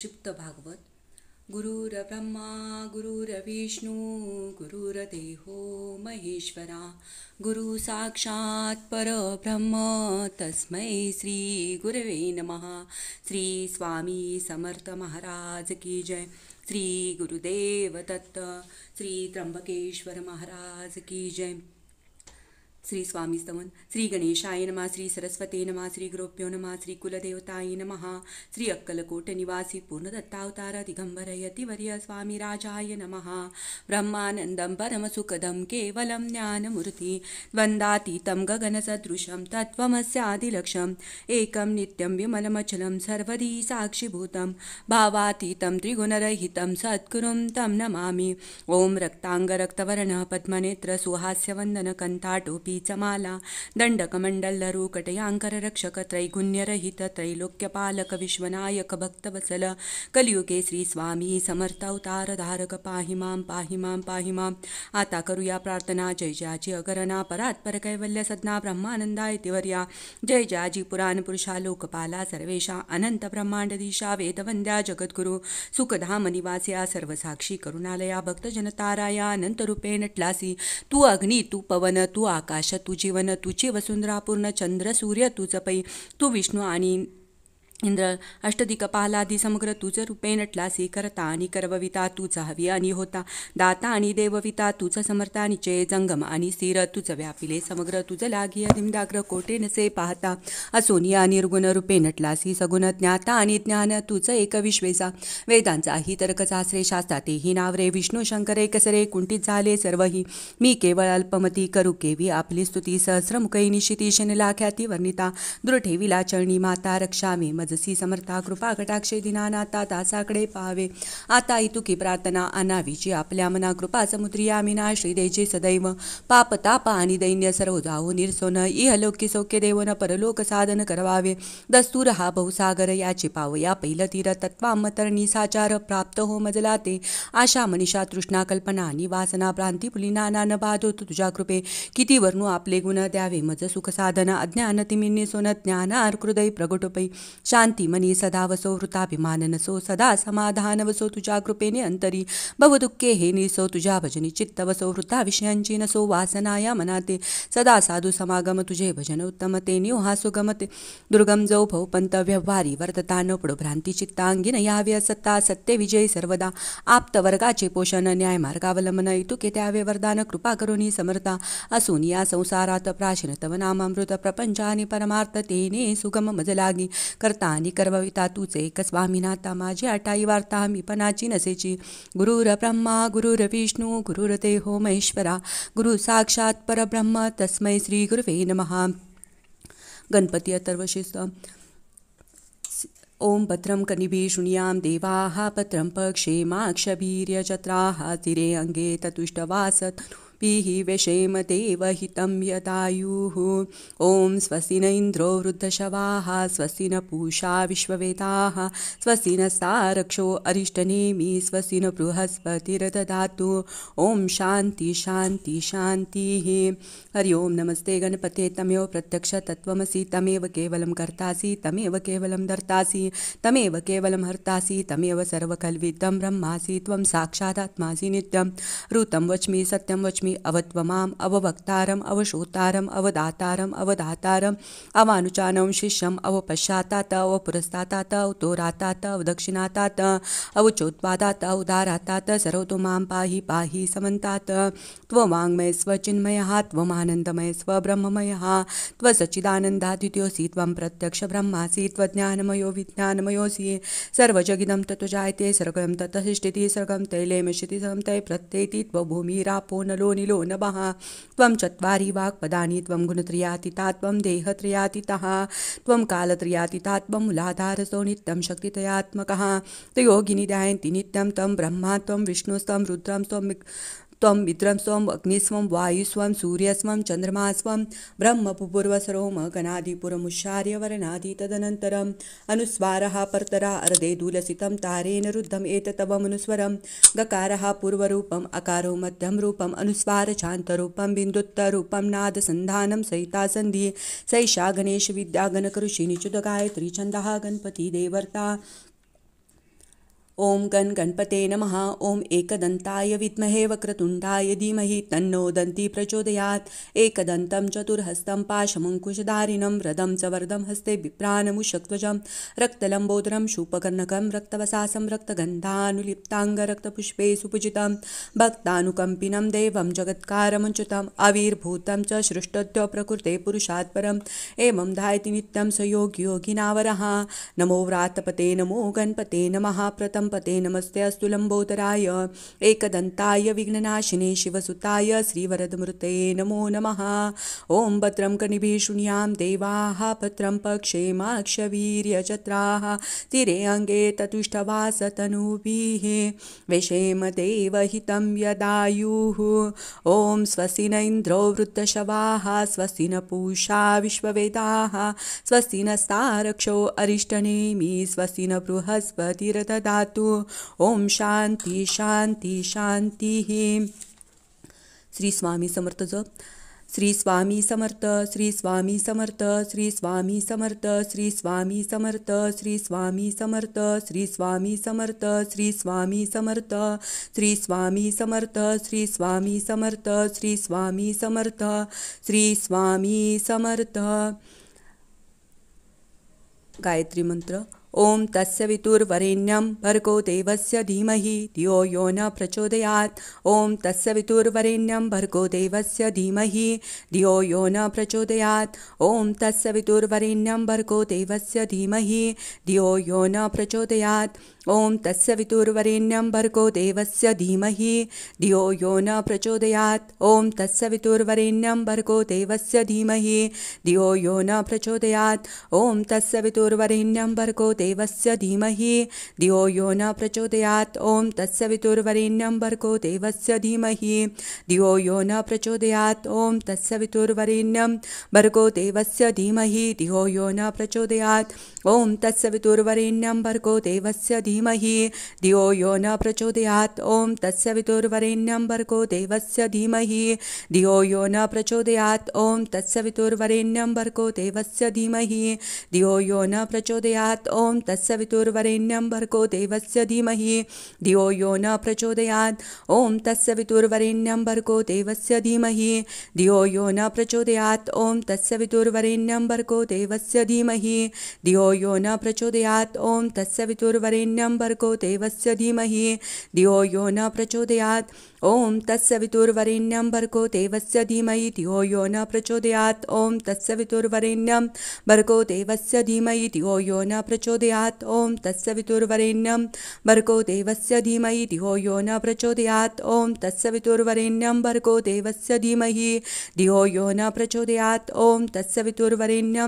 क्षिप्त भागवत. गुरुर्ब्रह्मा गुरुर्विष्णू गुरुर्देहो महेश्वरा गुरु साक्षात परब्रह्म तस्मै श्री गुरवे नमः. श्री स्वामी समर्थ महाराज की जय. श्री गुरुदेव दत्त. श्री त्र्यंबकेश्वर महाराज की जय. श्री स्वामी स्तवन. श्री गणेशाय नमः. श्री सरस्वते नमः. श्री गुरुभ्यो नमः. श्री कुलदेवताय नमः. श्री अक्कलकोट निवासी पूर्णदत्तावतार दिगंबर यतिवर्य स्वामी राजाय नमः. ब्रह्मानंदं परमसुखदं केवलं ज्ञानमूर्ति द्वंद्वातीतं गगनसदृशं तत्त्वमस्यादिलक्ष्यम् एकं नित्यं विमलमचलं सर्वदी साक्षिभूतं भावातीतं त्रिगुणरहितं सद्गुरुं तं नमामि. ओम रक्तांगरक्तवर्ण पद्मनेत्र सुहास्यवंदन कंठाटोपी चमाला दंडकमंडलरुकटयांकर रक्षक त्रैगुण्यरहित त्रैलोक्यपालक विश्वनायक भक्तवत्सल कलियुगे श्री स्वामी समर्थ अवतार धारक पाहि मां पाहि मां पाहि मां. आता करूया प्रार्थना. जय जयाची अगरना परात्पर कैवल्य सदना ब्रह्मानंदाय तिवर्या. जय जयाजी पुराण पुरुषा लोकपाला सर्वेशा अनंत ब्रह्मांड दिशा वेदवंद्या जगद्गुरु सुखधाम निवासिया सर्वसाक्षी करुणालया भक्तजनताराया अनंत रूपे नटलासी. तू अग्नी तू पवन तू आकाश तू जीवन तुझी वसुंधरा पूर्ण चंद्र सूर्य तुझ पै तू विष्णू आणि इंद्र अष्टदिक्पालादी समग्र तुझ रूपे नटलासी. करता आणि करविता तुझा हवी आणि होता दाता आणि देवविता तुझ समर्थ आणि जय जंगम आणि स्थिर तुझ व्यापिले समग्र तुझ लागी अधिमदाग्र कोटे नसे पाहता असोनिया निर्गुण रूपे नटलासी. सगुण ज्ञाता आणि ज्ञान तुझ एक विश्वेचा वेदांचा ही तर्कशास्त्रे शास्त्रा तेही नावरे विष्णू शंकर एकसरे कुंठित झाले सर्वही. मी केवळ अल्पमती करू केवी आपली स्तुती सहस्रमुखई निशिती लाख्याती वर्णिता दूर ठेविला चरणी माता रक्षावे जसी समर्था कृपा कटाक्षे दिनानाथा दासाकडे पाहावे. आता इतुकी प्रार्थना अनावीची आपल्या मना कृपा समुद्री आमिना श्रीदेचे सदैव पाप ताप आणि दैन्य सर्व जाऊ निरसोन इहलोकी सौख्य देवन परलोक साधन करवावे. दस्तूर हा बहुसागर याचे पाव या पहिलं तीर तत्वामतरणी साचार प्राप्त हो मजला ते आशा मनीषा तृष्णा कल्पना आणि वासना भ्रांती पुलिना नान बाधो तुझ्या कृपे किती वर्णू आपले गुण द्यावे मज सुख साधन अज्ञान तिमिन्नी सोन ज्ञान हृदय प्रगटोपै शांती मनी सदा वसो वृताभिमान नसो सदा समाधान वसो तुझ्या कृपेने अंतरी भवदुःखे हे निसो तुझ्या भजनी चित्त वसो वृता विषयांची नसो वासना या मनाते सदा साधू समागम तुझे भजन उत्तम ते निहा सुगमते दुर्गम जो भव पंत व्यवहारी वर्तता न पडो भ्रांती चित्तांगी न यावे सत्ता सत्य विजय सर्वदा आप्त वर्गाचे पोषण न्याय मार्गावलंबन इतुके त्यावे वरदान कृपा करुणी समर्था असून या संसारात प्राचीन तव नामामृत प्रपंचानी परमार्थ तेने सुगम मज लागी. करता आणि करविता तुझे एक स्वामीनाथा माझी आटाई वार्ता मी पणाची नसेची. गुरुर ब्रह्मा गुरुर्विष्णू गुरुर्देहो महेश्वरा गुरु साक्षात परब्रह्म तस्मै श्री गुरवे नमः. गणपती अथर्वशीर्ष. ओम भद्रं कर्णिभिः शृणुयाम देवाः भद्रं पश्येमाक्षभिर्यजत्राः स्थिरे अंगे ततुष्टवासत् व्यशेम देवहितं यदायुः. ओम स्वस्ति न इंद्रो वृद्धशवाः स्वस्ति न पूषा विश्ववेदाः स्वस्ति नस्तारक्षो अरिष्टनेमि स्वस्ति न बृहस्पतिर्दधातु. ओम शांति शांति शांतिः. हरि ओम. नमस्ते गणपते तमेव प्रत्यक्ष तत्त्वमसि तमेव केवलं कर्तासि तमेव केवलं धर्तासि तमेव केवलं हर्तासि तमेव सर्वकल्विदं ब्रह्मासि त्वं साक्षादात्मासि नित्यं ऋतं वच्मि सत्यं वच्मि अवत्वमाम अववक्तारम अवशोतारम अवदातारम अवधातारम अवानुचानम शिष्यम अवपश्चातात अवपुरस्तातात अवतोरातात अवदक्षिणातात अवचोत्पादात अवदारातात सर्वतो मां पाहि पाहि समन्तात. त्ववाङ्मय स्वचिन्मयः त्वमानन्दमय स्वब्रह्ममयः त्वसच्चिदानन्दाद्वितीयोऽसि त्वं प्रत्यक्ष ब्रह्मासि त्वज्ञानमयो विज्ञानमयोऽसि सर्वजगिदं ततो जायते सर्गं ततःष्ठिति सर्गं तैलेमशिति सर्गं तै प्रत्येति त्वभूमिरापो नलो नीलो नभः. त्वं चत्वारि वाक्पदानि त्वं गुणत्रयातीता त्वं देहत्रयातीतः त्वं कालत्रयातीता त्वं मूलाधारसो नित्यं शक्तित्रयात्मकः. त्वयोगिनि ध्यायन्ति नित्यं त्वं ब्रह्मा त्वं विष्णुस्त्वं रुद्रं त्वं मित्रं स्वं अग्निस्वं वायुस्वं सूर्यस्वं चन्द्रमास्वं ब्रह्मपुपूर्वसरोम गणादिपुरमुच्चार्य वर्णादि तदनन्तरम् अनुस्वारः परतरा अर्धे दूलसितं तारेण रुद्धम् एतत्तवमनुस्वरं गकारः पूर्वरूपम् अकारो मध्यं रूपम् अनुस्वार शान्तरूपं बिन्दुत्तरूपं नादसन्धानं सहिता सन्धि सैषा गणेश विद्या गणकऋषि निचुत गायत्री छन्दः गणपति देवर्ता ओम गण गणपते नमः। ओम एकदन्ताय विद्महे वक्रतुण्डाय धीमहि तन्नो दन्ती प्रचोदयात्। एकदन्तं चतुर्हस्तं पाशमङ्कुशधारिणं रदं च वरदं हस्ते बिभ्राणमुषध्वजं रक्तलम्बोदरं शूपकर्णकं रक्तवसासं रक्तगन्धानुलिप्ताङ्गरक्तपुष्पे सुपूजितं भक्तानुकम्पिनं देवं जगत्कारमञ्च्युतम् आविर्भूतं च सृष्टोद्य प्रकृते पुरुषात् परम् एवं ध्यायति नित्यं स योगिनावरः। नमो व्रातपते नमो गणपते नमः। प्रतंपते नमस्ते अस्तु लंबोदराय एकदन्ताय विघ्ननाशिने शिवसुताय श्रीवरदमूर्तये नमो नमः। ओम भद्रं कर्णिभिः शृणुयाम देवाः भद्रं पश्येमाक्षवीर्यजत्राः स्थिरे अङ्गे ततुष्टवासतनुभिः वेशेम देवहितं यदायुः। ओम स्वस्ति न इन्द्रो वृद्धशवाः स्वस्ति न पूषा विश्ववेदाः स्वस्ति नस्तारक्षो अरिष्टनेमि स्वस्ति न बृहस्पतिर्दधातु। ओम शांति शांति शांति। श्री स्वामी समर्थ जप। श्री स्वामी समर्थ श्री स्वामी समर्थ श्री स्वामी समर्थ श्री स्वामी समर्थ श्री स्वामी समर्थ श्री स्वामी समर्थ श्री स्वामी समर्थ श्री स्वामी समर्थ श्री स्वामी समर्थ श्री स्वामी समर्थ श्री स्वामी समर्थ। गायत्री मंत्र। ओम तस्य वितुर्वरेण्यं भर्गो देवस्य धीमहि धियो यो न प्रचोदयात्। ओम तस्य वितुर्वरेण्यं भर्गो देवस्य धीमहि धियो यो न प्रचोदयात्। ओम तस्य वितुर्वरेण्यं भर्गो देवस्य धीमहि धियो यो न प्रचोदयात्। ओम तस्य वितुर्वरेण्यं भर्गो देवस्य धीमहि धियो यो न प्रचोदयात्। ओम तस्य वितुर्वरेण्यं भर्गो देवस्य धीमहि धियो यो न प्रचोदयात्। ओम तस्य वितुर्वरेण्यं भर्गो देवस्य धीमहि धियो यो न प्रचोदयात्। ओम तस्य वितुर्वरेण्यं भर्गो देवस्य धीमहि धियो यो न प्रचोदयात्। ओम तस्य वितुर्वरेण्यं भर्गो देवस्य धीमहि धियो यो न प्रचोदयात्। ओम तस्य वितुर्वरेण्यं भर्गो देवस्य धीमहि धियो यो न प्रचोदयात्। ओम तस्य वितुर्वरेण्यं भर्गो देवस्य धीमहि धियो यो न प्रचोदयात्। ओम तस्य वितुर्वरेण्यं भर्गो देवस्य धीमहि धियो यो न प्रचोदयात्। ओम तस्य वितुर्वरेण्यं भर्गो देवस्य धीमहि धियो यो न प्रचोदयात्। ओम तस्य वितुर्वरेण्यं भर्गो देवस्य धीमहि धियो यो न प्रचोदयात्। ओम तस्य वितुर्वरेण्यं भर्गो देवस्य धीमहि धियो यो न प्रचोदयात्। ओम तस्य वितुर्वरेण्यं भर्गो देवस्य धीमहि धियो यो न प्रचोदयात्। ओम तस्य वितुर्वरेण्यं भर्गो देवस्य धीमहि धियो यो न प्रचोदयात्। ओम तस्य वितुर्वरेण्यं भर्गो देवस्य धीमहि धियो यो न प्रचोदयात्। ओम तस्य वितुर्वरेण्यं भर्गो देवस्य धीमहि धियो यो न प्रचोदयात्। ओम तस्य वितुर्वरेण्यं भर्गो देवस्य धीमहि धियो यो न प्रचोदयात्। ओम तस्य वितुर्वरेण्यं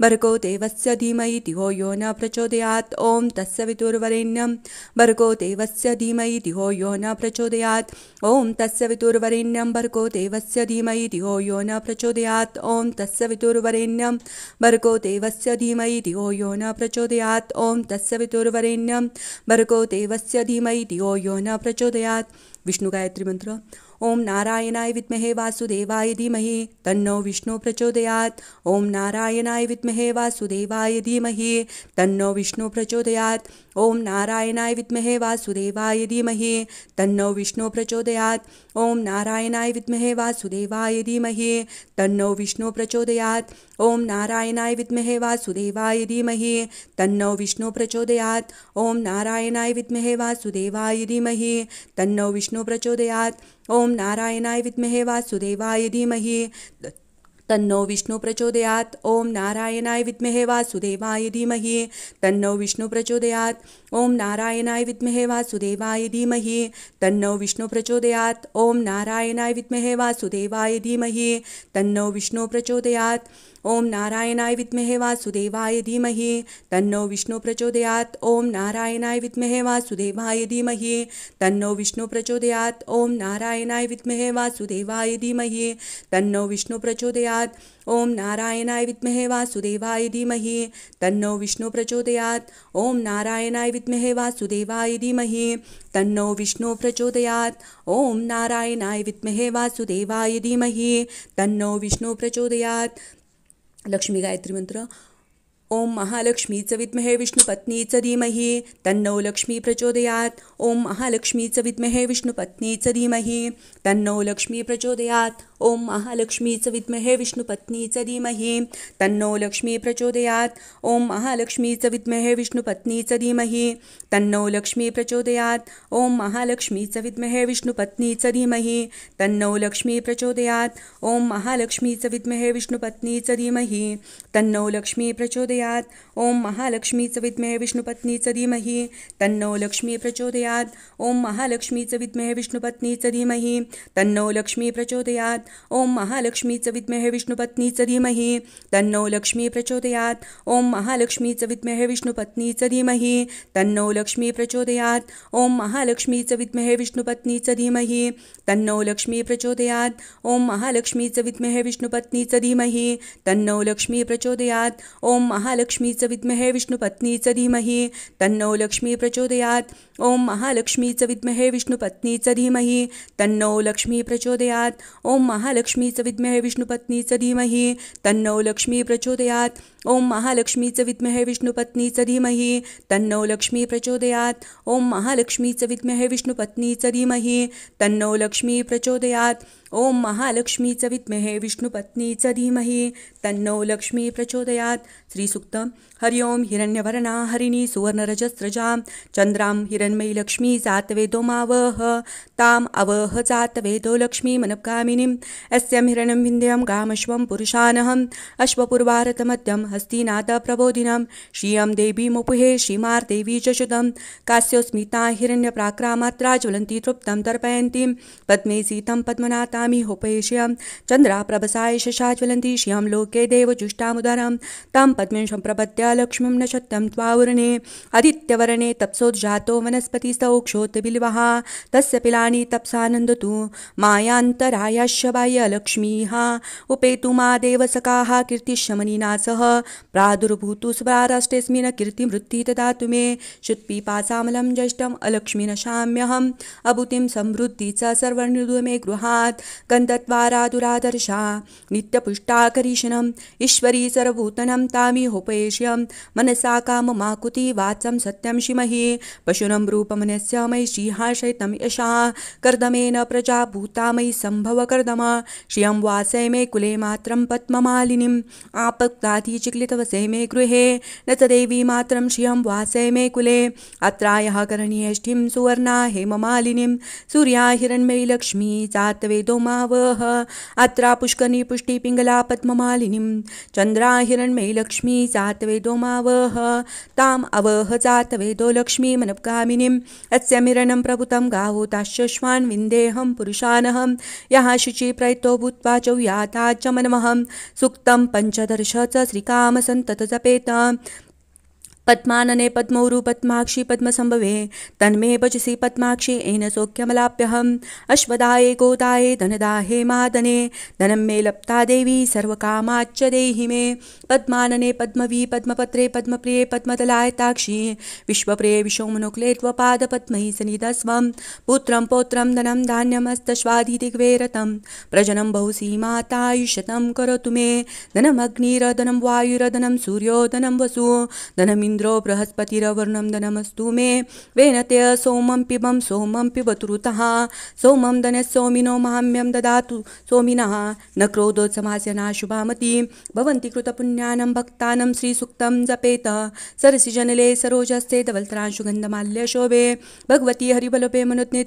भर्गो देवस्य धीमहि धियो यो न प्रचोदयात्। ओम तस्य वितुर्वरेण्यं भर्गो देवस्य धीमहि धियो यो न प्रचोदयात्। ओम तस्य वितुर्वरेण्यं भर्गो देवस्य धीमहि धियो यो न प्रचोदयात्। ओम तस्य वितुर्वरेण्यं भर्गो देवस्य धीमहि धियो यो न प्रचोदयात्। ओम तस्य वितुर्वरेण्यं भर्गो देवस्य धीमहि धियो यो न प्रचोदयात्। विष्णु गायत्री मंत्र। ओम नारायणाय विद्महे वासुदेवाय धीमहि तन्नो विष्णु प्रचोदयात्। ओम नारायणाय विद्महे वासुदेवाय धीमहि तन्नो विष्णु प्रचोदयात्। ओम नारायणाय विद्महे वासुदेवाय धीमहि तन्नो विष्णु प्रचोदयात्। ओम नारायणाय विद्महे वासुदेवाय धीमहि तन्नो विष्णु प्रचोदयात्। ओम नारायणाय विद्महे वासुदेवाय धीमहि तन्नो विष्णु प्रचोदयात्। ओम नारायणाय विद्महे वासुदेवाय धीमहि तन्नो विष्णु प्रचोदयात्। ओम नारायणाय विद्महे वासुदेवाय धीमहि तन्नो विष्णु प्रचोदयात्। ओम नारायणाय विद्महे वासुदेवाय धीमहि तन्नो विष्णु प्रचोदयात्। ओम नारायणाय विद्महे वासुदेवाय धीमहि तन्नो विष्णु प्रचोदयात्। ओम नारायणाय विद्महे वासुदेवाय धीमहि तन्नो विष्णु प्रचोदयात्। ओम नारायणाय विद्महे वासुदेवाय धीमहि तन्नो विष्णु प्रचोदयात्। ओम नारायणाय विद्महे वासुदेवाय धीमहि तन्नो विष्णु प्रचोदयात्। ओम नारायणाय विद्महे वासुदेवाय धीमहि तन्नो विष्णु प्रचोदयात्। ओम नारायणाय विद्महे वासुदेवाय धीमहि तन्नो विष्णु प्रचोदयात्। ओम नारायणाय विद्महे वासुदेवाय धीमहि तन्नो विष्णु प्रचोदयात्। ओम नारायणाय विद्महे वासुदेवाय धीमहि तन्नो विष्णु प्रचोदयात्। लक्ष्मी गायत्री मंत्र। ओम महालक्ष्मीच विद्महे विष्णुपत्नीच धीमहि तन्नो लक्ष्मी प्रचोदयात्। ओम महालक्ष्मीच विद्महे विष्णुपत्नीच धीमहि तन्नो लक्ष्मी प्रचोदयात्। ओम महालक्ष्मीच विद्महे विष्णुपत्नीच धीमहि तन्नो लक्ष्मी प्रचोदयात्। ओम महालक्ष्मीच विद्महे विष्णुपत्नीच धीमहि तन्नो लक्ष्मी प्रचोदयात्। ओम महालक्ष्मीच विद्महे विष्णुपत्नीच धीमहि तन्नो लक्ष्मी प्रचोदयात्। ओम महालक्ष्मीच विद्महे विष्णुपत्नीच धीमहि तन्नो लक्ष्मी प्रचोदयात्। ओम महालक्ष्मीच विद्महे विष्णुपत्नीच धीमहि तन्नो लक्ष्मी प्रचोदयात्। ओम महालक्ष्मीच विद्महे विष्णुपत्नीच धीमहि तन्नो लक्ष्मी प्रचोदयात्। ओम महालक्ष्मीच विद्महे विष्णुपत्नीच धीमहि तन्नो लक्ष्मी प्रचोदयात्। ओम महालक्ष्मीच विद्महे विष्णुपत्नीच धीमहि तन्नो लक्ष्मी प्रचोदयात्। ओम महालक्ष्मीच विद्महे विष्णुपत्नीच धीमहि तन्नो लक्ष्मी प्रचोदयात्। ओम महालक्ष्मीच विद्महे विष्णुपत्नीच धीमहि तन्नो लक्ष्मी प्रचोदयात्। ओम महालक्ष्मीच विद्महे विष्णुपत्नीच धीमहि तन्नो लक्ष्मी प्रचोदयात्। ओम महालक्ष्मीच विद्महे विष्णुपत्नीच धीमहि तन्नो लक्ष्मी प्रचोदयात्। ओम महालक्ष्मीच विद्महे विष्णुपत्नीच धीमहि तन्नो लक्ष्मी प्रचोदयात्। ओम महालक्ष्मीच विद्महे विष्णुपत्नीच धीमहि तन्नो लक्ष्मी प्रचोदयात्। ओम महालक्ष्मीच विद्महे विष्णुपत्नीच धीमहि तन्नो लक्ष्मी प्रचोदयात्। ओम महालक्ष्मीच विद्महे विष्णुपत्नीच धीमहि तन्नो लक्ष्मी प्रचोदयात्। श्री सूक्त। हरि ओम हिरण्यवर्णा हरिणी सुवर्णरजस्रजा चंद्रां हिरण्मयी लक्ष्मी जातवेदोमावह ताम अवह जातवेदो लक्ष्मी मनपगामिनीं अस्यं हिरण्यं विन्ध्यं गामश्वं पुरुषानहम् अश्वपूर्वारतमध्यं हस्तिनाद प्रबोधिनं श्रियं देवीमुपुहे श्रीमार्देवी च शुद्धं कास्योस्मिता हिरण्यप्राक्रामात्रा ज्वलन्ती तृप्तं तर्पयन्तीं पद्मे सीतं पद्मनाथामि होपयेष्यं चन्द्राप्रभसाय शशा ज्वलन्ती श्रियं लोके देवजुष्टामुदरं तं पद्में सम्प्रपद्य लक्ष्मीं नशत्यं त्वावरणे आदित्यवर्णे तप्सोज्जातो वनस्पतिस्तौक्षोतबिल्वः तस्य पिलानि तप्सानन्दतु मायान्तरायाश्च बाह्यलक्ष्मीः उपेतु मा देवसखाः कीर्तिशमनिना सह प्रादुर्भूतु स्वराष्ट्रेऽस्मिन् कीर्तिमृद्धि ददातु मे शुत्पिपासामलं ज्येष्ठम् अलक्ष्मीनशाम्यहम् अभूतिं समृद्धि च सर्वनिर्दु मे गृहात् गन्धद्वारादुरादर्शा नित्यपुष्टाकरीशनम् ईश्वरी सर्वभूतनं तामि होपयेष्यं मनसा काममाकुति वाचं सत्यं शिमहि पशुनं रूपमनस्य मयि श्रीहाशयितं यशः कर्दमेन प्रजा भूता मयि सम्भव कर्दम श्रियं वासय मे कुले मात्रं पद्ममालिनीम् आपक्ताधिचिक्लितवसे मे गृहे न च देवी मात्रं श्रियं वासय मे कुले अत्रायः करणीयष्ठिं सुवर्णा हेममालिनीं सूर्या हिरण्मयी लक्ष्मी जातवेदोमावह अत्रा पुष्करणी पुष्टि पिङ्गला पद्ममालिनीं चन्द्रा हिरण्मयी लक्ष्मी जातवेदोमावह ताम अवह जातवेदो लक्ष्मी मनपगामिनीं अस्यमिरणं प्रभुतं गावोताश्चश्वान् विन्देहं पुरुषानहं यः शुचि प्रयतो भूत्वा चौयाता च मनमहं सूक्तं पञ्चदर्श च श्रीकामसन्तत जपेत पद्मानने पद्मौरु पद्माक्षी पद्मसंभवे तन्मे भजसि पद्माक्षी येन सौख्यमलाप्यहम् अश्वदाये गोदाये धनदाहे मादने धनं मे लप्ता देवी सर्वकामाच्च देहि मे पद्मानने पद्मवी पद्मपत्रे पद्मप्रिये पद्मदलायताक्षी विश्वप्रिये विश्वमनुक्ले त्वपादपद्मैः सनिधस्वं पुत्रं पौत्रं धनं धान्यमस्तश्वाधिदिग्वेरतं प्रजनं बहुसीमातायुष्यतं करोतु मे धनमग्निरधनं वायुरधनं सूर्योधनं वसु धनमिन्द्रो बृहस्पतिरवर्णं धनमस्तु मे वेनतय सोमं पिबं सोमं पिबतु ऋतः सोमं धनस्सोमिनो माम्यं ददातु सोमिनः न क्रोधोत्समास्य नाशुभामती भवन्ति कृतपुण्यानं भक्तानं श्रीसूक्तं जपेत सरसिजनले सरोजस्ते धवलत्रांशुगन्धमाल्यशोभे भगवती हरिबलोपे मनुत्ने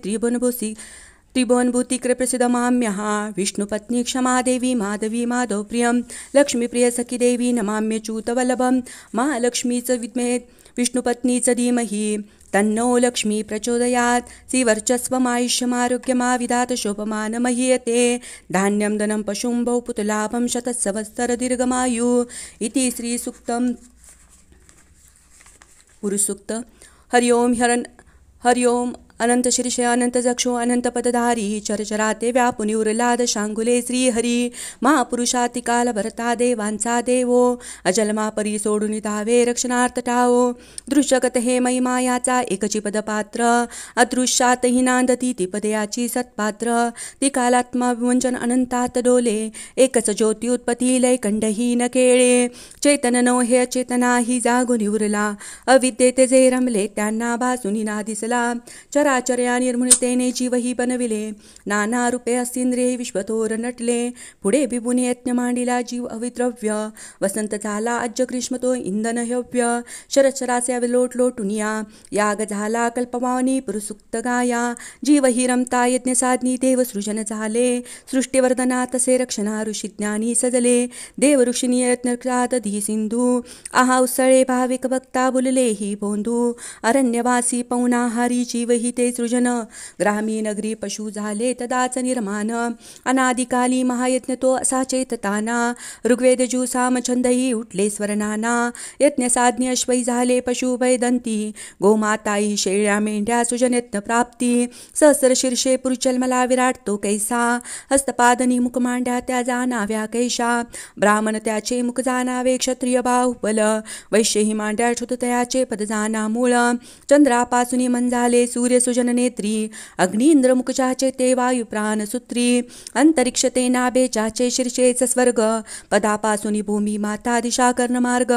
त्रिभुवनभूतिकृप्रसिद्धमाम्यः विष्णुपत्नी क्षमा देवी माधवी माधवप्रियं लक्ष्मीप्रिय सखी देवी नमाम्यच्युतवल्लभं महालक्ष्मी च विद्महे विष्णुपत्नी च धीमहि तन्नो लक्ष्मी प्रचोदयात् श्रीवर्चस्वमायुष्यमारोग्यमाविधात शोभमानमहीयते धान्यं धनं पशुं बहुपुतलाभं शतसवत्सरदीर्घमायु इति श्रीसूक्तं पुरुषसूक्त। हरि ओम अनंत शीर्ष अनंत चक्षु अनंत पदधारी चरचराते व्यापुनी उरलाद शांगुले श्रीहरी महापुरुषातिकाल भरता देवांचा देवो अजलमा परी सोडून धावे रक्षणार्थ टाओ दृश्यगत हे महिमायाचा एकची पदपात्र अदृश्यातही नांदती ती पदयाची सत्पात्र ती कालात्मा विवंचन अनंतात डोले एकच ज्योती उत्पत्ती लय कंडहीन केळे चेतन नो हे अचेतना ही जागून उरला अविद्येते जे रमले त्यांना भासूनी ना दिसला चराचर या निर्मूलतेने जीवही बनविले नाना रूपे अस्तिंद्रिये विश्वतोर नटले पुढे बिबुन यज्ञ मांडिला जीव अविद्रव्य वसंत झाला अज्ज ग्रीष्मतो इंधन हव्य शरशरास्य विलोट लोटुनिया याग झाला कल्पमानी पुरुसुक्त गाया जीव हि रमता यज्ञ साधनी देव सृजन झाले सृष्टिवर्धना तसे रक्षणा ऋषी ज्ञानी सजले देव ऋषिनी यज्ञात धी सिंधू आहा उसळे भाविक भक्ता बोलले ही बोंधू अरण्यवासी पौनाहारी जीव हि ते सृजन ग्रामी नगरी पशु झाले तदाच निर्माण अनादिकाली महायज्ञ तो असा चेतताना ऋग्वेद जू साम छंदही उठले स्वरनाना यज्ञ साधनी अश्वई झाले पशु वैदंती गोमाताई शेळ्या मेंढ्या सुजनयत्न प्राप्ती सहस्र शीर्षे पुरुचलमला विराट तो कैसा हस्तपादनी मुख मांड्या त्या जाणाव्या कैशा ब्राह्मण त्याचे मुख जाणावे क्षत्रिय बाहुबल वैश्य ही मांड्या क्षुतयाचे पद जाना मूळ चंद्रापासून मन झाले सूर्य सुजन नेत्री अग्नि इंद्र मुखचाचे ते वायू प्राण सूत्री अंतरिक्ष ते नाभे चाचे शीर्षेच स्वर्ग पदापासून भूमी माता दिशा कर्ण मार्ग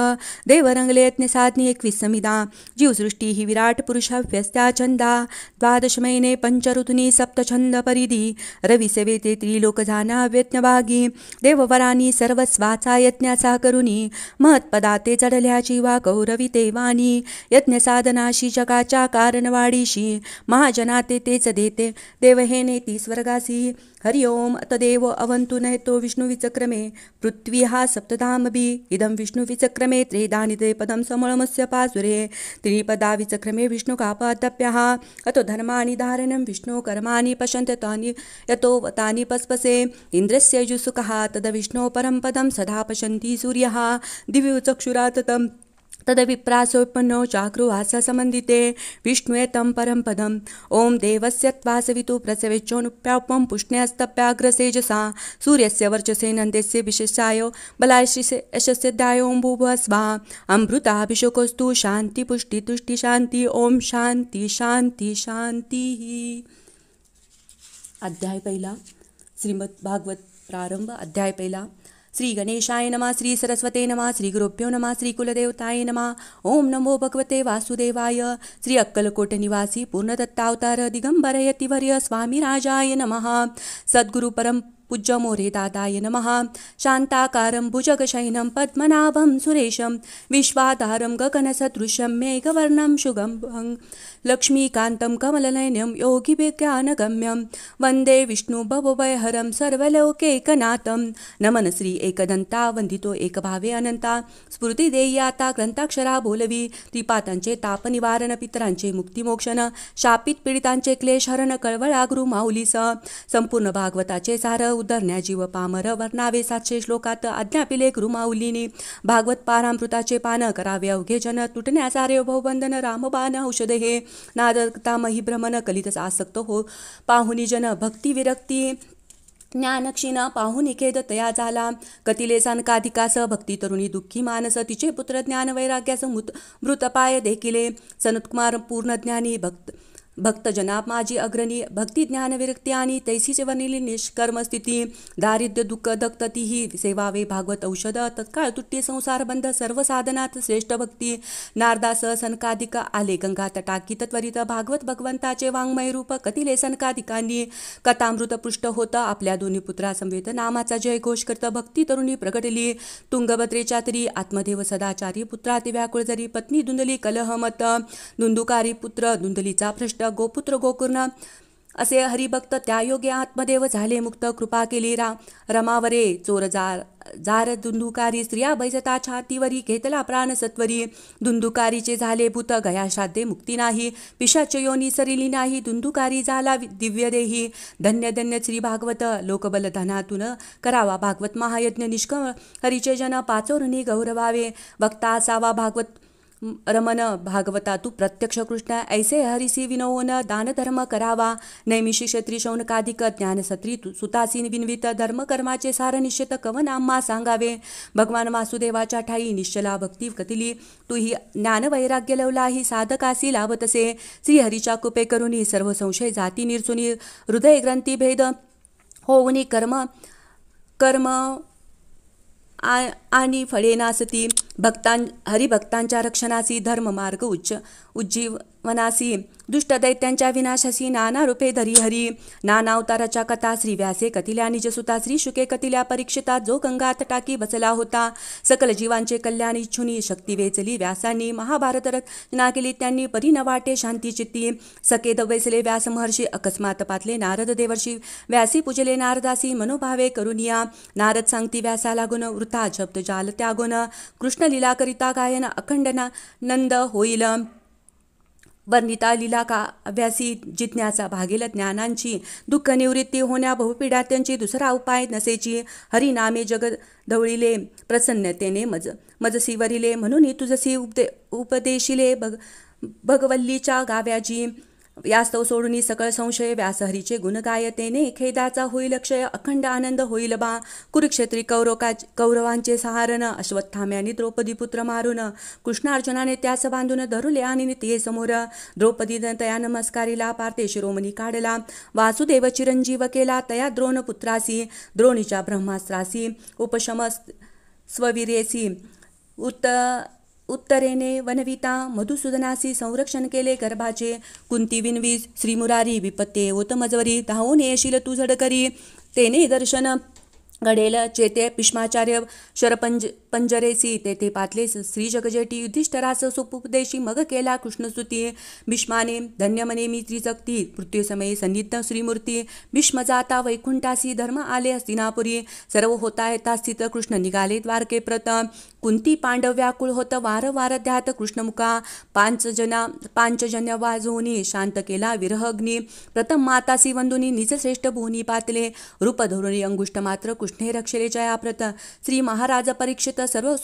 देव रंगले यज्ञ साधनी 21 समिदा जीवसृष्टी ही विराट पुरुष व्यस्त्या छंदा द्वादश महिने पंच ऋतुनी सप्त छंद परिधी रवी सेवेते त्रिलोक जाना व्यज्ञभागी देववरानी सर्वस्वाचा यज्ञाचा करुणी महत्पदाते चढल्या जीवा गौरवी देवानी यज्ञ साधनाशी जगाच्या कारणवाडीशी महाजनाते तेच देते देव हे नेती स्वर्गासी हरि ओम तदेव अवंतु नयतो विष्णुविचक्रमे पृथ्वी हा सप्तधामभि इदं विष्णुविचक्रमे त्रेदानिते पदं समळमस्य पासुरे त्रिपदा विचक्रमे विष्णुकापादप्यः अतो धर्माणि धारणं विष्णु कर्माणि पश्यन्ते तानि यतो तानि पस्पसे इन्द्रस्य युसुकः तद विष्णो परं पदं सदा पश्यन्ति सूर्यः दिव्यचक्षुराततं तदभिप्रासोपन्नो चाक्रुवास समन्दिते विष्णुयतं परं पदम् ओं देवस्य त्वासवितु प्रसवेच्चोनुप्यापं पुष्ण्यस्तप्याग्रसेजसा सूर्यस्य वर्चसे नन्दस्य विशेषाय बलायश्री यशस्य दायों भूभस्वा अमृताभिषेकोस्तु शांति पुष्टि तुष्टि शांति ओम शांति शांति शांति। अध्याय पहिला श्रीमद् भागवत प्रारंभ। अध्याय पहिला। श्री गणेशाय नमः श्री सरस्वते नमः श्री गुरुभ्यो नमः श्री कुलदेवताय नमः ओम नमो भगवते वासुदेवाय श्री अक्कलकोट निवासी पूर्णदत्तावतार दिगंबर यतिवर्य स्वामी राजाय नमः सद्गुरु परम पूज्य मोरे दादाय नमः शांताकारं भुजगशयनं पद्मनाभं सुरेशं विश्वाधारं गगनसदृशं मेघवर्णं शुगं लक्ष्मीकान्तं कमलनयनं योगिविज्ञानगम्यं वन्दे विष्णुभवभयहरं सर्वलोकैकनाथं नमन श्री एकदंता वंदितो एकभावे अनंता स्फूर्ती देयाता ग्रंथाक्षरा बोलवी त्रिपातांचे ताप निवारण पितरांचे मुक्तिमोक्षण शापित पीडितांचे क्लेश हरण कळवळा गुरु माऊलीस संपूर्ण भागवताचे सार उद्धरण्या जीव पामर वर्णावे 700 श्लोकात अज्ञापिले गुरुमाऊलीने भागवत पारामृताचे पान करावे अवघे जन तुटण्या सारे भवबंधन रामबाण औषध हे नादकता मही भ्रमण कलितच आसक्त हो पाहुनी जन भक्ती विरक्ती ज्ञानक्षीण पाहुनी खेद तया झाला कतिले सनकाधिकास भक्ती तरुणी दुःखी मानस तिचे पुत्र ज्ञान वैराग्यास मृतपाय देखिले सनत्कुमार पूर्ण ज्ञानी भक्तजना माझी अग्रणी भक्ती ज्ञान विरक्ती आणि तैसीचे वर्णिली निष्कर्म स्थिती दारिद्र्य दुःख दक्तती ही सेवावे भागवत औषध तत्काळ तुट्टी संसार बंध सर्व साधनात श्रेष्ठ भक्ती नारदास सनकाधिक आले गंगा तटाकी त्वरित भागवत भगवंताचे वाङ्मय रूप कतिले सनकाधिकांनी कथामृत पृष्ठ होत आपल्या दोन्ही पुत्रा समवेत नामाचा जय घोष करत भक्ती तरुणी प्रगटली तुंगभद्रेच्या तरी आत्मदेव सदाचारी पुत्राती व्याकुळ जरी पत्नी धुंदली कलहमत धुंदुकारी पुत्र धुंदलीचा भ्रष्ट गोपुत्र गोकर्ण असे हरिभक्त त्या योगे आत्मदेव झाले मुक्त कृपा केली रमावरे चोर जार धुंदुकारी स्त्रिया बैजता छातीवरी घेतला प्राण सत्वरी धुंदुकारीचे झाले भूत गया श्राद्धे मुक्ती नाही पिशाच योनी सरिली नाही धुंदुकारी झाला दिव्य देही धन्य धन्य श्री भागवत लोकबल धनातून करावा भागवत महायज्ञ निष्कम हरीचे जन पाचोरणी गौरवावे वक्ता असावा भागवत रमन भागवता तू प्रत्यक्ष कृष्ण ऐसे हरिसी विनोवन दान धर्म करावा नैमिषी क्षत्री शौनकाधिक ज्ञान सत्री सुतासी विनवित धर्म कर्माचे सार निश्चित कवन आम्हा सांगावे भगवान वासुदेवाच्या ठाई निश्चला भक्ती कतिली तू ही ज्ञान वैराग्य लवलाही साधकासी लाभतसे श्रीहरीच्या कृपे करुनी सर्व संशय जाती निर्सुनी हृदय ग्रंथी भेद होऊनी कर्म कर्म आणि फळे नासती हरिभक्तांच्या रक्षणासी धर्म मार्ग उज्जीवनासी दुष्ट दैत्यांच्या विनाशासी नाना रूपे धरी हरी नाना अवताराच्या कथा श्री व्यासे कथिल्या निजसुता श्री शुके कथिल्या परीक्षिता जो गंगात टाकी बसला होता सकल जीवांचे कल्याण इच्छुनी शक्ती वेचली व्यासांनी महाभारत रचना केली त्यांनी परी न वाटे शांती चित्ती सके दवैसले व्यास महर्षी अकस्मात पातले नारद देवर्षी व्यासी पूजले नारदासी मनोभावे करुनिया नारद सांगती व्यासाला गुण वृथा जप्त जाल त्यागुण कृष्ण लीला करिता गायन अखंड नंद होईल वर्णिता लीला काव्यासी जिज्ञासा भागेल ज्ञानांची दुःख निवृत्ती होण्या बहुपिढ्या त्यांची दुसरा उपाय नसेची हरिनामे जग धवळिले प्रसन्नतेने मजसी वरिले म्हणून तुझसी उपदेशिले भगवल्लीच्या गाव्याची यास्तव सोडून सकळ संशय व्यासहरीचे गुण गायतेने खेदाचा होईल क्षय अखंड आनंद होईल बा कुरुक्षेत्री कौरवांचे सहारण अश्वत्थाम्याने द्रौपदी पुत्र मारून कृष्णार्जुनाने त्यास बांधून धरुले आणि ते समोर द्रौपदी तया नमस्कारीला पार्थे शिरोमणी काढला वासुदेव चिरंजीव केला तया द्रोण पुत्रासी द्रोणीच्या ब्रह्मास्त्रासी उपशम स्ववीरेसी उत्तरेने वनविता मधुसूदनासी संरक्षण केले गर्भाचे कुंती विनवीस श्रीमुरारी विपत्ते ओतमजवरी धावून येशील तू झडकरी तेने दर्शन घडेल चेते भीष्माचार्य पंजरेसी तेथे पातले श्री जगजेटी युधिष्ठरास सुपदेशी मग केला कृष्णस्तुती भीष्माने धन्यमने मी त्रिजक्ती मृत्यूसमयी सन्निध श्रीमूर्ती भीष्म जाता वैकुंठासी धर्म आले हस्तिनापुरी सर्व होता येता स्थित कृष्ण निघाले द्वारके प्रत कुंती पांडव व्याकुळ होत वारंवार ध्यात कृष्णमुखा पांचजन्य वाजवूनी शांत केला विरहग्नी प्रथम मातासी वंदुनी निज श्रेष्ठ भुवनी पातले रूप धरुणी अंगुष्ठ मात्र कृष्णे रक्षले जयाप्रत श्री महाराज परीक्षित सर्व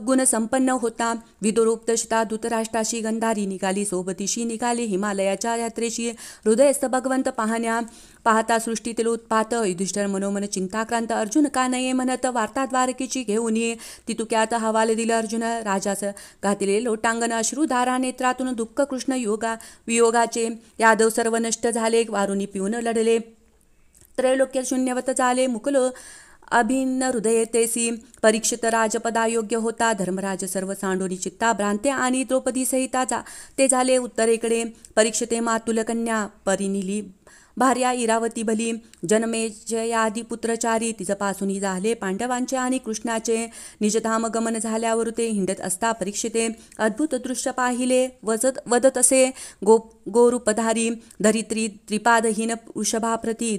गुण संपन्न होता विदुरोपदशिता धृतराष्ट्राशी गंधारी निघाली सोबतीशी निघाली हिमालयाच्या यात्रेशी हृदयस्थ भगवंत पाहता सृष्टीतील उत्पात युधिष्ठिर मनोमन चिंताक्रांत अर्जुन का नये म्हणत वार्ता द्वारकेची घेऊन ये तितुक्यात हवाले दिलं अर्जुन राजास घातले लोटांगण अश्रुधारा नेत्रातून दुःख कृष्ण वियोगाचे यादव सर्व नष्ट झाले वारुनी पिऊन लढले त्रैलोक्य शून्यवत झाले मुकलो अभिन्न हृदयतेसी परीक्षित राजपदायोग्य होता धर्मराज सर्व सांडोनी चित्ता भ्रांते आणि द्रौपदी सहिता ते झाले उत्तरेकडे परीक्षिते मातुल कन्या परिनिली भार्या इरावती भली जनमेजयादी पुत्रचारी तिजपासून झाले पांडवांचे आणि कृष्णाचे निजधाम गमन झाल्यावर ते हिंडत असता परीक्षिते अद्भुत दृश्य पाहिले वदत असे गोरूपधारी धरित्री त्रिपादहीन वृषभाप्रती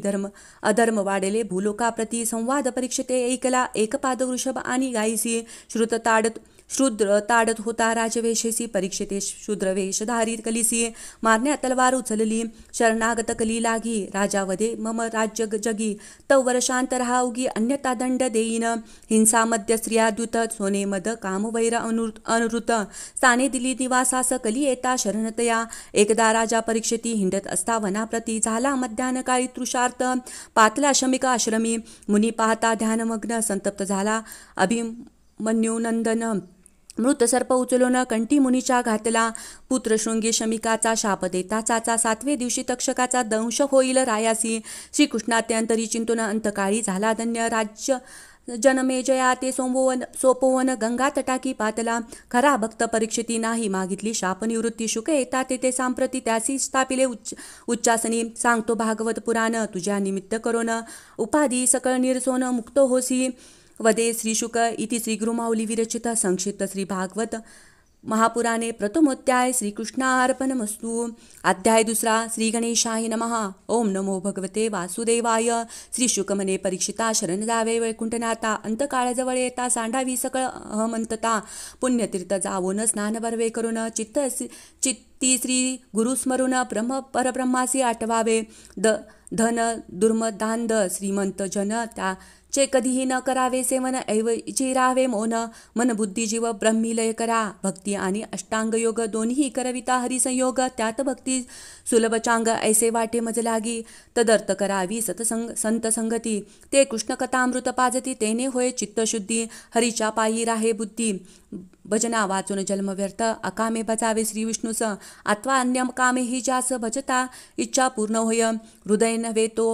अधर्म वाढले भूलोकाप्रती संवाद परीक्षिते ऐकला एकपाद वृषभ आणि गायीसी शूद्र ताडत होता राजवेशेसी परीक्षिते शूद्रवेशधारी कलिसी मारण्या तलवार उचलली शरणागत कली लागी राजावदे मम राज्य जगी तवर शांत रहा उगी अन्यथा दंड देईन हिंसा मध्य स्त्रिया द्युत सोने मद कामवैर अनृत स्थाने दिली निवासास कली येता शरणतया एकदा राजा परीक्षिती हिंडत असता वनाप्रती झाला मध्यान काळी तृषार्थ पातला शमिक आश्रमी मुनी पाहता ध्यानमग्न संतप्त झाला अभिमन्युनंदन मृत सर्प उचलून कंठी मुनीच्या घातला पुत्रशृंगी शमिकाचा शाप देता चाचा 7वें दिवशी तक्षकाचा दंश होईल रायासी श्रीकृष्णात्यंतरी चिंतून अंतकाळी झाला धन्य राज्य जनमेजया ते सोपवन गंगा तटाकी पातला खरा भक्त परीक्षिती नाही मागितली शापनिवृत्ती शुक येता ते सांप्रती त्यासी स्थापिले उच्चासनी सांगतो भागवत पुराण तुझ्या निमित्त करोन उपाधी सकळ निरसोन मुक्त होसी वदे श्रीशुक इति श्रीगुरुमाऊली विरचित संक्षिप्त श्री भागवत महापुराणे प्रथमोध्याय श्रीकृष्णार्पणमस्तु अध्याय 2 श्री गणेशाय नमः ओम नमो भगवते वासुदेवाय श्रीशुक मने परीक्षिता शरण जावे वैकुंठनाथा अंतकाळजवळ येता सांडावी सकळ अहमंतता पुण्यतीर्थ जावून स्नान बर्वे करून चित्ती श्री गुरुस्मरून परब्रह्मासी आठवावे धन दुर्मदांध श्रीमंत जन चे कधीही न करावे सेवन ऐवजी राहावे मौन मन बुद्धी जीव ब्रह्मीलय करा भक्ती आणि अष्टांग योग दोन्ही करविता हरिसंयोग त्यात भक्ती सुलभचांग ऐसे वाटे मज लागी तदर्थ करावी सतसंग संत संगती ते कृष्ण कथामृत पाजती तेने होय चित्तशुद्धी हरीच्या पायी राहे बुद्धी भजना वाचून जन्म व्यर्थ अकामे बचावे श्री विष्णूस अथवा अन्य कामे हि ज्यास भजता इच्छा पूर्ण होय हृदय नव्हे तो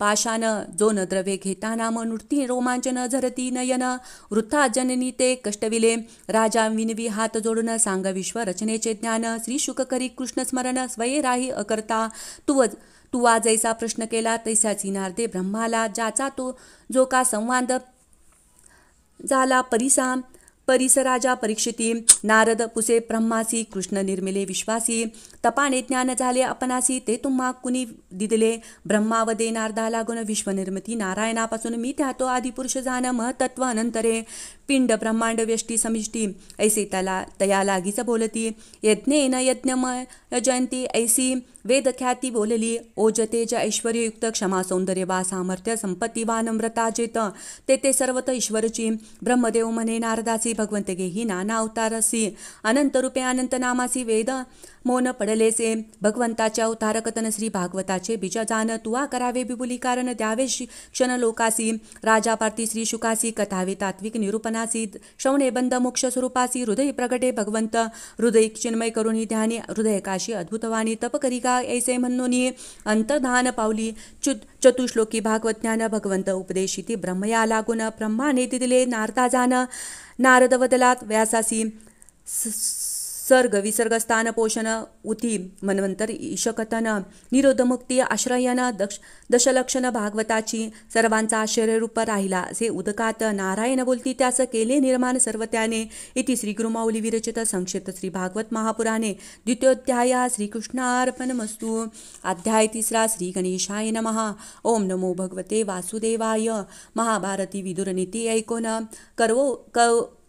पाशान जो न द्रव्ये घेता नाम नृती रोमांचन झरती नयन वृथा जननी ते कष्टविले राजा विनवी हात जोडून सांग विश्व रचनेचे ज्ञान श्री शुक करी कृष्ण स्मरण स्वये राही अकर्ता तू जैसा प्रश्न केला तैसाची नारदे ब्रह्माला ज्याचा तो जो का संवाद झाला परिसराजा परीक्षिती नारद पुसे ब्रह्मासी कृष्ण निर्मिले विश्वासी तपाने ज्ञान झाले आपणासी ते तुम्हा कुणी दिदले ब्रह्मावदे नारदाला गुण विश्वनिर्मिती नारायणापासून मी त्यातो आदिपुरुष जाण महतत्व अनंतरे पिंड ब्रह्मांड व्यष्टी समिष्टी ऐसे तया लागीच बोलती यज्ञेन यज्ञमय जयंती ऐसी वेदख्याती बोलली ओजतेज ऐश्वर्ययुक्त क्षमा सौंदर्य वा सामर्थ्य संपत्ती वा नम्रता जेत ते सर्वत ईश्वरची ब्रह्मदेव म्हणे नारदासी भगवंत गेही नाना अवतारसी अनंत रूपे अनंत नामासी वेद मौन पडलेसे भगवंताचे अवतार कथन श्री भागवताचे बीज जान तुवा करावे बिबुली कारण द्यावे क्षण लोकासी राजा पार्थी श्री शुकासी कथावे तात्विक निरूपणासी श्रवणे बंद मोक्ष स्वरूपासी हृदय प्रगटे भगवंत हृदय चिन्मय करुणी ध्यानी हृदय काशी अद्भुतवाणी तप करिका ऐसे म्हणूनी अंतर्धान पावली चतुश्लोकी भागवत ज्ञान भगवंत उपदेशिती ब्रह्मया लागून ब्रह्माने दिले नारदा जान नारद वदलात व्यासासी सर्ग विसर्ग स्थान पोषण उती मनवंतर ईशकथन निरोध मुक्ती आश्रयन दशलक्षण भागवताची सर्वांचा आश्चर्यरूप राहिला असे उदकात नारायण बोलती त्यास केले निर्माण सर्व त्याने इति श्री गुरुमाऊली विरचित संक्षिप्त श्री भागवत महापुराणे द्वितीयोध्याय श्रीकृष्णार्पणमस्तु अध्याय 3 श्री गणेशाय नमः ओम नमो भगवते वासुदेवाय महाभारती विदुरनीती ऐकोन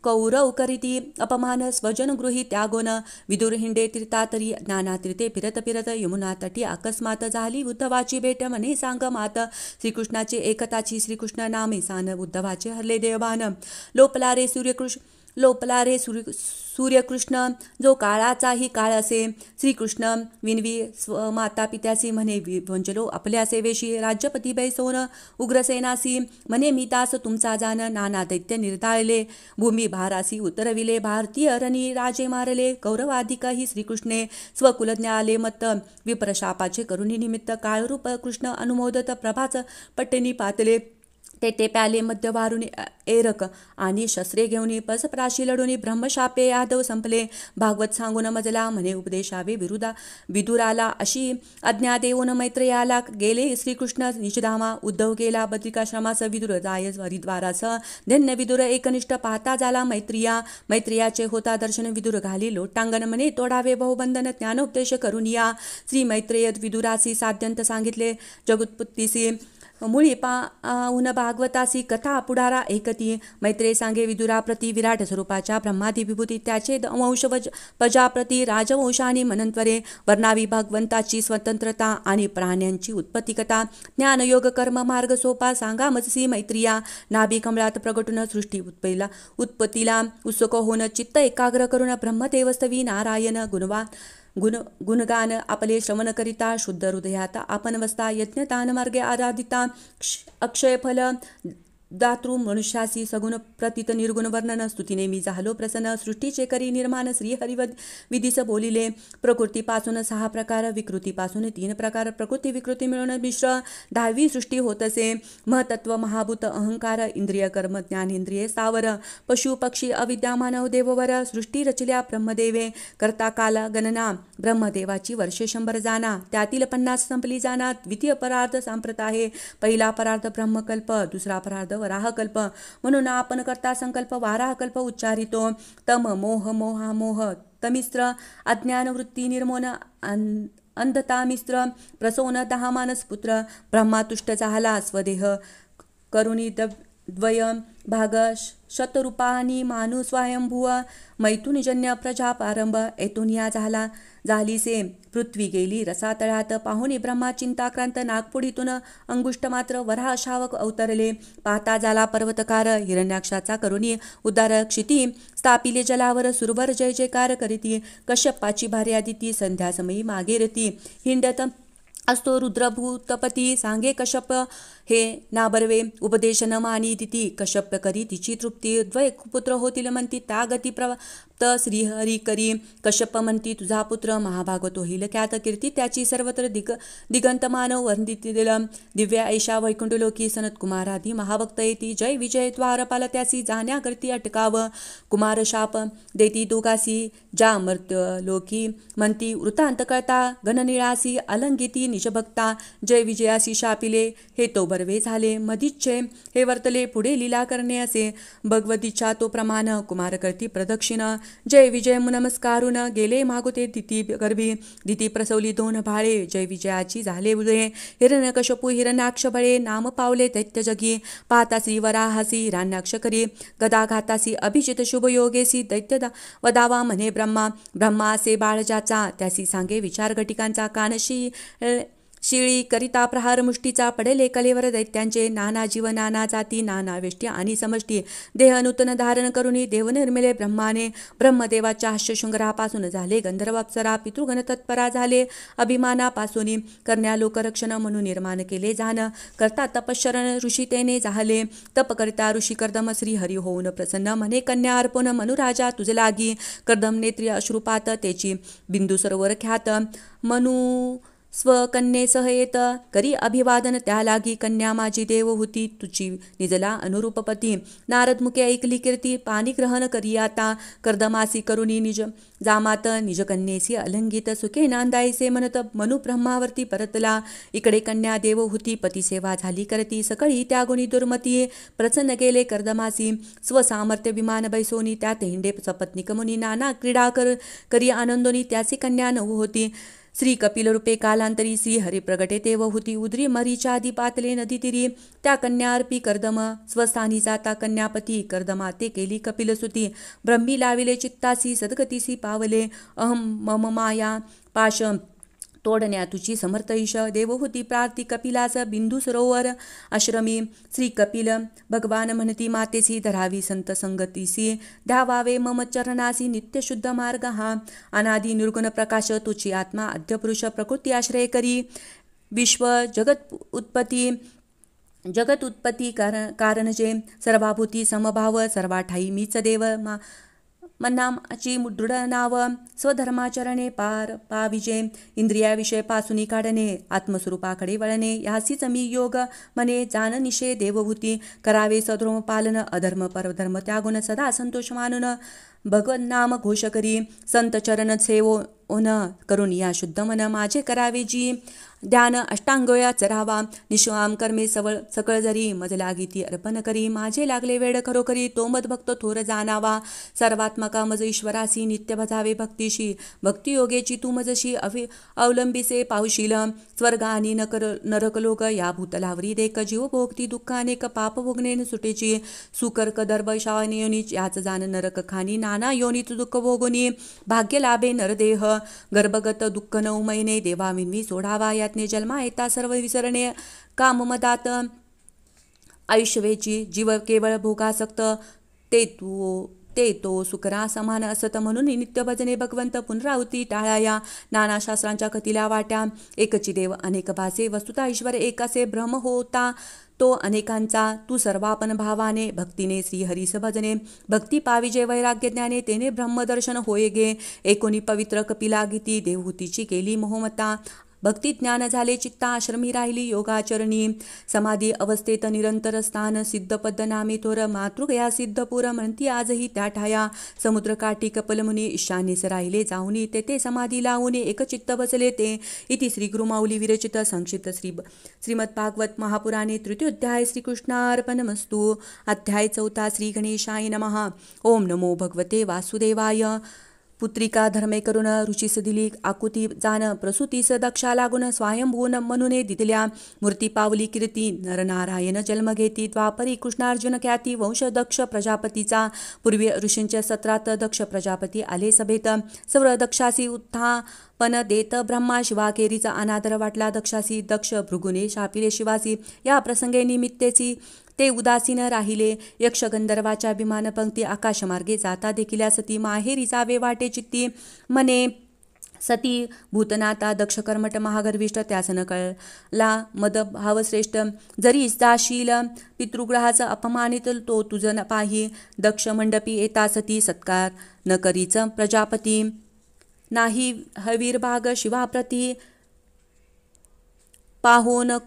कौरव करीती अपमान स्वजन गृही त्यागोन विदुर हिंडे तीर्थातरी ज्ञानातीर्थे फिरत यमुना तटी अकस्मात झाली उद्धवाची भेट म्हणे सांग मात श्रीकृष्णाची एकताची श्रीकृष्ण नामे सान उद्धवाचे हरले देवबान लोपला रे सूर्यकृष्ण जो काळाचाही काळ असे श्रीकृष्ण विनवी माता पित्यासी म्हणे वंजलो आपल्या सेवेशी राज्यपती बैसोन उग्रसेनासी म्हणे मी दास तुमचा जान नाना दैत्य निर्दाळले भूमी भारासी उतरविले भारतीय रणी राजे मारले कौरवाधिकही श्रीकृष्णे स्वकुलज्ञ आले मत विप्रशापाचे करुणी निमित्त काळरूप कृष्ण अनुमोदत प्रभाच पट्टेनी पातले ते प्याले मध्य वारून एरक आणि शस्त्रे घेऊन पसप्राशी लढून ब्रह्मशापे यादव संपले भागवत सांगून मजला म्हणे उपदेशावे विदुराला अशी आज्ञा देऊन मैत्रेयाला गेले श्रीकृष्ण निजधामा उद्धव गेला बद्रिकाश्रमास विदुर जाय हरिद्वारास धन्य विदुर एकनिष्ठ पाहता झाला मैत्रियाचे होता दर्शन विदुर घाली लोटांगण म्हणे तोडावे बहुबंधन ज्ञानोपदेश करून या श्री मैत्रेय विदुरासी साध्यंत सांगितले जगुत्पत्तीसी मुळी पाहुन भागवतासी कथा पुढारा एकती मैत्रेय सांगे विदुराप्रती विराट स्वरूपाच्या ब्रह्मादी विभूती त्याचे वंशवज प्रजाप्रती राजवंशानी मनंत्वरे वर्णावी भगवंताची स्वतंत्रता आणि प्राण्यांची उत्पत्ती कथा ज्ञानयोग कर्म मार्ग सोपा सांगा मजसी मैत्रिया नाभी कमळात प्रगटून सृष्टी उत्पत्तीला उत्सुक होऊन चित्त एकाग्र करून ब्रह्मदेवस्तवी नारायण गुणगान आपले श्रवण करिता शुद्ध हृदयात आपण वसता यज्ञदान मार्गे आराधिता अक्षय फल दातृ मनुष्यासी सगुण प्रतीत निर्गुण वर्णन स्तुतीने मी झालो प्रसन्न सृष्टीचे करी निर्माण श्री हरिवद विधीस बोलिले प्रकृतीपासून 6 प्रकार विकृतीपासून 3 प्रकार प्रकृती विकृती मिळून मिश्र 10वी सृष्टी होत असे महतत्व महाभूत अहंकार इंद्रिय कर्म ज्ञानेंद्रिय स्थावर पशु पक्षी अविद्या मानव देववर सृष्टी रचल्या ब्रह्मदेवे करता काल गणना ब्रह्मदेवाची वर्षे 100 जाना त्यातील 50 संपली जाना द्वितीय परार्ध सांप्रत आहे पहिला परार्ध ब्रह्मकल्प दुसरा परार्ध वराहकल्प म्हणून आपण करता संकल्प वाराहकल्प उच्चारितो तम मोह मोहामोह तमिस्त्र अज्ञान वृत्ती निर्मोन अंधता मिस्त्र प्रसोन 10 मानस पुत्र ब्रह्मातुष्ट झाला स्वदेह करुणी द्वयं भाग शतरूपानी मानु स्वयंभुव मैथुनजन्य प्रजापारंभ ऐतून या झालीसे पृथ्वी गेली रसातळात पाहुणी ब्रह्मा चिंताक्रांत नागपुडीतून अंगुष्ट मात्र वराह शावक अवतरले पाहता झाला पर्वतकार हिरण्याक्षाचा करुणी उदार क्षिती स्थापिले जलावर सुरवर जय जयकार करीती कश्यपाची भार्या दिती संध्यासमयी मागे रती हिंडत असतो रुद्रभूतपती सांगे कश्यप हे नाबरवे उपदेश न मानी दिती कश्यप करी तिची तृप्ती द्वय पुत्र होतील म्हणती त्या गती प्राप्त श्रीहरी करी कश्यप म्हणती तुझा पुत्र महाभागवतो होईल ख्यात कीर्ती त्याची सर्वत्र दिगंत मानव वर्णितील दिव्या ऐशा वैकुंठलोकी सनतकुमाराधी महाभक्त येती जय विजय द्वारपाल त्यासी जाण्या करती अटकाव कुमार शाप देती दोघासी ज्या मर्त्य लोकी म्हणती वृत्तांत कळता गणनिळासी अलंगिती निजभक्ता जय विजयासी शापिले हे तो बर्वे झाले मधिच्छे हे वर्तले पुढे लीला करणे असे भगवतीच्या तो प्रमाण कुमार करती प्रदक्षिण जय विजय नमस्कारून गेले मागुते दिती गर्भी दिती प्रसवली दोन भाळे जय विजयाची झाले उदय हिरण्यकश्यपू हिरण्याक्ष बळे नाम पावले दैत्य जगी पाहता श्री वराहासी हिरण्याक्ष करी गदाघातासी अभिजित शुभयोगेसी दैत्य वदावा म्हणे ब्रह्मासे बाळ ज्याचा त्यासी सांगे विचार घटिकांचा कानशी शिळी करिता प्रहार मुष्टीचा पडेले कलेवर दैत्यांचे नाना जीव नाना जाती नाना वेष्टी आणि समष्टी देह नूतन धारण करुनी देव निर्मिले ब्रह्माने ब्रह्मदेवाच्या हास्यशृंगरापासून झाले गंधर्वाप्सरा पितृगण तत्परा झाले अभिमानापासून करण्या लोकरक्षण म्हणून निर्माण केले जाण करता तपश्चरण ऋषी तेने झाले तप करिता ऋषी कर्दम श्री हरी होऊन प्रसन्न म्हणे कन्या अर्पण मनुराजा तुझ लागी कर्दम नेत्री अश्रुपात तेची बिंदू सरोवर ख्यात मनु स्वकन्येसह येत करी अभिवादन त्या लागी कन्या माझी देव होती तुझी निजला अनुरूपपती नारद मुखे ऐकली कीर्ती पाणी ग्रहण करी आता कर्दमासी करुणी निज जामात निज कन्येसी अलंगित सुखे नांदायसे म्हणत मनु ब्रह्मावरती परतला इकडे कन्या देव होती पतिसेवा झाली करती सकळी त्या गुणी दुर्मती प्रसन्न गेले कर्दमासी स्वसामर्थ्य विमान बैसोनी त्यात हिंडे सपत्निक मुनी नाना क्रीडा करी आनंदोनी त्याची कन्या नऊ होती श्री कपिल रूपे कालांतरी श्री हरी प्रगटे तेव होती उदरी मरीच्या आधी पातले नदी तिरी त्या कन्यार्पी कर्दम स्वस्थानी जाता कन्यापती कर्दमा ते केली कपिलसुती ब्रह्मी लाविले चित्तासी सद्गतीसी पावले अहम मम माया पाश तोडण्या तुझी समर्थ ईश देवहूती प्रार्थी कपिलास बिंदू सरोवर आश्रमी श्री कपिल भगवान म्हणती मातेसी धरावी संत संगतीसी द्यावावे मम चरणासी नित्य शुद्ध मार्ग हा अनादि निर्गुण प्रकाश तुझी आत्मा आद्यपुरुष प्रकृती आश्रय करी विश्व जगत उत्पत्ती कारण जे सर्वाभूती समभाव सर्वाठाई मीच देव मनाची दृढ नाव स्वधर्माचरणे पार पाविजे इंद्रियाविषय पासूनी काढणे आत्मस्वरूपाकडे वळणे यासीच मी योग म्हणे जाण निशे देवभूती करावे सधर्म पालन अधर्म परधर्म त्यागुण सदा संतोष मानून भगवत नाम घोष करी संत चरण सेवो ओन करून या शुद्ध मन माझे करावे जी ध्यान अष्टांगया चरावा निष्काम कर्मे सकळ जरी मज लागिती अर्पण करी माझे लागले वेळ खरोखरी तो मदभक्त थोर जाणावा सर्वात्मका मज ईश्वरासी नित्य भजावे भक्तीशी भक्तियोगेची तू मजशी अवलंबिसे पावशील स्वर्ग आणि नरकलोक या भूतलावरी देक जीव भोगती दुःख अनेक पाप भोगणे सुटेची सुकर्क दर्भ शावनी याच जाण नरक खानी नाना योनीत दुःख भोगुनी भाग्य लाभे नरदेह गर्भगत दुःख नऊ महिने देवा विनवी सोडावा यातने जन्मा येता सर्व विसरणे काममदात आयुष्यवेची जीव केवळ भोगासक्त ते तो सुकरा समान असत म्हणून नित्य भजने भगवंत पुनरावृत्ती टाळाया नाना शास्त्रांच्या कथीला वाट्या एकची देव अनेक भासे वस्तुता ईश्वर एक असे भ्रम होता तो अनेकांचा तू सर्वापन भावाने भक्तीने श्रीहरीस भजने भक्ती पाविजे वैराग्य ज्ञाने तेने ब्रह्मदर्शन होय गे एकोणी पवित्र कपिला गीती देवहूतीची केली मोहमता भक्ती ज्ञान झाले चित्ता आश्रमी राहिली योगाचरणी समाधी अवस्थेत निरंतर स्थान सिद्धपद नामे थोर मातृगया सिद्धपुर म्हणती आजही त्या ठाया समुद्रकाठी कपलमुनी ईशान्येस राहिले जाऊनी तेथे समाधी लावून एकचित्त बसले ते इति श्री गुरुमाऊली विरचित संक्षिप्त श्रीमद्भागवत महापुराणे तृतीयोध्याय श्रीकृष्णार्पणमस्तु अध्याय 4 श्री गणेशाय नमः ओम नमो भगवते वासुदेवाय पुत्रिका धर्मे करून ऋषीस दिली आकुती जाण प्रसूतीस दक्षा लागून स्वयंभून म्हणून दिदल्या मूर्ती पावली कीर्ती नरनारायण जन्म घेती द्वापरी कृष्णार्जुन ख्याती वंश दक्ष प्रजापतीचा पूर्वी ऋषींच्या सत्रात दक्ष प्रजापती आले सभेत सौर दक्षासी उत्थापन देत ब्रह्मा शिवाखेरीचा अनादर वाटला दक्षासी दक्ष भृगुने शापिले शिवासी या प्रसंगे निमित्तेची ते उदासीन राहिले यक्ष गंधर्वाच्या विमान पंक्ती आकाशमार्गे जाता देखील सती माहेरी जावे वाटे चित्ती म्हणे सती भूतनाथा दक्ष कर्मट महागर्विष्ठ त्यास न कळला मद भावश्रेष्ठ जरी जाशील पितृग्रहाचा अपमानित तो तुझ न पाही दक्ष मंडपी येता सती सत्कार न करीच प्रजापती नाही हवीरभाग शिवाप्रती पाहोन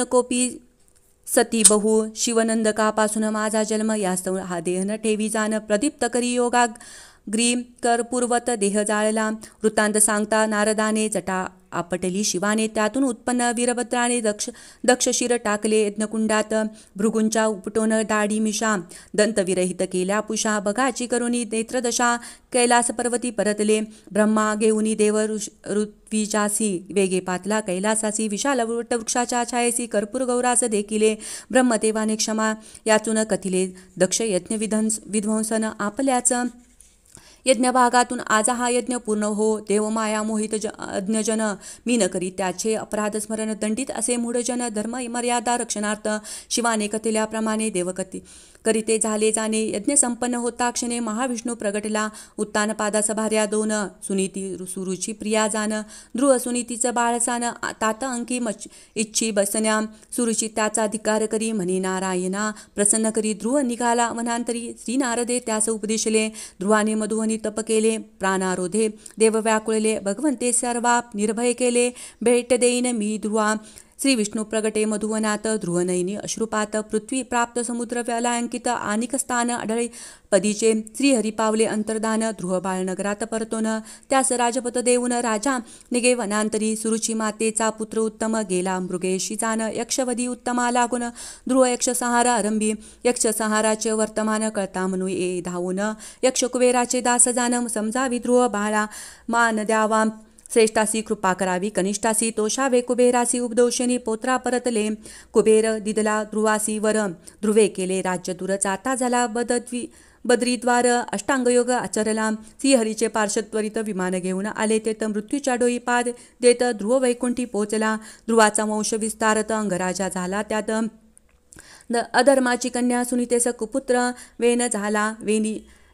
कोपी सती बहु शिवनंदकापासून माझा जन्म यास्तव हा देह न ठेवी जाण प्रदीप्त करी योगा ग्रीम कर पूर्वत देह जाळला वृत्तांत सांगता नारदाने जटा आपटली शिवाने त्यातून उत्पन्न वीरभद्राने दक्ष शिर टाकले यज्ञकुंडात भृगूंच्या उपटोन दाढी मिशा दंतविरहित केल्या पुषा बघाची करुणी नेत्रदशा कैलास पर्वती परतले ब्रह्मा घेऊनी देव ऋत्विजासी वेगे पातला कैलासासी विशाल वृक्षाच्या छायेसी कर्पूर गौरास देखिले ब्रह्मदेवाने क्षमा याचून कथिले दक्ष यज्ञ विध्वंसन आपल्याच यज्ञभागातून आज हा यज्ञ पूर्ण हो देवमाया मोहित अज्ञजन मी न करी त्याचे अपराध स्मरण दंडित असे मूढजन धर्म मर्यादा रक्षणार्थ शिवाने कथिल्याप्रमाणे देवकती करीते झाले जाणे यज्ञ संपन्न होता क्षणे महाविष्णू प्रगटला उत्तानपादास भार्या दोन सुनीती सुरुची प्रिया जान ध्रुव सुनीतीचं बाळसान तात अंकी इच्छी बसण्या सुरुची त्याचा धिकार करी म्हणे नारायणा प्रसन्न करी ध्रुव निघाला वनांतरी श्री नारदे त्यास उपदेशले ध्रुवाने मधुवनी तप केले प्राणारोधे देव व्याकुळले भगवंते सर्वाप निर्भय केले भेट देईन मी ध्रुवा श्री विष्णू प्रगटे मधुवनात ध्रुवनयनी अश्रुपात पृथ्वी प्राप्त समुद्र व्यालयांकित आनिक स्थान आढळे पदीचे श्रीहरी पावले अंतर्धान ध्रुव बाळनगरात परतोन त्यास राजपत देऊन राजा निगे वनांतरी सुरुची मातेचा पुत्र उत्तम गेला मृगेशी जान यक्षवधी उत्तमा लागून ध्रुव यक्ष संहार आरंभी यक्ष संहाराचे वर्तमान कळता म्हणू ये धावून यक्ष कुबेराचे दास जान समजावी ध्रुव बाळा मान द्यावा श्रेष्ठासी कृपा करावी कनिष्ठासी तोषावे कुबेरासी उपदोषणी पोत्रा परतले कुबेर दिदला ध्रुवासी वर ध्रुवे केले राज्य दूर जाता झाला बद्रीद्वार अष्टांगयोग आचरला श्रीहरीचे पार्श्व त्वरित विमान घेऊन आले ते मृत्यूच्या डोई पाद देत ध्रुव वैकुंठी पोचला ध्रुवाचा वंश विस्तारत अंगराजा झाला त्यात अधर्माची कन्या सुनीतेस कुपुत्र वेन झाला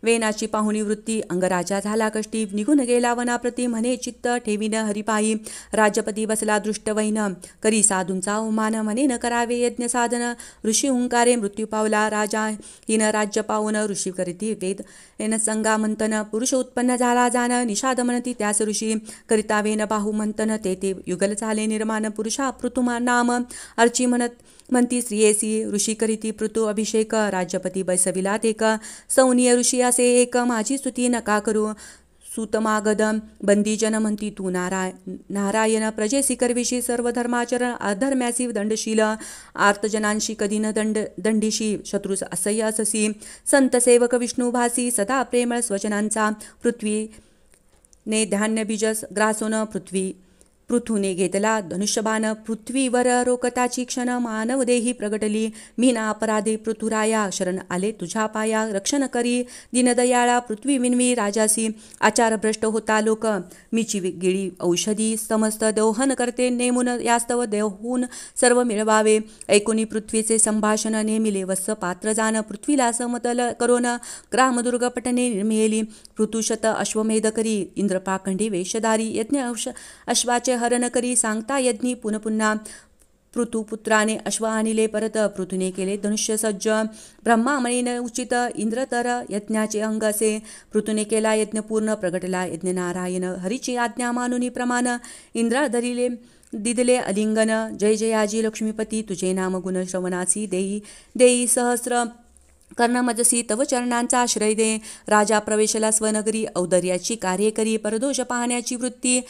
वेनाची पाहुणी वृत्ती अंगराजा झाला कष्टी निघून गेला वनाप्रती म्हणे चित्त ठेवीन हरिपायी राज्यपती बसला दृष्टवैन करी साधूंचा अवमान म्हणे न करावे यज्ञ साधन ऋषी हुंकारे मृत्यू पावला राजा हिन राज्य पावून ऋषी करीती वेद एन संगा मंथन पुरुष उत्पन्न झाला जाण निषाद म्हणती त्यास ऋषी करिता वेन बाहू मंथन ते युगल झाले निर्माण पुरुषा पृथुमा नाम अर्ची म्हणती स्त्रियेसी ऋषी करीती पृथु अभिषेक राज्यपती बैसविला तेक सौनीय ऋषी असे एक माझी स्तुती नका करू सुतमागद बंदीजन म्हणती तू नारायण प्रजेसी करविशी सर्व धर्माचरण अधर्म्यासी दंडशील आर्तजनांशी कधी न दंडीशी शत्रुस असह्य अससी संत सेवक विष्णुभासी सदा प्रेमळ स्वचनांचा पृथ्वीने धान्य बीजस ग्रासोन पृथूने घेतला धनुष्यबाण पृथ्वीवर रोकताची क्षण मानव देही प्रगटली मीना अपराधी पृथुराया शरण आले तुझ्या पाया रक्षण करी दीनदयाळा पृथ्वी विनवी राजासी आचार भ्रष्ट होता लोक मीची गिळी औषधी समस्त दोहन करते नेमून यास्तव देहून सर्व मिळवावे ऐकुनी पृथ्वीचे संभाषण नेमिले वत्स पात्र जाण पृथ्वीला समतल करोन ग्रामदुर्ग पटने निर्मिली पृथुशत अश्वमेध करी इंद्रपाखंडी वेशधारी यज्ञ अश्वाचे हरण करी सांगता यज्ञी पुन्हा पृथुपुत्राने अश्व आणिले परत पृथुने केले धनुष्य सज्ज ब्रह्मा म्हणीन उचित इंद्र तर यज्ञाचे अंग असे पृथुने केला यज्ञ पूर्ण प्रगटला यज्ञ नारायण हरीची आज्ञा मानुनी प्रमाण इंद्रा धरिले दिदले अलिंगन जय जयाजी लक्ष्मीपती तुझे नाम गुण श्रवणासी देई सहस्र कर्णमजसी तव चरणांचा आश्रय दे राजा प्रवेशला स्वनगरी औदर्याची कार्य करी परदोष पाहण्याची वृत्ती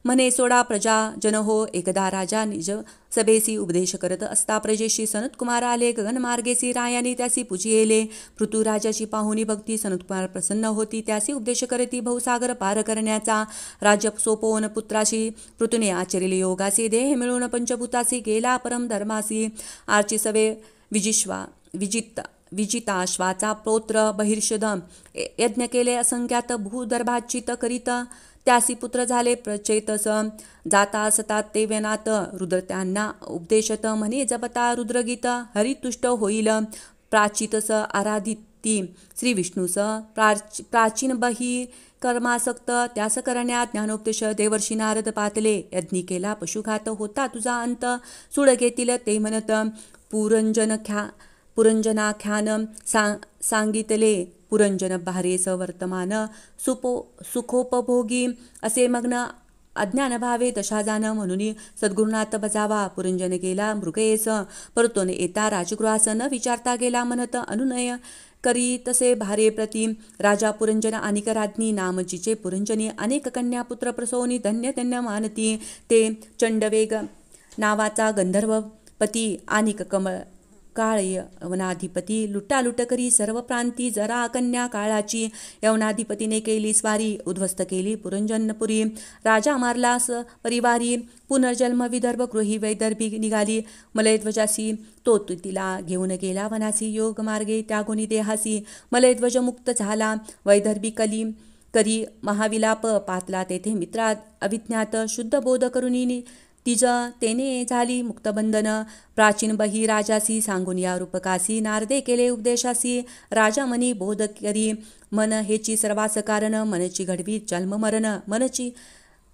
म्हणे सोडा प्रजा जन हो. एकदा राजा निज सभेसी उपदेश करत असता प्रजेशी सनतकुमार आले. गगनमार्गेसी रायानी त्यासी पुजिले. पृथ्वीराजाची पाहुणी भक्ती सनतकुमार प्रसन्न होती. त्यासी उपदेश करीती बहुसागर पार करण्याचा. राज्य सोपवून पुत्राशी पृथ्वीने आचरिले योगासी. देह मिळून पंचभूतासी गेला परम धर्मासी. आरची सवे विजिताश्वाचा पौत्र बहिर्षद. यज्ञ केले असंख्यात भूदर्भाचित करीत. त्यासी पुत्र झाले प्रचेतस. जाता असतात ते वनात. रुद्र त्यांना उपदेशत म्हणे जपता रुद्रगीत. हरितुष्ट होईल प्राचितस आराधिती. श्री विष्णूस प्राचीन बही कर्मासक्त. त्यास करण्यात ज्ञानोपदेश देवर्षी नारद पातले. यज्ञी केला पशुघात होता तुझा अंत. सुड घेतील ते म्हणत पुरंजनाख्यान सांगितले. पुरंजन भारेस वर्तमान सुखोपभोगी. असे मग्न अज्ञान भावे दशा जाण. म्हणून सद्गुरुनाथ बजावा. पुरंजन गेला मृगयेस. परतून येता राजगृहास न विचारता गेला म्हणत अनुनय करी तसे भारे प्रती. राजा पुरंजन अनिक राज्ञी नाम जिचे पुरंजनी. अनेक कन्या पुत्र प्रसवनी धन्य धन्य मानती. ते चंडवेग नावाचा गंधर्वपती अनिक कमळ काळ यवनाधिपती. लुटालुट करी सर्व प्रांती. जरा कन्या काळाची यवनाधिपतीने केली स्वारी. उद्ध्वस्त केली पुरंजनपुरी. राजा मारलास परिवारी. पुनर्जन्म विदर्भ गृही वैदर्भी निघाली. मलयध्वजासी तो तिला घेऊन गेला वनासी. योग मार्गे त्यागुनी देहासी. मलयध्वज मुक्त झाला वैदर्भी करी महाविलाप पातला तेथे मित्रा अविज्ञात. शुद्ध बोध करुनी तिज तेने झाली मुक्तबंधन. प्राचीन बही राजासी सांगून या रूपकासी. नारदे केले उपदेशासी. राजा मनी बोध करी. मन हेची सर्वास कारण. मनची घडवी जन्म मरण. मनची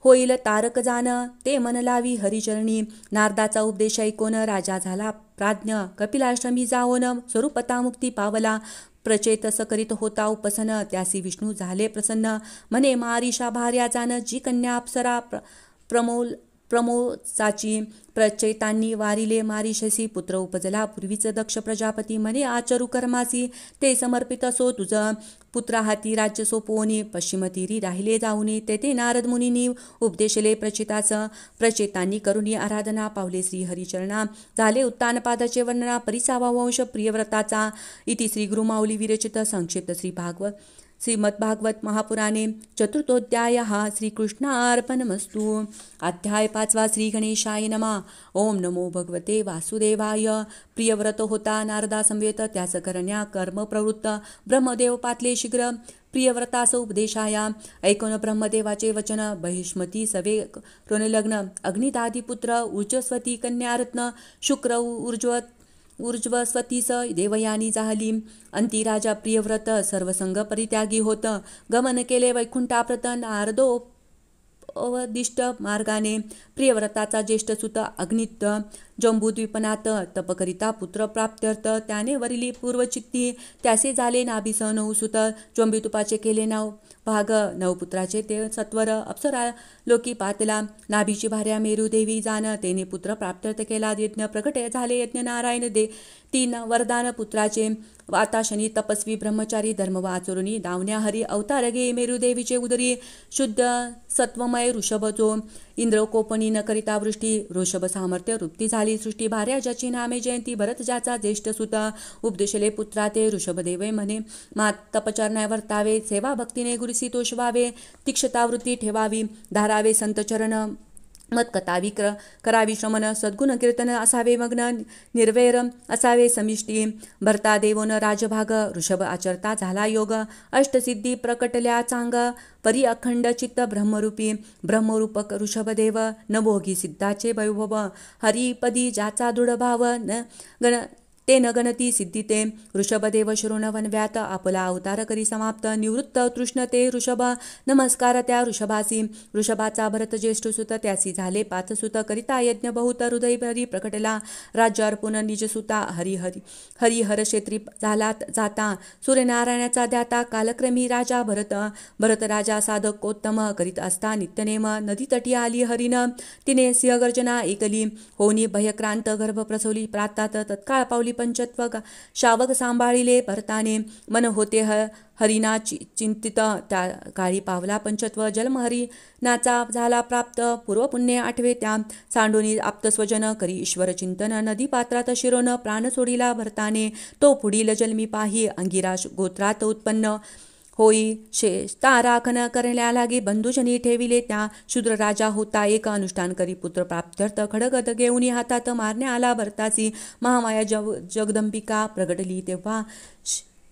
होईल तारक जाण. ते मन लावी हरिचरणी. नारदाचा उपदेश ऐकून राजा झाला प्राज्ञ. कपिलाश्रमी जाऊन स्वरूपता मुक्ती पावला. प्रचेतस करीत होता उपसन. त्यासी विष्णू झाले प्रसन्न. म्हणे मारिषा भार्या जाण. जी कन्या अप्सरा प्रमोचाची. प्रचेतांनी वारिले मारिषसी. पुत्र उपजला पूर्वीच दक्ष प्रजापती. म्हणे आचरू कर्मासी. ते समर्पित असो तुझ. पुत्रा हाती राज्य सोपवून पश्चिम तीरी राहिले जाऊन. तेथे नारद मुनींनी उपदेशले प्रचेतास. प्रचेतांनी करुणी आराधना पावले श्री हरिचरणा. झाले उत्तानपादाचे वर्णना परिसावा वंश प्रियव्रताचा. इति श्री गुरुमाऊली विरचित संक्षिप्त श्रीमद्भागवत महापुराणे चतुर्थोध्याय. श्रीकृष्णार्पणमस्तु. अध्याय 5. श्री गणेशाय नमः. ओम नमो भगवते वासुदेवाय. प्रियव्रत होता नारदा समवेत. त्यास करण्या कर्म प्रवृत्त. ब्रह्मदेव पातले शीघ्र प्रियव्रतास उपदेशाया. ऐकून ब्रह्मदेवाचे वचन बहिष्मती सवे ऋणलग्न. अग्निदादिपुत्र ऊर्जस्वती कन्यारत्न. शुक्र ऊर्ज्वस्वतीस देवयानी झाली. अंती राजा प्रियव्रत सर्वसंग परित्यागी होत. गमन केले वैकुंठाप्रत. नारदोपदिष्ट मार्गाने. प्रियव्रताचा ज्येष्ठ सुत अग्नित जंबूद्वीपनात तपकरिता पुत्र प्राप्त्यर्थ. त्याने वरिली पूर्वचित्ती. त्यासे झाले नाभिस 9 सुत. जंबूतुपाचे केले 9 भाग. 9 पुत्राचे ते सत्वर अप्सरा लोकी पातला. नाभीची भार्या मेरुदेवी जाण. तेने पुत्र प्राप्त्यर्थ केला. यज्ञ प्रकट झाले यज्ञ नारायण 3 वरदान पुत्राचे. आता शनी तपस्वी ब्रह्मचारी धर्म आचरुनी. दावण्या हरी अवतार गे मेरुदेवीचे उदरी. शुद्ध सत्वमय ऋषभ जो. इंद्र कोपणी न करिता वृष्टी. ऋषभ सामर्थ्य वृत्ती झाली सृष्टी. भार्या ज्याची नामे जयंती. भरत ज्याचा ज्येष्ठ सुत. उपदेशले पुत्रा ते ऋषभदेवे म्हणे. तपचरणाय वर्तावे. सेवा भक्तीने गुरुसी तोषवावे. तीक्षता वृत्ती ठेवावी. धारावे संत चरण. मत्कथावी करावी श्रमण. सद्गुण कीर्तन असावे मग्न. निर्वैर असावे समिष्टी. भरता देवोन राजभाग. ऋषभ आचरता झाला योग. अष्टसिद्धी प्रकटल्या चांग. परी अखंड चित्त ब्रह्मरूपी. ब्रह्मरूपक ऋषभदेव. न भोगी सिद्धाचे वैभव. हरिपदी ज्याचा दृढ भाव. ते न गणती सिद्धिते. ऋषभदेव शिरोन वनव्यात. आपला अवतार करी समाप्त. निवृत्त तृष्ण ते ऋषभ. नमस्कार त्या ऋषभासी. ऋषभाचा भरत ज्येष्ठ सुत. त्यासी झाले 5 सुत. करिता यज्ञ बहुत. हृदय हरी प्रकटला. राज्य अर्पुन निजसुता. हरिहर क्षेत्री झालात जाता. सूर्यनारायणाचा द्याता. कालक्रमी राजा भरत. भरत राजा साधक कोत्तम. करीत असता नित्यनेम. नदी तटी आली हरिण. तिने सिंहगर्जना ऐकली. होनी भयक्रांत गर्भ प्रसवली. प्रातात तत्काळ पावली पंचत्व शावक सांभाळिले भरताने मन होते हरिना चिंतित त्या काळी पावला पंचत्व जन्म हरिनाचा झाला प्राप्त पूर्वपुण्य आठवे त्या सांडोनी आप्तस्वजन करी ईश्वर चिंतन नदी पात्रात शिरोन प्राण सोडिला भरताने तो पुढील जन्मी पाही अंगिरा गोत्रात उत्पन्न होई शेषता राखण करण्या लागे बंधुजनी ठेविले त्या शूद्र राजा होता एक अनुष्ठान करी पुत्र प्राप्त्यर्थ खडगद घेऊनी हातात मारण्या आला भरताची महामाया जगदंबिका प्रगटली तेव्हा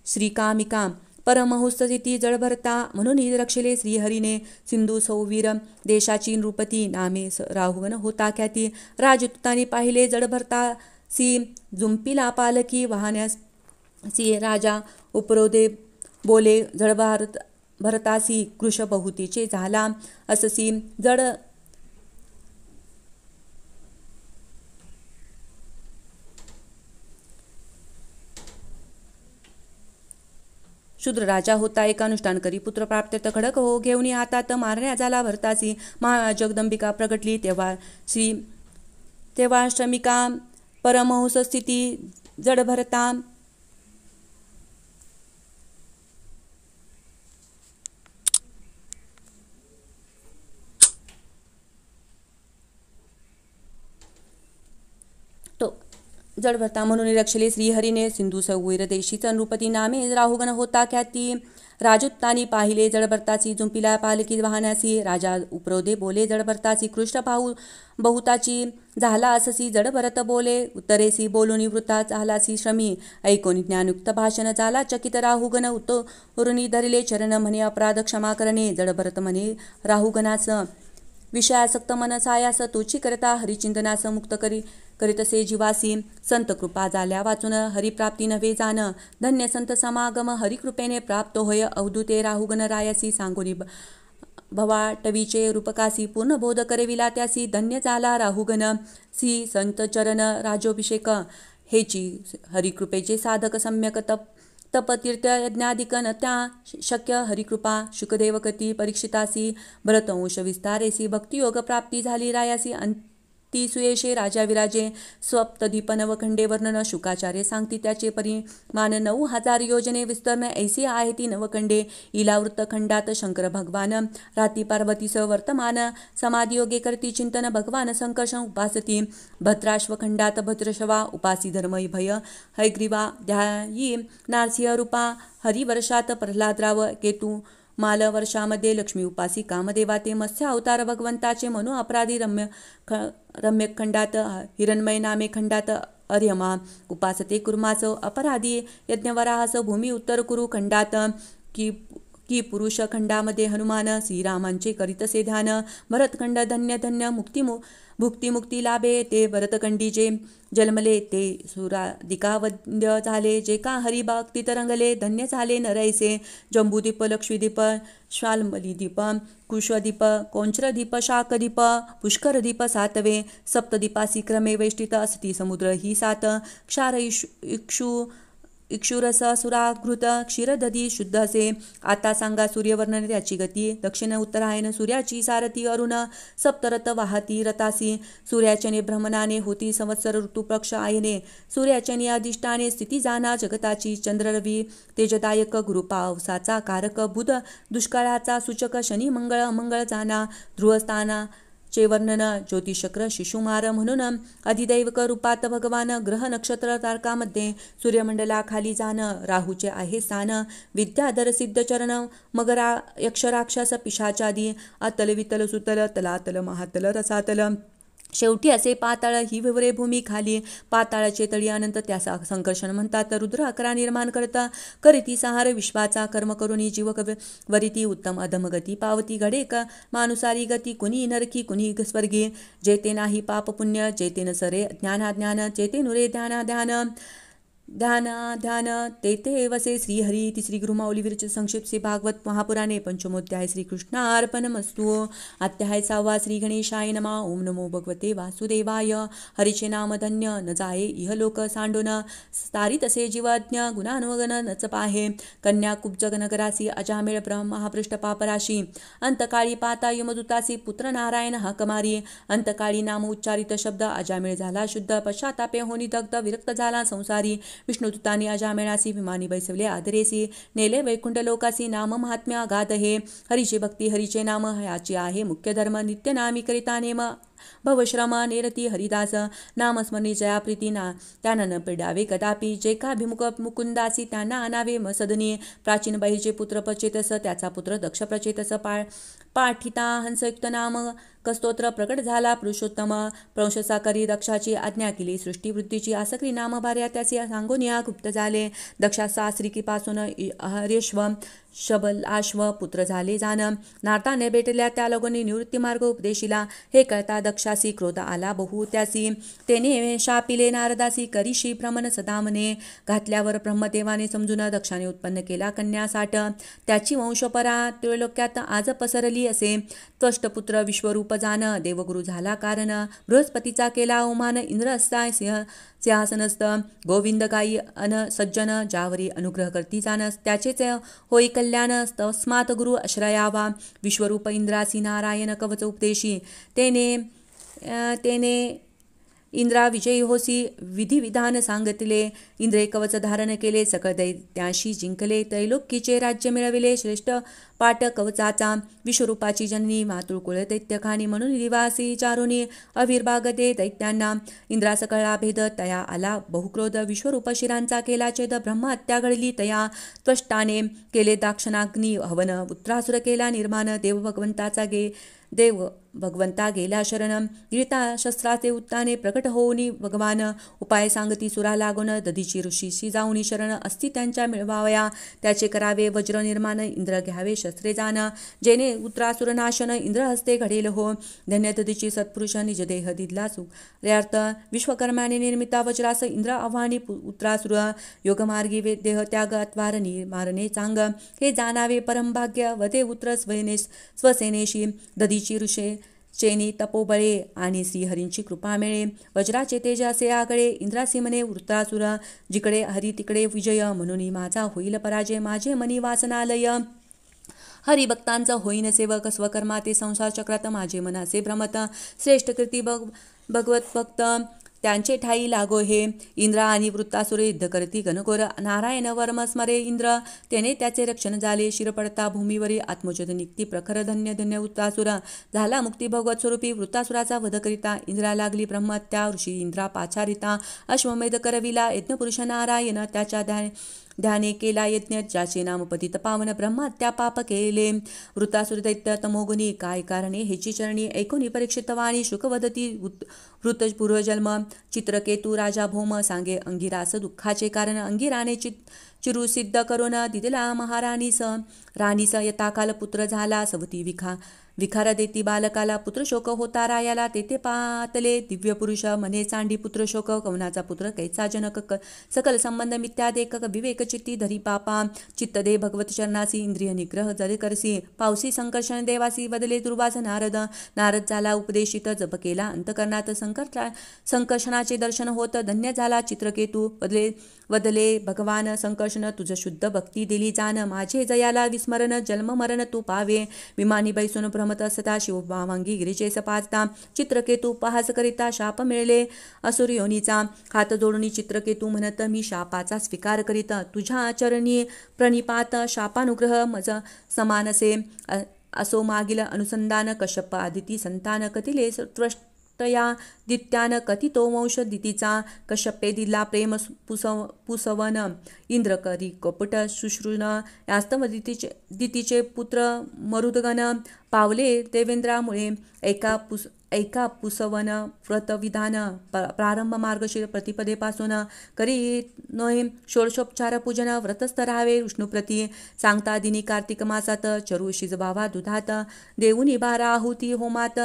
श्रीकामिका परमहुस्थिती जळभरता म्हणून रक्षले श्रीहरीने सिंधू सौवीर देशाची नृपती नामे राहुवन होता ख्याती राजदूतांनी पाहिले जळभरता सी जुंपीला पालकी वाहण्यास सी राजा उपरोदे बोले भरतासी कृश बहुतीचे झाला अससी जड शूद्र राजा होता एक अनुष्ठान करी पुत्र प्राप्त खडक हो घेऊन हातात मारण्या झाला भरतासी महा जगदंबिका प्रगटली तेव्हा श्रमिका परमहंस स्थिती जड भरता जडभरता म्हणून रक्षले श्रीहरीने सिंधू सौवीर देशीचा नृपती नामे राहुगण होता ख्याती राजदूतांनी पाहिले जडभरताची जुंपीला पालकी वाहण्यासी राजा उपरोधे बोले जडभरताची कृष्ण पाहू बहुताची झाला अससी जडभरत बोले उत्तरेसी बोलूनी वृत्ता झालासी श्रमी ऐकोनी ज्ञानयुक्त भाषण झाला चकित राहुगण उरुनी धरिले चरण म्हणे अपराध क्षमा करणे जडभरत म्हणे राहुगणास विषयासक्त मन सायास तोची करता हरिचिंतनास मुक्त करीतसे जीवासी संत कृपा झाल्या वाचून हरिप्राप्ती नव्हे जाण धन्य संत समागम हरिकृपेने प्राप्त होय अवधूते राहुगण रायासी सांगोनी भवाटवीचे रूपकासी पूर्ण बोध करविला त्यासी धन्य झाला राहुगण सी संत चरण राजोभिषेक हेची हरिकृपेचे साधक सम्यक तपतीर्थ यज्ञाधिकन त्या शक्य हरिकृपा शुकदेव कती परीक्षितासी भरतवंश विस्तारेसी भक्तियोग प्राप्ती झाली रायासी ती सुयेशे राजा विराजे स्वप्तदीप नवखंडे वर्णन शुकाचार्य सांगती त्याचे परिमाण 9000 योजने विस्तरण ऐसी आहे ती नवखंडे इलावृत्त खंडात शंकर भगवान राती पार्वतीस वर्तमान समाधियोगे करती चिंतन भगवान संकर्ष उपासती भद्राश्वखंडात भद्रशवा उपासी धर्म भय हैग्रीवा ध्यायी नारसिंह रूपा हरिवर्षात प्रल्हादराव केतू माल वर्षामध्ये लक्ष्मी उपासी कामदेवा ते मत्स्य अवतार भगवंताचे मनो अपराधी रम्य खंडात हिरणमय नामे खंडात अर्यमा उपासते कुर्माच अपराधी यज्ञवराहस भूमी उत्तर कुरु खंडात की पुरुष खंडामध्ये हनुमान श्रीरामांचे करीतसे ध्यान भरतखंड धन्य धन्य भुक्ती लाभे ते भरतखंडीचे जन्मले ते सुरादिकावद्य झाले जे का हरिभक्ती तरंगले धन्य झाले नरैसे जंबूदीप लक्ष्मीदीप श्वालमलीदीप कुशदीप कोंचरदीप शाकदीप पुष्करदीप सातवे सप्तदीपासी क्रमे वेष्टित असती समुद्र ही सात क्षार इक्षुरस सुराघृत क्षीरदधी शुद्ध असे आता सांगा सूर्यवर्णन त्याची गती दक्षिण उत्तरायण सूर्याची सारथी अरुण सप्तरथ वाहती रतासी सूर्याचने भ्रमणाने होती संवत्सर ऋतुपक्ष आयने सूर्याचने अधिष्ठाने स्थिती जाना जगताची चंद्ररवी तेजदायक गुरुपावसाचा कारक बुध दुष्काळाचा सूचक शनी मंगळ अमंगळ जाना ध्रुवस्थाना चे वर्णन ज्योतिषक्र शिशुमार म्हणून अधिदैवक रूपात भगवान ग्रह नक्षत्र तारकामध्ये सूर्यमंडलाखाली जाण राहूचे आहे स्थान विद्याधर सिद्ध चरण मगरा यक्षराक्षस पिशाचादी अतल वितल सुतल तलातल महातल रसातल शेवटी असे पाताळ ही विवरे भूमी खाली पाताळाचे तळी अनंत त्यास संकर्षण म्हणतात रुद्र अकरा निर्माण करता करीती सहार विश्वाचा कर्म करुनी जीवक वरिती उत्तम अधमगती पावती घडे का मानुसारी गती कुणी नरकी कुणी स्वर्गी जेते नाही पाप पुण्य जेते न सरे ज्ञाना ज्ञान जेते नुरे ध्याना ध्यान ध्यान तेथे वसे श्रीहरी ती श्री गुरुमाऊली विरचित संक्षिप्त श्री भागवत महापुराणे पंचमोध्याय श्री कृष्णार्पणमस्तु। अध्याय 6 श्री गणेशाय नमः। ओम नमो भगवते वासुदेवाय। हरीचे नाम धन्य न जाये इहलोक सांडून तारी तसे जीवज्ञ गुणानुगण नच पाहे। कन्या कुब्ज नगरासी अजामेळ महापृष्ठ पापराशी अंतकाळी पाता यमदूतासी पुत्र नारायण हाक मारी। अंतकाळी नाम उच्चारित शब्द अजामेळ झाला शुद्ध पश्चातापे होनी दग्ध विरक्त झाला संसारी। विष्णुदूतांनी अजामेळासी विमानी बैसवले आदरेसी नेले वैकुंठ लोकासी नाम महात्म्य अगाध हे। हरीची भक्ती हरीचे नाम याची आहे मुख्य धर्म नित्य नामी करिता नेम भवश्रम नेरती हरिदास नामस्मरणी जया प्रीती ना त्यांना न पिडावे कदापि जे का भिमुख मुकुंदासी त्यांना आणावे मसदनी। प्राचीन बाईचे पुत्र प्रचेतस त्याचा पुत्र दक्ष प्रचेतस पाठिता हंसयुक्त नाम कस्तोत्र प्रकट झाला पुरुषोत्तम। प्रंशसा करी दक्षाची आज्ञा केली सृष्टीवृत्तीची आसक्ती नाम भार्या त्याची सांगोनिया गुप्त झाले। दक्षा सासरिकीपासून हरेश्व शबलाश्व पुत्र झाले जाण नारदाने भेटल्या त्या लगोनी निवृत्ती मार्ग उपदेशिला। हे कळता दक्षासी क्रोध आला बहु त्यासी तेने शापिले नारदासी करीशी भ्रमण सदामने। घातल्यावर ब्रह्मदेवाने समजून दक्षाने उत्पन्न केला कन्यासाठ त्याची वंशपरा त्रिलोक्यात आज पसरली असे। त्वष्टपुत्र विश्वरूप जाण देवगुरु झाला कारण बृहस्पतीचा केला अवमान इंद्र असता सिंहासनस्थ गोविंद गायी अन सज्जन ज्यावरी अनुग्रह करती जाणस त्याचेच होई कल्याण तस्मात गुरु आश्रयावा। विश्वरूप इंद्रासी नारायण कवच उपदेशी तेने इंद्रा विजयी होसी विधिविधान सांगितले। इंद्रे कवच धारण केले सकळ दैत्यांशी जिंकले त्रैलोक्यचे राज्य मिळविले। श्रेष्ठ पाठ कवचाचा विश्वरूपाची जननी मातृकुळ दैत्यखानी म्हणून निवासी चारुनी अविर्भाग दे दैत्यांना। इंद्रा सकळा भेद तया आला बहुक्रोध विश्वरूप शिरांचा केला छेद ब्रह्म हत्या घडली तया। त्वष्टाने केले दाक्षिणाग्नी हवन उत्तरासुर केला निर्माण देव भगवंता गेला शरण गीता शस्त्राचे उत्ताने प्रकट होऊनी भगवान। उपाय सांगती सुरा लागून दधीची ऋषीशी जाऊनी शरण असती त्यांच्या मिळवावया त्याचे करावे वज्र निर्माण इंद्र घ्यावे शस्त्रे जाण जेने उत्तरासुर नाशन इंद्र हस्ते घडेल हो। धन्य दधीची सत्पुरुष निज देह दिदला सुर्यार्थ विश्वकर्माने निर्मिता वज्रास इंद्र आव्हानी उत्तरासुर योगमार्गी देह त्याग अत्वार मारणे चांग हे जाणावे परमभाग्य वदे उत्र स्वसेनेशी। दधीची ऋषे चेनी तपोबळे आणि श्रीहरींची कृपा मिळे वज्राचे तेज असे आगळे इंद्रासी म्हणे वृत्रासुर जिकडे हरी तिकडे विजय म्हणून माझा होईल पराजय माझे मनी वासनालय। हरिभक्तांचा होईन सेवक स्वकर्मा ते संसार चक्रात माझे मनाचे भ्रमत श्रेष्ठ कीर्ती भगवत भक्त त्यांचे ठाई लागो हे। इंद्र आणि वृत्तासुर युद्ध करती घनघोर नारायण वर्म स्मरे इंद्र त्याने त्याचे रक्षण झाले शिर पडता भूमीवरी आत्मोजत निक्ती प्रखर धन्य धन्य वृत्तासुर झाला मुक्ती भगवत स्वरूपी। वृत्तासुराचा वध करिता इंद्रा लागली ब्रह्महत्या ऋषी इंद्रा पाचारिता अश्वमेध करविला यज्ञपुरुष नारायण त्याच्या ध्याने केला यज्ञ ज्याचे नाम पतित पावन ब्रह्महत्या पाप केले। वृत्तासुर दैत्य तमोगुणी काय कारणे हेची चरणी ऐकोनी परीक्षित वाणी शुकवदती वृत्त पूर्वजन्म। चित्रकेतू राजा भौम सांगे अंगिरास दुःखाचे कारण अंगिराने चिरू सिद्ध करून दिदला महाराणीस राणीस यथाकाल पुत्र झाला सवती विखार देती बालकाला पुत्र शोक होता रायाला तेथे पातले दिव्य पुरुष म्हणे चांडी पुत्र शोक कवनाचा पुत्र कैचा जनक सकल संबंध मिथ्या देखक विवेक चित्ती धरी पापा चित्त दे भगवत चरणासी इंद्रिय निग्रह जरे करसी पावसी संकर्षण देवासी बदले दुर्वास नारद झाला उपदेशित जप केला अंतकरणात संकर्षणाचे दर्शन होत धन्य झाला चित्रकेतू वदले भगवान संकर्षण तुझ शुद्ध भक्ती दिली जाण माझे जयाला विस्मरण जन्म मरण तू पावे। विमानी बैसून भ्रमत असता शिवभावांगी गिरिजेस पाजता चित्रकेतू पहास करिता शाप मिळले असुर योनीचा। हात जोडणी चित्रकेतू म्हणत मी शापाचा स्वीकार करीत तुझ्या चरणी प्रणिपात शापानुग्रह मज समानसे असो मागील अनुसंधान कश्यप आदिती संतान कथिले तया दित्यान कथितो वंश दितीचा कश्यपे दिला प्रेम पुसवन इंद्र करी कपट शुश्रुन यास्तव दितीचे पुत्र मरुदगण पावले देवेंद्रामुळे ऐका पुसवन व्रतविधान प्रारंभ मार्गशीर प्रतिपदेपासून करी नोहे षोडशोपचार पूजन व्रतस्थ राहावे विष्णुप्रती सांगता दिनी कार्तिक मासात चरू शिजबावा दुधात देऊनी 12 आहुती होमात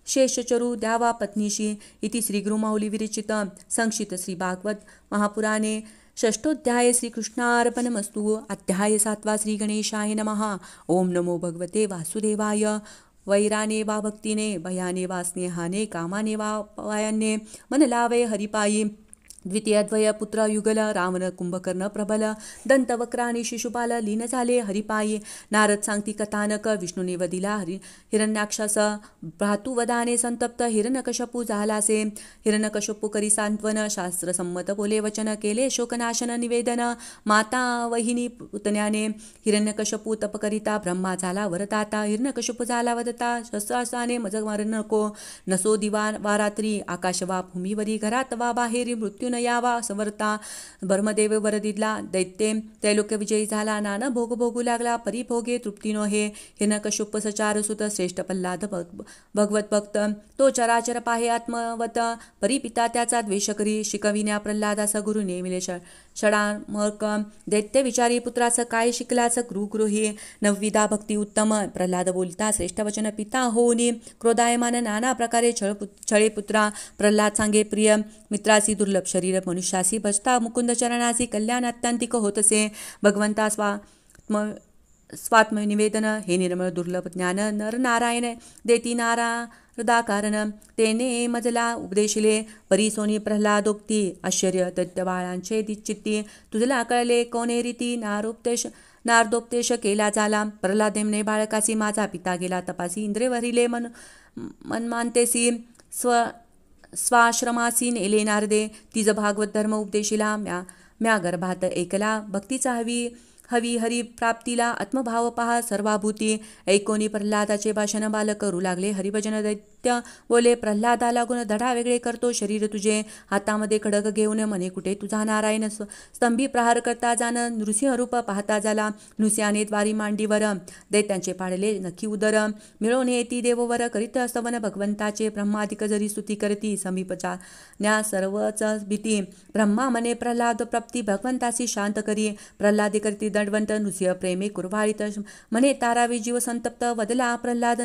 शेषचरू द्यावा पत्नीशी। इति श्री गुरुमाऊली विरचित संक्षिप्त श्री भागवत महापुराणे षष्ठोध्याय श्रीकृष्णार्पणमस्तु। अध्याय 7 श्री गणेशाय नमः। ओम नमो भगवते वासुदेवाय। वैराने वा भक्तीने, भयाने वा स्नेहाने, कामाने वा पायाने, मन लावे हरिपायी। द्वितीयद्वय पुत्र युगल, रावण कुंभकर्ण प्रबल, दंतवक्राने शिशुपाल, लीन झाले हरिपायी। नारद सांगती कथानक, विष्णूने वदिला हिरण्याक्षास, भ्रातुवदाने संतप्त हिरण्यकश्यपू झालासे। हिरण्यकश्यपू करी सांत्वन, शास्त्र संमत बोले वचन, केले शोकनाशन निवेदन। माता वहिनी पुतण्याने, हिरण्यकश्यपू तप करिता, ब्रह्मा झाला वरदाता। हिरण्यकश्यपू झाला वदता, शस्त्रास्त्राने मज मार नको, नसो दिवा वा रात्री, आकाश वा भूमीवरी, घरात वा बाहेरी, मृत्यू न यावा समर्था। ब्रह्मदेव वर दिला दैत्ये, त्रैलोक्य विजयी झाला, नाना भोग भोगू लागला, परिभोगे तृप्ती नो हे। हिरण्यकश्यप सचार सुत, श्रेष्ठ प्रल्हाद भगवत भक्त, तो चराचर पाहे आत्मवत, परिपिता त्याचा द्वेष करी, शिकविण्या प्रल्हादास गुरु नेमिले षडामर्क। दैत्य विचारी पुत्रास, काय शिकलास गृही, नवविधा भक्ती उत्तम, प्रल्हाद बोलता श्रेष्ठ वचन पिता होऊनी। क्रोधायमान नाना प्रकारे छळे पुत्रा, प्रल्हाद सांगे प्रिय मित्रासी, दुर्लभ शरीर मनुष्यासी, भजता मुकुंद चरणासी, कल्याण अत्यांतिक होतसे। भगवंता स्वात्मनिवेदन, हे निर्मळ दुर्लभ ज्ञान, नर नारायण देती नारदा कारण, तेने मजला उपदेशिले, परिसोनी प्रल्हादोक्ती, आश्चर्य दैत्य बाळांचे चित्ती, तुझला कळले कोणे रीती, नारदोपदेश केला झाला। प्रल्हादेमने बाळकासी, माझा पिता गेला तपासी, इंद्रे वरिले मनमानतेसी, स्वाश्रमासी नेले नारदे, तिज भागवत धर्म उपदेशिला, म्या गर्भात ऐकला, भक्तीचा हवी हरी प्राप्तीला, आत्मभाव पहा सर्वाभूती। ऐकोनी प्रल्हादाचे भाषण बालक करू लागले हरिभजन। दैत्य बोले प्रल्हादा लागून, धडा वेगळे करतो शरीर तुझे, हातामध्ये खडग घेऊन, मने कुठे तुझा नारायण, स्तंभी प्रहार करता जाण, नृसिंह रूप पाहता झाला, नृसिंहाने द्वारी मांडीवर, दैत्यांचे पाडले नक्की उदर, मिळवून येती देववर, करीत स्तवन भगवंताचे, ब्रह्मादिक जरी स्तुती करती, समीपचा न्या सर्वच भीती, ब्रह्मा मने प्रल्हाद प्राप्ती, भगवंतासी शांत करी, प्रल्हादी करती दंडवंत, नृसिंह प्रेमे कुर्वाळीत, मने तारावी जीव संतप्त, वदला प्रल्हाद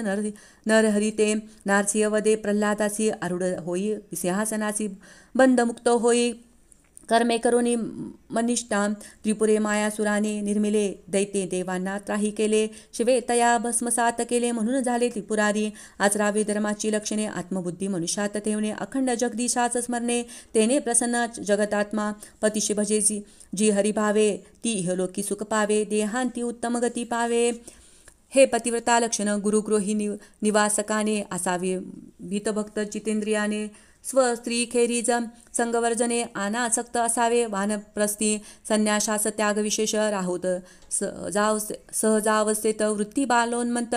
नरहरिते, नारसिंह वदे प्रल्हादासी, आरूढ होई सिंहासनासी, बंधमुक्त होई, कर्मे करोनी मनिष्ठा, त्रिपुरे मायासुराने निर्मिले, दैत्ये देवांना त्राही केले, शिवे तया भस्मसात केले, म्हणून झाले त्रिपुरारी। आचरावे धर्माची लक्षणे, आत्मबुद्धी मनुष्यात ठेवणे, अखंड जगदीशाच स्मरणे, तेने प्रसन्न जगतात्मा, पतिशी भजे जी हरिभावे, ती इहलोकी सुख पावे, देहांती उत्तम गती पावे। हे पतिव्रता लक्षण, गुरुगृही निवासकाने असावे, भीतभक्त जितेंद्रियाने, स्त्री खेरीज संगवर्जने, अनासक्त असावे, वानप्रस्थी संन्यासास त्याग विशेष, राहोत सहजावस्थेत, वृत्ती बालोन्मंत,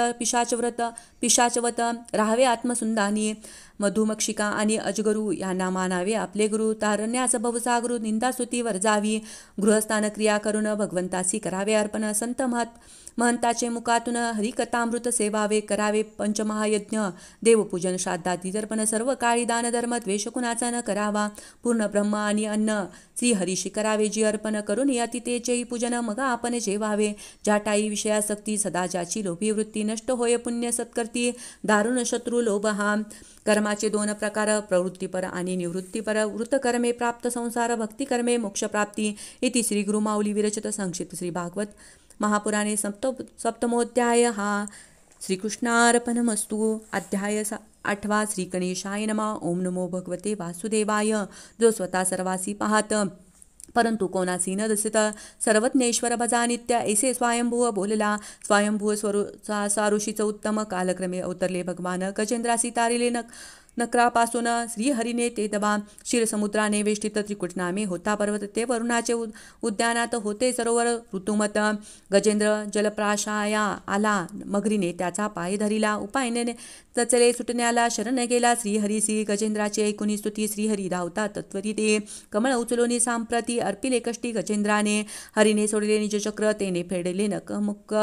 पिशाचवत राहावे आत्मसुंदानी, मधुमक्षिका आणि अजगरू यांना मानावे आपले गुरु, तारण्यास भवसागरू, निंदास्तुती वर्जावी, गृहस्थान क्रिया करून भगवंतासी करावे अर्पण, संत महंताचे मुखातून हरिकथामृत सेवावे, करावे पंचमहायज्ञ, देवपूजन श्राद्धादी दर्पण, सर्व काळी दान धर्म, द्वेष कुणाचा न करावा, पूर्ण ब्रह्म आणि अन्न श्रीहरीशी करावे जी अर्पण, करून अति तेचेही पूजन, मग आपण जेवावे, ज्याटाई विषयासक्ती, सदा ज्याची लोभी वृत्ती, नष्ट होय पुण्य सत्कर्ती, दारुण शत्रू लोभ हा। कर्माचे 2 प्रकार, प्रवृत्तीपर आणि निवृत्तीपर, वृत्तकर्मे प्राप्त संसार, भक्तिकर्मे मोक्षप्राप्ती। इति श्री गुरुमाऊली विरचित संक्षिप्त श्री भागवत महापुराणे सप्तमोध्याय हा श्रीकृष्णार्पणमस्तु। अध्याय 8 श्री गणेशाय नमः। ओम नमो भगवते वासुदेवाय। जो स्वतः सर्वासी पाहत परंतु कोणासी न दिसत, सर्वज्ञेश्वर भजा नित्य, ऐसे स्वयंभुव बोलला। स्वयंभुव सारुषीच उत्तम, कालक्रमे अवतरले भगवान, गजेंद्रासी तारिले नकरापासून, श्रीहरीने ते दबा, क्षीरसमुद्राने वेष्टित, त्रिकुटनामे होता पर्वत, ते वरुणाचे उद्यानात होते सरोवर ऋतुमत, गजेंद्र जलप्राशाया आला, मगरीने त्याचा पाय धरिला, उपायने तचले सुटण्याला, शरण गेला श्रीहरीसी, गजेंद्राची ऐकुनी स्तुती, श्रीहरी धावता तत्वरी ते, कमळ उचलोनी सांप्रती, अर्पिले कष्टी गजेंद्राने, हरीने सोडले निजचक्र, तेने फेडले नक्रमुक,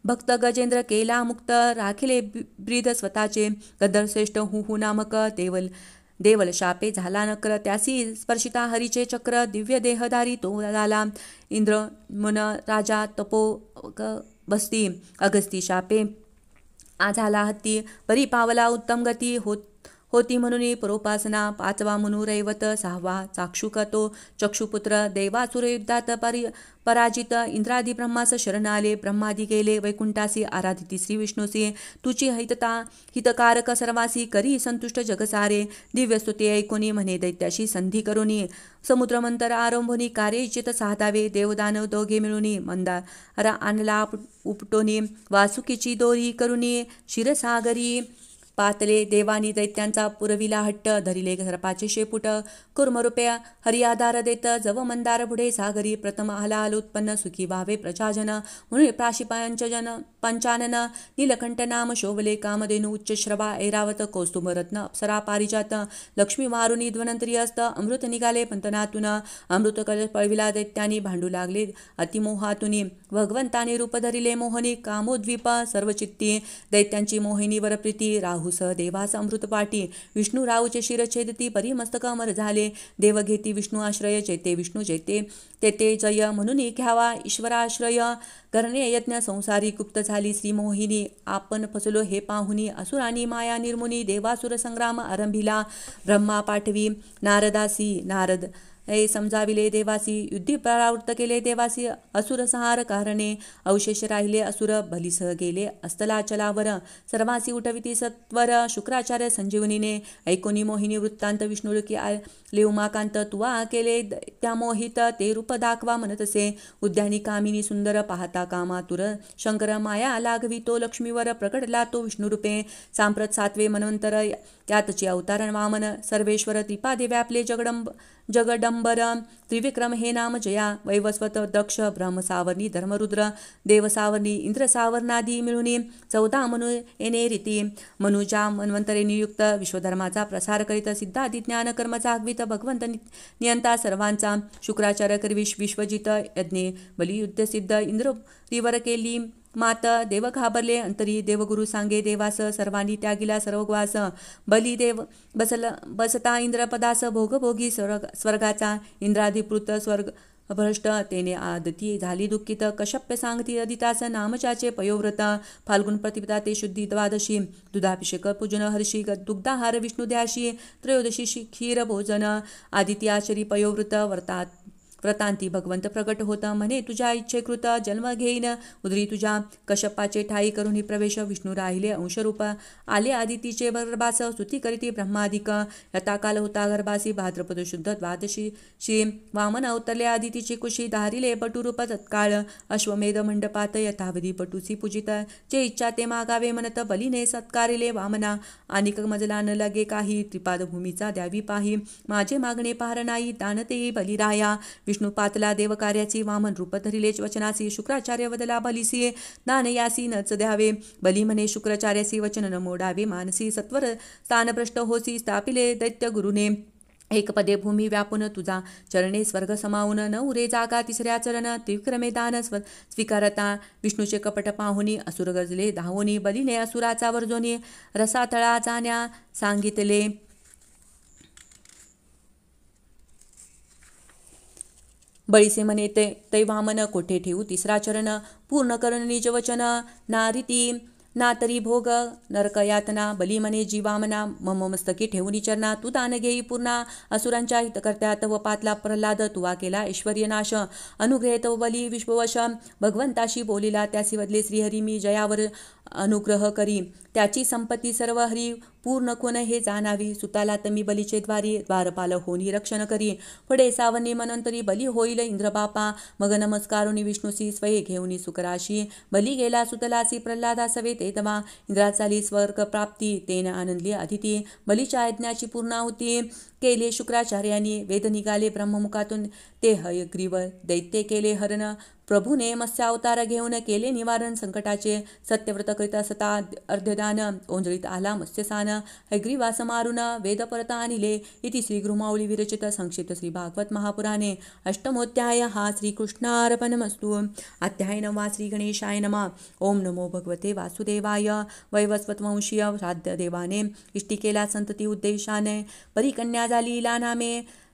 भक्त गजेंद्र केला मुक्त, राखिले ब्रीद स्वतःचे, गदरश्रेष्ठ हु नामक, देवल शापे झाला नक्र, त्यासी स्पर्शिता हरीचे चक्र, दिव्य देहधारी तो झाला, इंद्र मुन राजा तपो बसती, अगस्ती शापे झाला हत्ती, परी पावला उत्तम गती, होती म्हणून परोपासना. 5वा मनुरैवत. 6वा चाक्षुक तो चक्षुपुत्र. देवासुर युद्धात पराजित इंद्रादी ब्रह्मास शरण आले. ब्रह्मादी गेले वैकुंठासी. आराधिती श्री विष्णूसी. तुची हितकारक सर्वासी. करी संतुष्ट जगसारे. दिव्यस्तुती ऐकोनी म्हणे दैत्याशी संधी करुनी. समुद्रमंतर आरंभोनी. कार्य इच्छित साधावे. देवदानव दोघे मिळूनी. मंदार आणला उपटोनी. वासुकीची दोरी करुनी शिरसागरी. पातले देवानी दैत्यांचा पुरविला हट्ट. धरिले सर्पाचे शेपुट. कुर्मरूपे हरियाधार देत. जव मंदार पुढे सागरी. प्रथम आला उत्पन्न. सुखी व्हावे प्रजाजन. म्हणून प्राशी पंचानन. नीलकंठ नाम शोभले. कामधेनु उच्च श्रवा. ऐरावत कौस्तुभरत्न अप्सरा पारिजात. लक्ष्मी वारुणी ध्वनंतरी असत. अमृत निघाले पंतनातून. अमृत कलश पळविला दैत्यानी. भांडू लागले अतिमोहातुनी. भगवंताने रूप धरिले मोहनी. कामोद्वीप सर्वचित्ती. दैत्यांची मोहिनीवर प्रीती. राहुस देवास अमृत पाटी. विष्णू राहूचे शिर छेदती. परिमस्तक अमर झाले. देव घेती विष्णू आश्रय. जेते विष्णू जेते तेते जय. म्हणून घ्यावा ईश्वराश्रय. करणे यज्ञ संसारी. गुप्त झाली श्री मोहिनी. आपण फसलो हे पाहुनी. असुरानी माया निर्मुनी. देवासुर संग्राम आरंभिला. ब्रह्मा पाठवी नारदासी. नारद समजाविले देवासी. युद्धी परावृत्त केले देवासी. असुर संहार कारणे. अवशेष राहिले असुर. बलिसह गेले अस्तलाचलावर. सर्वांसी उठविती सत्वर. शुक्राचार्य संजीवनीने. ऐकोनी मोहिनी वृत्तांत. विष्णुरूपी आले उमाकांत. तुवा केले त्या मोहित. ते रूप दाखवा म्हणतसे. उद्यानी कामिनी सुंदर. पाहता कामातुर शंकर. माया लागवी तो लक्ष्मीवर. प्रकटला तो विष्णुरूपे. सांप्रत 7वे मनवंतर. त्यातचे अवतारण वामन. सर्वेश्वर त्रिपादे व्यापले जगडंबर. त्रिविक्रम हे नाम जया. वैवस्वत दक्ष. ब्रह्म सावर्णी. धर्मरुद्र देव सावर्णी. इंद्र सावर्णादी मिळून 14 मनु येणे रीती. मनुजा मन्वंतरे नियुक्त. विश्वधर्माचा प्रसार करीत. सिद्धादी ज्ञान कर्म जागवित. भगवंत नियंता सर्वांचा. शुक्राचार्य करवी विश्वजित यज्ञे. बलियुद्ध सिद्ध. इंद्रिवर केली मात. देव घाबरले अंतरी. देवगुरु सांगे देवास. सर्वांनी त्यागिला सर्वग्वास. बली देव बसता इंद्रपदास. भोगभोगी स्वर्गाचा. इंद्राधिपृत स्वर्ग भ्रष्ट. तेने आदती झाली दुःखित. कश्यप्य सांगती अदितास. नामचाचे पयोव्रत. फाल्गुन प्रतिपदा ते शुद्धी 12शी. दुधाभिषेक पूजन हर्षी. दुग्धाहार विष्णू द्याशी. त्रयोदशी क्षीर भोजन. आदिती आचरी पयोव्रत. व्रतांती भगवंत प्रगट होता. म्हणे तुझ्या इच्छेकृत जन्म घेईन उदरी तुझ्या. कश्यपाचे ठाई करून प्रवेश. विष्णू राहिले अंशरूप. आले आदितीचे गर्भास. स्तुती करीती ब्रह्मादिक. यथाकाल होता गर्भासी. भाद्रपद शुद्ध 12शी. वामन अवतरले आदितीचे कुशी. धारिले पटुरूप तत्काळ. अश्वमेध मंडपात. यथाविधी पटुसी पूजित. जे इच्छा ते मागावे म्हणत. बलीने सत्कारिले वामना. अनिक मजला न लगे काही. त्रिपाद भूमीचा द्यावी पाही. माझे मागणे पार नाही. दानतेही बलिराया. विष्णू पातला देवकार्याची. वामन रूप धरिलेच वचनासी. शुक्राचार्य वदला बलिसी. दानयासी नच द्यावे. बली म्हणे शुक्राचार्यासी. वचन न मोडावे. मानसी सत्वर स्थानभ्रष्ट होसी. स्थापिले दैत्य गुरुने. एक पदे भूमी व्यापून तुझा. चरणे स्वर्ग समावून. न उरे जागा 3ऱ्या चरण. त्रिविक्रमे दान स्वीकारता. विष्णूचे कपट पाहुनी. असुर गरजले धावोनी. बलीने असुराचा वर्जोनी. रसातळा जाण्या सांगितले. बळीसे म्हणे तै वामन. कोठे ठेवू 3रा चरण. पूर्ण करून निज वचन. नारीती ना तरी भोग नरक यातना. बली म्हणे जीवामना. मम मस्तकी ठेवून चरणा. तू दान घेई पूर्णा. असुरांच्या हितकर्त्यात व पातला प्रल्हाद. तुवा केला ऐश्वर्य नाश. अनुग्रहित बली विश्ववश. भगवंताशी बोलिला त्यासी वदले श्रीहरी. मी जयावर अनुग्रह करी. त्याची संपत्ती सर्व हरी. पूर्ण कोण हे जाणावी. सुताला तमी बलीचे द्वारी. द्वारपाल होनी रक्षण करी. पुढे सावनी मनंतरी. बली होईल इंद्रबापा. मग नमस्कारुनी विष्णूसी. स्वये घेऊनी सुकराशी. बली गेला सुतलासी. प्रल्हादा सवे ते तवा. इंद्रा चाली स्वर्ग प्राप्ती. तेन आनंदली अदिती. बलीच्या यज्ञाची पूर्णाहुती केले शुक्राचार्यांनी. वेद निघाले ब्रह्ममुखातून. ते हयग्रीव दैत्य केले हरण. प्रभूने मत्स्यावतार घेऊन केले निवारण संकटाचे. सत्यव्रत करिता सता अर्धदान. ओंजळीत आला मत्स्यसान. हयग्रीवास मारून वेद परत आणले. इति श्री गुरुमाऊली विरचित संक्षिप्त श्री भागवत महापुराणे अष्टमोध्याय. हा श्रीकृष्णार्पणमस्तु. अध्याय 9. श्री गणेशाय नमः. ओम नमो भगवते वासुदेवाय. वैवस्वतवंशीय श्राद्ध देवाने इष्टी केला संतती उद्देशाने. परिकन्या झाली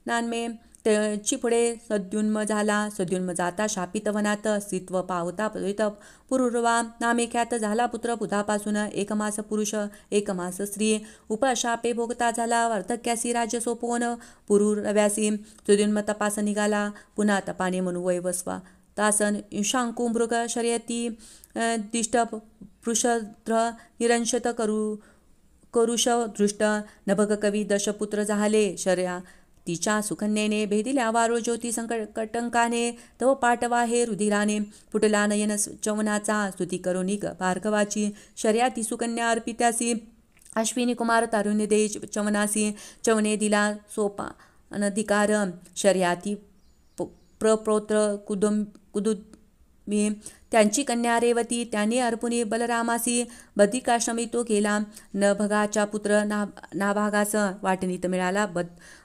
नामे त्याची पुढे सद्युन्म झाला. सद्युन्म जाता शापित वनात स्त्रीत्व पावता पवित पुरुरवा नामे ख्यात झाला पुत्र. बुधापासून एक मास पुरुष एक मास स्त्री. उपशापे भोगता झाला वार्धक्यासी राज्य सोपवून पुरुरव्यासी. सद्युन्म तपास निघाला पुन्हा तपाने म्हणू वैवस्वा तासन इंशांकु मृग शर्यती दिष्ट पृषद्र निरंशत करुष दृष्ट. नभग कवी दशपुत्र झाले शर्या तिच्या सुकन्येने. भेदिल्या वारुळ ज्योती संकटंकाने तव पाठवा हे रुधिराने. फुटला नयन चवनाचा स्तुती करुणी भार्गवाची. शर्याती सुकन्या अर्पित्यासी अश्विनी कुमार तारुण्य दे चवनासी. चवने दिला सोपा अनधिकार शर्याती प्रपौत्र कुदुमी. त्यांची कन्या रेवती त्यांनी अर्पुनी बलरामासी. बद्रिकाश्रमी तो गेला नभगाचा पुत्र नाभागास. वाटणीत मिळाला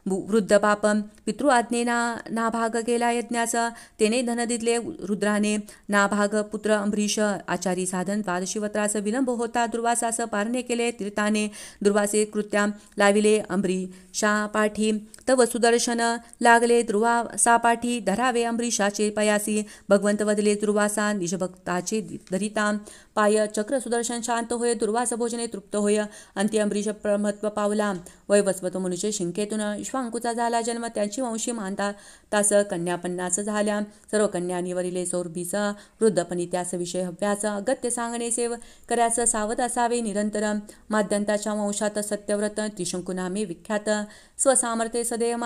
वृद्ध पाप पितृ आज्ञेना नाभाग गेला यज्ञास. तेने धन दिले रुद्राने. नाभाग पुत्र अंबरीश आचारी साधन द्वादशीवत्रास. विलंब होता दुर्वासास पारणे केले तीर्थाने. दुर्वासे कृत्या लाविले अंबरीशा पाठी. तव सुदर्शन लागले दुर्वासा पाठी. धरावे अंबरीशाचे पयासी. भगवंत वदले दुर्वासा निजभक्ताचे धरिता. पाय चक्र सुदर्शन शांत होय. दुर्वास भोजने तृप्त होय. अंती अंबरीश प्रमत्व पावला. वैवस्वत मनुष्य शिंकेतून विश्वांकुचा झाला जन्म. त्यांची वंशी मानता तास कन्या 50 झाल्या. सर्व कन्या निवरिले सौरभीस. वृद्धपणी त्यास विषय हव्यास. अगत्य सांगणे सेव करास सावध असावे निरंतर. माद्यंताच्या वंशात सत्यव्रत त्रिशंकू नामे विख्यात. स्वसामर्थ्ये सदैव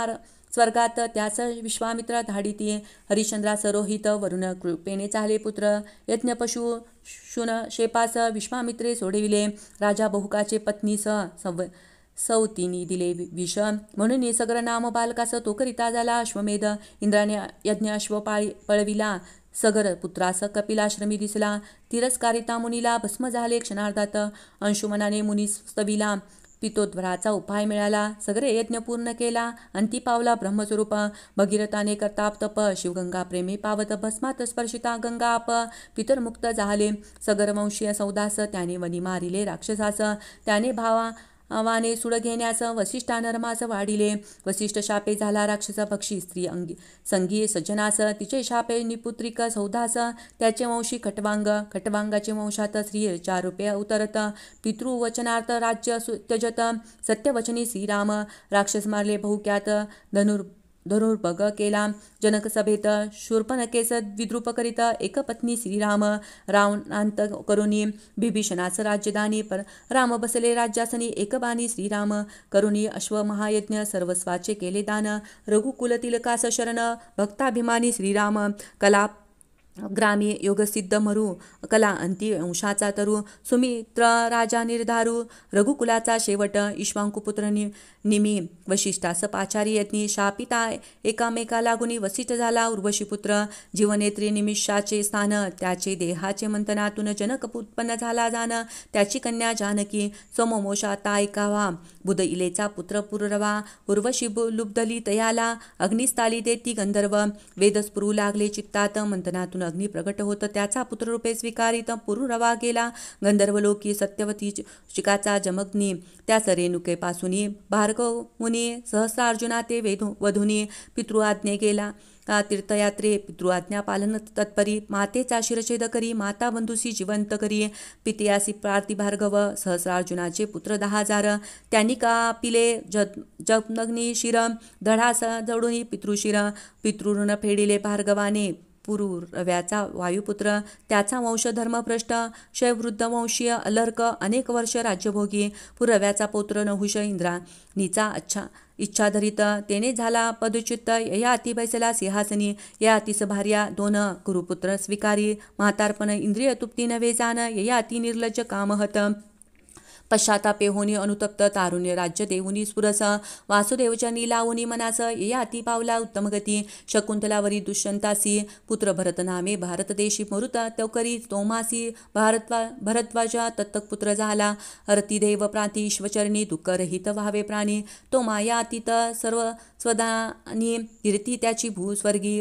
स्वर्गात त्यास विश्वामित्र धाडिती. हरिश्चंद्रास रोहित वरुण कृपेने चाले पुत्र. यज्ञ पशु शून शेपास विश्वामित्रे सोडविले. राजा बहुकाचे पत्नीस सौतीनी दिले विष. म्हणून सगर नाम बालकास तो करिता झाला अश्वमेध. इंद्राने यज्ञ अश्व पळविला. सगर पुत्रास कपिलाश्रमी दिसला. तिरस्कारिता मुनीला भस्म झाले क्षणार्धात. अंशुमनाने मुनी स्तविला. पितोद्वराचा उपाय मिळाला. सगळे यज्ञ पूर्ण केला. अंती पावला ब्रह्मस्वरूप. भगीरथाने करताप तप. शिवगंगा प्रेमे पावत भस्मात स्पर्शिता गंगा आप. पितरमुक्त झाले सगरवंशीय सौदास. त्याने वनी मारिले राक्षसास. त्याने भावाने सुड घेण्यास वसिष्ठा नरमास वाढिले. वसिष्ठ शापे झाला राक्षस पक्षी स्त्री संगी सज्जनास. तिचे शापे निपुत्रिक सौदास. त्याचे वंशी खटवांग. खटवांगाचे वंशात स्त्री 4 रूपे अवतरत. पितृवचनार्थ राज्य त्यजत. सत्यवचनी श्रीराम. राक्षस मारले बहुक्यात. धनुर्भग केला जनक सभेत. शूर्पणखेस द्विद्रूप करीत एकपत्नी श्रीराम. रावणांत करुणी बिभीषणास राज्यदानी. राम बसले राज्यासनी एकबाणी श्रीराम. करुणी अश्व महायज्ञ सर्वस्वाचे केले दान. रघुकुल तिलकास शरण भक्ताभिमानी श्रीराम. कला ग्रामी योगसिद्ध मरू. कला अंती अंशाचा तरू. सुमित्र राजा निर्धारू. रघुकुलाचा शेवट इक्ष्वाकुपुत्र निमी. वशिष्ठास पाचारी यज्ञी. शापिता एकामेका लागुनी वसिष्ठ झाला उर्वशीपुत्र. जीवनेत्री निमिषाचे स्थान. त्याचे देहाचे मंथनातून जनक उत्पन्न झाला जाण. त्याची कन्या जानकी. सोममोषाता ऐकावा. बुध इलेचा पुत्र पुररवा. उर्वशी लुब्धली तयाला. अग्निस्थाली देती गंधर्व. वेदस्पुरू लागले चित्तात. मंथनातून अग्नी प्रगट होत त्याचा पुत्ररूपे स्वीकारित. पुरुरवा गेला गंधर्वलोकी. सत्यवती शिकाचा जमग्नी. त्यास रेणुकेपासूनी भार्गव मुनी. सहस्रार्जुना ते वधुनी. पितृआज्ञे गेला तीर्थयात्रे. पितृआज्ञा पालन तत्परी. मातेचा शिरछेद करी. माता बंधुसी जिवंत करी. पितयासी प्रार्थी भार्गव. सहस्रार्जुनाचे पुत्र 10,000. त्यांनी कापिले जपनग्नी शिर. धडास जडुनी पितृशिर. पितृऋण फेडिले भार्गवाने. पुरुरव्याचा वायुपुत्र. त्याचा वंश धर्मभ्रष्ट. शयवृद्ध वंशीय अलर्क. अनेक वर्ष राज्यभोगी. पुरव्याचा पौत्र नहुष इंद्राणीचा इच्छाधरित. तेने झाला पदच्युत. ययाती बैसला सिंहासनी. ययातीस भार्या 2 कुरुपुत्र स्वीकारी. म्हातारपण इंद्रिय तुप्ती नवे जाण. ययाती निर्लज्ज कामहत. पश्चातापे होनी अनुतप्त. तारुण्य राज्य देऊनी स्फुरस. वासुदेवचरणी लावुनी मनास. ययाती पावला उत्तम गती. शकुंतलावरी दुष्यंतासी. पुत्र भरत नामे भारत देशी. मरुत तवकरी तोमासी. भरद्वाज दत्तक पुत्र झाला. रतिदेव प्रांती ईश्वचरणी. दुःखरहित व्हावे प्राणी. तो मायातीत सर्व स्वदानी. कीर्ती त्याची भूस्वर्गी.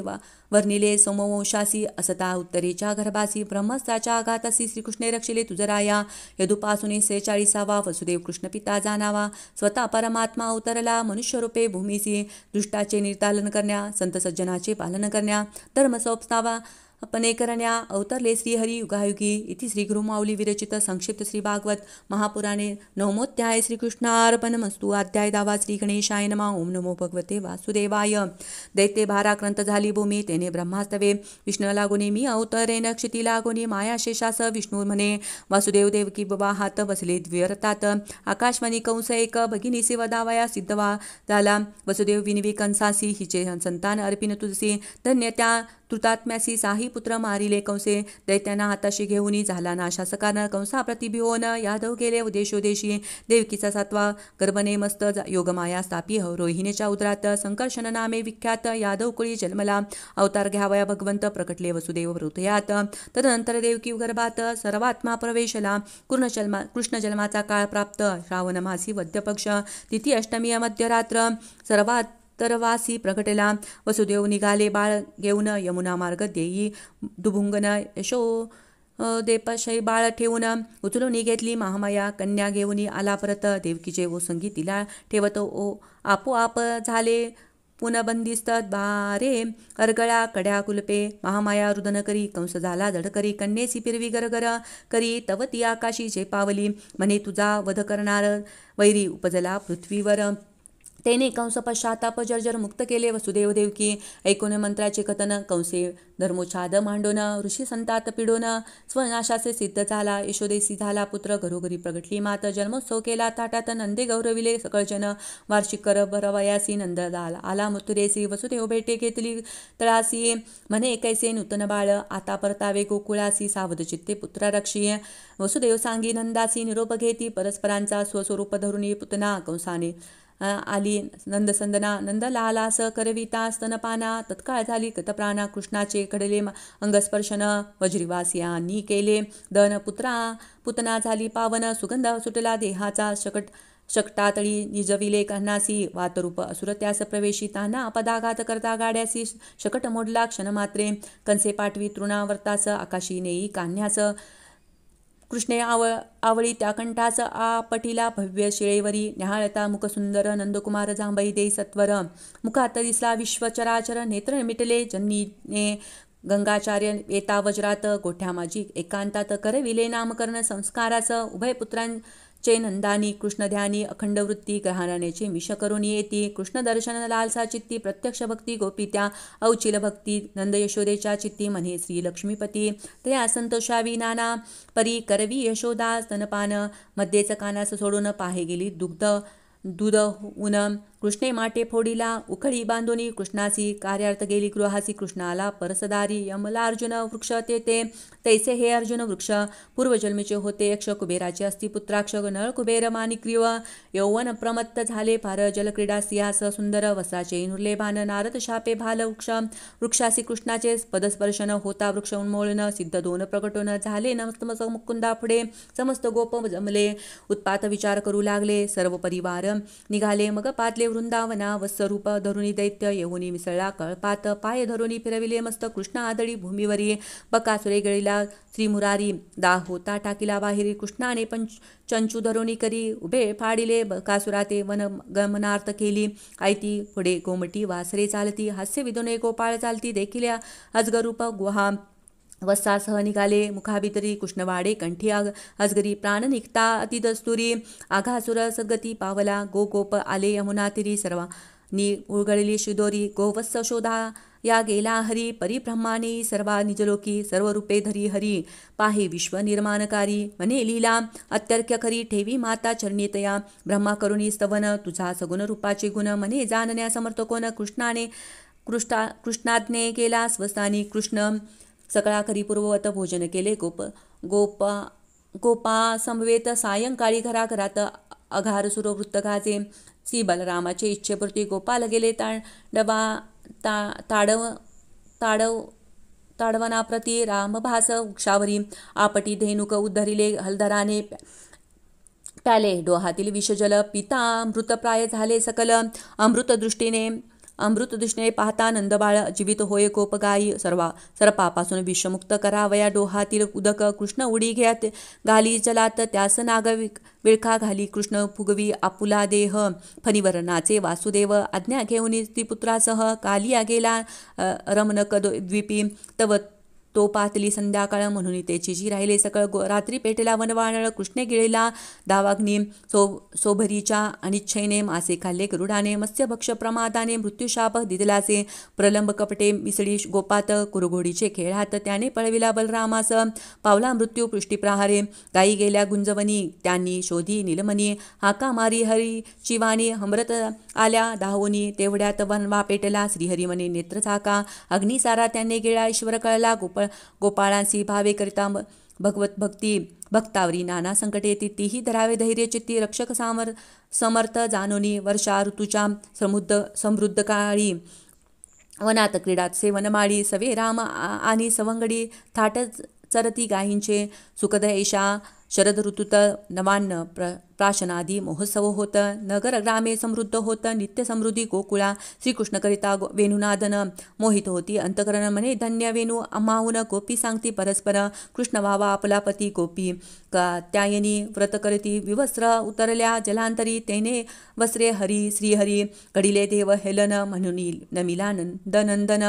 वर्णिले सोमवंशासी असता उत्तरेच्या गर्भासी ब्रह्मस्त्राच्या आघातासी श्रीकृष्णे रक्षिले तुझराया यदुपासून 46 वसुदेव कृष्ण पिता जाणावा स्वतः परमात्मा अवतरला मनुष्यरूपे भूमीसी दुष्टाचे निर्दालन करण्या संत सज्जनाचे पालन करण्या धर्म संस्थावा अपने करण्या अवतरले श्रीहरी युगायुगी इति श्री गुरुमाऊली विरचित संक्षिप्त श्री भागवत महापुराणे नवमोध्याय श्रीकृष्णार्पणमस्तु अध्याय 10 श्री गणेशाय नमः ओम नमो भगवते वासुदेवाय दैत्य भाराक्रांत झाली भूमी तेने ब्रह्मास्तवे विष्णू लागोनी मी अवतरेन क्षिती लागोनी माया शेषास विष्णू म्हणे वासुदेव देवकी बाबा हात बसले द्व्यरतात आकाशवाणी कंस एक भगिनी सेवा दावाया सिद्धवा झाला वसुदेव विनिवी कंसासी हिचे संतान अर्पिन तुझसी धन्य त्या तृतात्म्यासी साही पुत्र मारिले कंसे दैत्यांना हाताशी घेऊनी झाला नाशासकानं कंसा प्रतिभिहोन यादव गेले उदेशोदेशी देवकीचा 7वा गर्भने मस्त योगमाया स्थापी रोहिणीच्या उदरात संकर्षण नामे विख्यात यादव कुळी जन्मला अवतार घ्यावया भगवंत प्रकटले वसुदेव हृदयात तदनंतर देवकी गर्भात सर्वात्मा प्रवेशला कृष्ण जन्माचा काळ प्राप्त श्रावण मासी वद्यपक्ष तिथी अष्टमी मध्यरात्र सर्वात तरवासी प्रकटला वसुदेव निघाले बाळ घेऊन यमुना मार्ग देई दुभुंगन यशो देपशय बाळ ठेवून उचलून घेतली महामाया कन्या घेऊन आला परत देवकीचे ओसंगी तिला ठेवतो ओ आपोआप झाले पुनबंदिस्त बारे अर्गळा कड्या कुलपे महामाया रुदन करी कंस झाला जड करी कन्येसी पिरवी गरगर करी तव ती आकाशी झेपावली म्हणे तुझा वध करणार वैरी उपजला पृथ्वीवर तेने कंस पश्चाताप जर्जर मुक्त केले वसुदेव देवकी ऐकून मंत्राचे कथन कंसे धर्मोच्छाद मांडून ऋषी संतात पिडून स्वनाशाचे सिद्ध झाला यशोदेसी झाला पुत्र घरोघरी प्रगटली मात जन्मोत्सव केला ताटात नंदे गौरविले सकळजन वार्षिक कर भरवयासी नंद आला मृत्युदेसी वसुदेव भेटे घेतली तळासी म्हणे कैसे नूतन बाळ आता परतावे गोकुळासी सावध चित्ते पुत्र रक्षी वसुदेव सांगी नंदासी निरोप घेती परस्परांचा स्वस्वरूप धरुणी पुतना कंसाने आली नंदसंदना नंद लालास करविता स्तनपाना तत्काळ झाली कतप्राणा कृष्णाचे कडले अंगस्पर्शन वज्रीवासियांनी केले दन पुतना झाली पावन सुगंध सुटला देहाचा शकटातळी निजविले कर्णासी वातरूप असुर त्यास प्रवेशिताना अपदाघात करता गाड्यासी शकट मोडला क्षणमात्रे कंसे पाठवी तृणावर्तास आकाशी नेई कान्यास कृष्णे आवळी त्या कंठास आपटीला भव्य शिळेवरी न्याहाळता मुखसुंदर नंदकुमार जांभई देई सत्वर मुखात दिसला विश्वचराचर नेत्र मिटले जन्नीने गंगाचार्य येता वज्रात गोठ्या माझी एकांतात करविले नामकरण संस्कारास उभय पुत्रांचे नंदानी कृष्णध्यानी अखंड वृत्ती ग्रहणाचे मिश करून येती कृष्ण दर्शन लालसा चित्ती प्रत्यक्ष भक्ती गोपी त्या अवचिल भक्ती नंद यशोदेच्या चित्ती म्हणे श्री लक्ष्मीपती ते संतोषावी नाना परी करवी यशोदा स्तनपान मध्येच कानास सोडून पाहे गेली दूध ऊन कृष्णे माटे फोडीला उखळी बांधोनी कृष्णासी कार्यार्थ गेली गृहासी कृष्णाला परसदारी यमला अर्जुन वृक्ष ते तैसे हे अर्जुन वृक्ष पूर्वजन्मीचे होते यक्ष कुबेराचे असती पुत्राक्ष नळ कुबेर मानिक्रिव यौवन प्रमत्त झाले फार जलक्रीडा सिंहास सुंदर वसाचे नुरले भान नारद शापे भाल वृक्षासी कृष्णाचे पदस्पर्शन होता वृक्ष उन्मोळन सिद्ध दोन प्रकटून झाले नमस्तमस मुकुंदा पुढे समस्त गोप जमले उत्पात विचार करू लागले सर्व परिवार निघाले मग पातले वृंदावना वत्सरूप धरुणी दैत्य येऊनी मिसळला कळपात पाय धरुणी फिरविले मस्त कृष्ण आदळी भूमीवरी बकासुरे गळीला श्री मुरारी दाह होता टाकीला बाहेरी कृष्णाने चंचू धरुणी करी उभे फाडिले बकासुराते वन गमनार्थ केली आयती पुढे गोमटी वासरे चालती हास्य विदुने गोपाळ चालती देखील अजगरूप गुहा वस्सासह निघाले मुखाभितरी कृष्णवाडे कंठी अजगरी प्राण निघता अतिदस्तुरी आघासुर सद्गती पावला गोप आले यमुना तिरी सर्वांनी उळगळली शिदोरी गोवत्स शोधा या गेला हरी परिब्रह्माने सर्वा निजलोकी सर्व रूपे धरी हरी पाहे विश्व निर्माणकारी म्हणे लीला अत्यर्क्य खरी ठेवी माता चरणीतया ब्रह्मा करुणी स्तवन तुझा सगुण रूपाचे गुण म्हणे जाणण्या समर्थ कोण कृष्णाज्ञे केला स्वस्थानी कृष्ण सकाळा करी पूर्ववत भोजन केले गोपा समवेत सायंकाळी घराघरात अघार सुरवृत्त गाजे श्री बलरामाचे इच्छेपुरती गोपाल गेले ताडवनाप्रती रामभास वृक्षावरी आपटी धेनुक उद्धरिले हलधराने प्याले डोहातील विषजल पिता अमृतप्राय झाले सकल अमृत दृष्टीने अमृत दृष्टीने पाहता नंदबाळ जीवित होय गोपगायी सर्पापासून विषमुक्त करावया डोहातील उदक कृष्ण उडी घ्यात घाली जलात त्यास नाग विळखा घाली कृष्ण फुगवी आपुला देह फणिवरणाचे वासुदेव आज्ञा घेऊन पुत्रासह कालिया गेला रमणक द्वीपी तव तो पातली संध्याकाळ म्हणून तेची जी राहिले सकळ रात्री पेटेला वनवानळ कृष्णे गिळेला दावाग्नी सोभरीच्या अनिच्छेने मासे खाल्ले गरुडाने मत्स्यभक्ष प्रमादाने मृत्यूशाप दिदलाचे प्रलंब कपटे मिसळी गोपात कुरघोडीचे खेळात त्याने पळविला बलरामास पावला मृत्यू पृष्टीप्रहारे गायी गेल्या गुंजवनी त्यांनी शोधी निलमनी हाका मारी हरी चिवानी हमरत आल्या दाहोनी तेवढ्यात वनवा पेटला श्रीहरी मने नेत्र झाका अग्निसारा त्यांनी गिळा ईश्वर कळला गोपाळांसी भावे करिता भगवत भक्ती भक्तावरी नाना संकटे तीही धरावे धैर्य चित्ती रक्षक समर्थ जानोनी वर्षा ऋतूच्या समृद्ध काळी वनात क्रीडात सेवनमाळी सवे राम आणि सवंगडी थाट चरती गायींचे सुखद ऐशा शरद ऋतूत नवान्न प्राशनादी महोत्सव होत नगर ग्रामे समृद्ध होत नित्य समृद्धी गोकुळा श्रीकृष्णकरिता वेणुनादन मोहित होती अंतकरण म्हणे धन्य वेणू आम्हाहून गोपी सांगती परस्पर कृष्ण व्हावा आपला पती गोपी त्यायनी व्रत करती विवस्त्र उतरल्या जलांतरी तेने वस्त्रे हरी श्रीहरी घडिले देव हेलन म्हणून नमिला नंदनंदन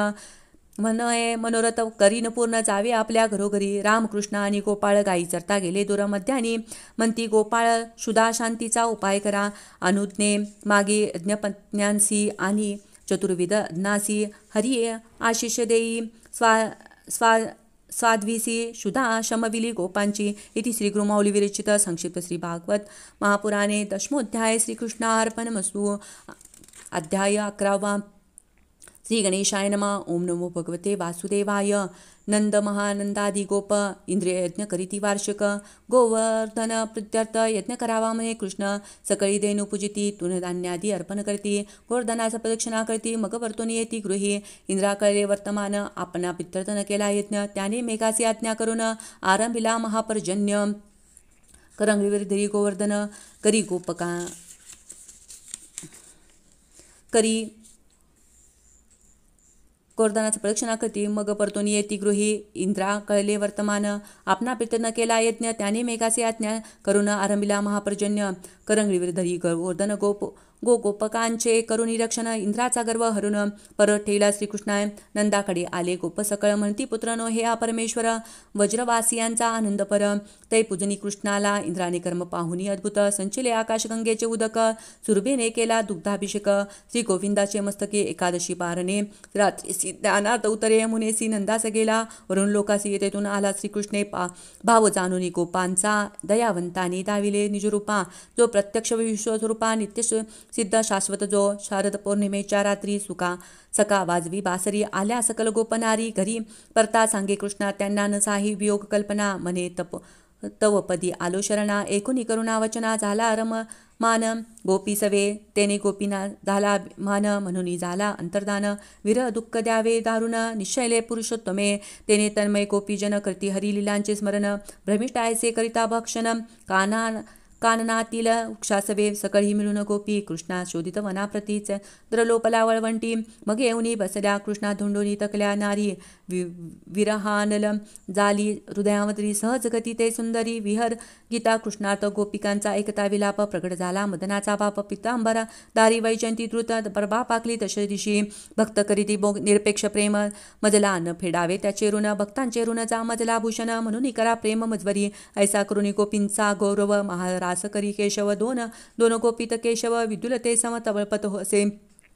मनये मनोरथ करीन पूर्ण जावे आपल्या घरोघरी रामकृष्ण आणि गोपाळ गायी चरता गेले दूर मध्यानी म्हणती गोपाळ शुदा शांतीचा उपाय करा अनुज्ञे मागे यज्ञपत्न्यांसी आणि चतुर्विध अज्ञासी हरी आशिष देई स्वाद्वीसी शुदा शमविली गोपांची इति श्री गुरुमाऊली विरचित संक्षिप्त श्री भागवत महापुराणे दशमोध्याय श्रीकृष्णार्पणमस्तु अध्याय 11 श्री गणेशाय नमः ओम नमो भगवते वासुदेवाय नंद महानंदादी गोप इंद्रिय यज्ञ करीती वार्षिक गोवर्धन प्रित्यर्थ यज्ञ करावा म्हणे कृष्ण सकळी देणू पूजिती तृणधान्यादी अर्पण करती गोवर्धनाचा प्रदक्षिणा करती मग वर्तून येती गृही इंद्राकळे वर्तमान आपणा प्रित्यर्थ न केला यज्ञ त्याने मेघाची आज्ञा करून आरंभिला महापर्जन्य करंगळीवर गोवर्धन करी गोपका करी गोवर्धनाचा प्रदक्षिणा करती मग परतून येती गृही इंद्रा कळले वर्तमान आपणा प्रीत न केला यज्ञ त्याने मेघाचे आज्ञा करून आरंभिला महापर्जन्य करंगळीवर धरी गोवर्धन गोपकांचे करून निरीक्षण इंद्राचा गर्व हरून परत ठेला श्रीकृष्णाय नंदाकडे आले गोप सकळ म्हणती पुत्रनो हे परमेश्वर वज्रवासियांचा आनंद पर तै पूजनी कृष्णाला इंद्राने कर्म पाहुनी अद्भुत संचिले आकाशगंगेचे उदक सुरभेने केला दुग्धाभिषेक श्री गोविंदाचे मस्तके एकादशी पारणे रात्री ध्यानात उतरे मुनेसी नंदास गेला वरून लोकासी तेथून आला श्रीकृष्णे भाव जाणून गोपांचा दयावंतानी दाविले निजरूपा जो प्रत्यक्ष विश्वस्वरूपा नित्य सिद्ध शाश्वत जो शारद पौर्णिमेच्या रात्री सका वाजवी बासरी आल्या सकल गोपनारी घरी परता सांगे कृष्णा त्यांना नसाही वियोग कल्पना म्हणे तव पदी आलो शरणा एकुनी करुणा वचना झाला रममान गोपी सवे तेने गोपीना झाला मान म्हणून झाला अंतर्धान विरह दुःख द्यावे दारुण निश्चयले पुरुषोत्तमे तेने तन्मय गोपीजन करती हरिलीलांचे स्मरण भ्रमिष्टायसे करिता भक्षण काननातील वृक्षासवे सकळी मिळून गोपी कृष्णा शोधित वनाप्रतीच द्रलोपला वळवंटी मग येऊनी बसल्या कृष्णा धुंडोनी तकल्या नारी विरहानल जाली हृदयामधली सहज गती ते सुंदरी विहर गीता कृष्णार्थ गोपिकांचा एकता विलाप प्रगट झाला मदनाचा बाप पितांबर दारी वैजंती द्रुत प्रभा पाकली तसे दिशी भक्त करीती निरपेक्ष प्रेम मजला न फेडावे त्याचे ऋण भक्तांचे ऋण जा मजला भूषण म्हणून करा प्रेम मजवरी ऐसा करुणी गोपींचा गौरव महारास करी केशव दोन गोपीत केशव विदुलते सम तवळपत होसे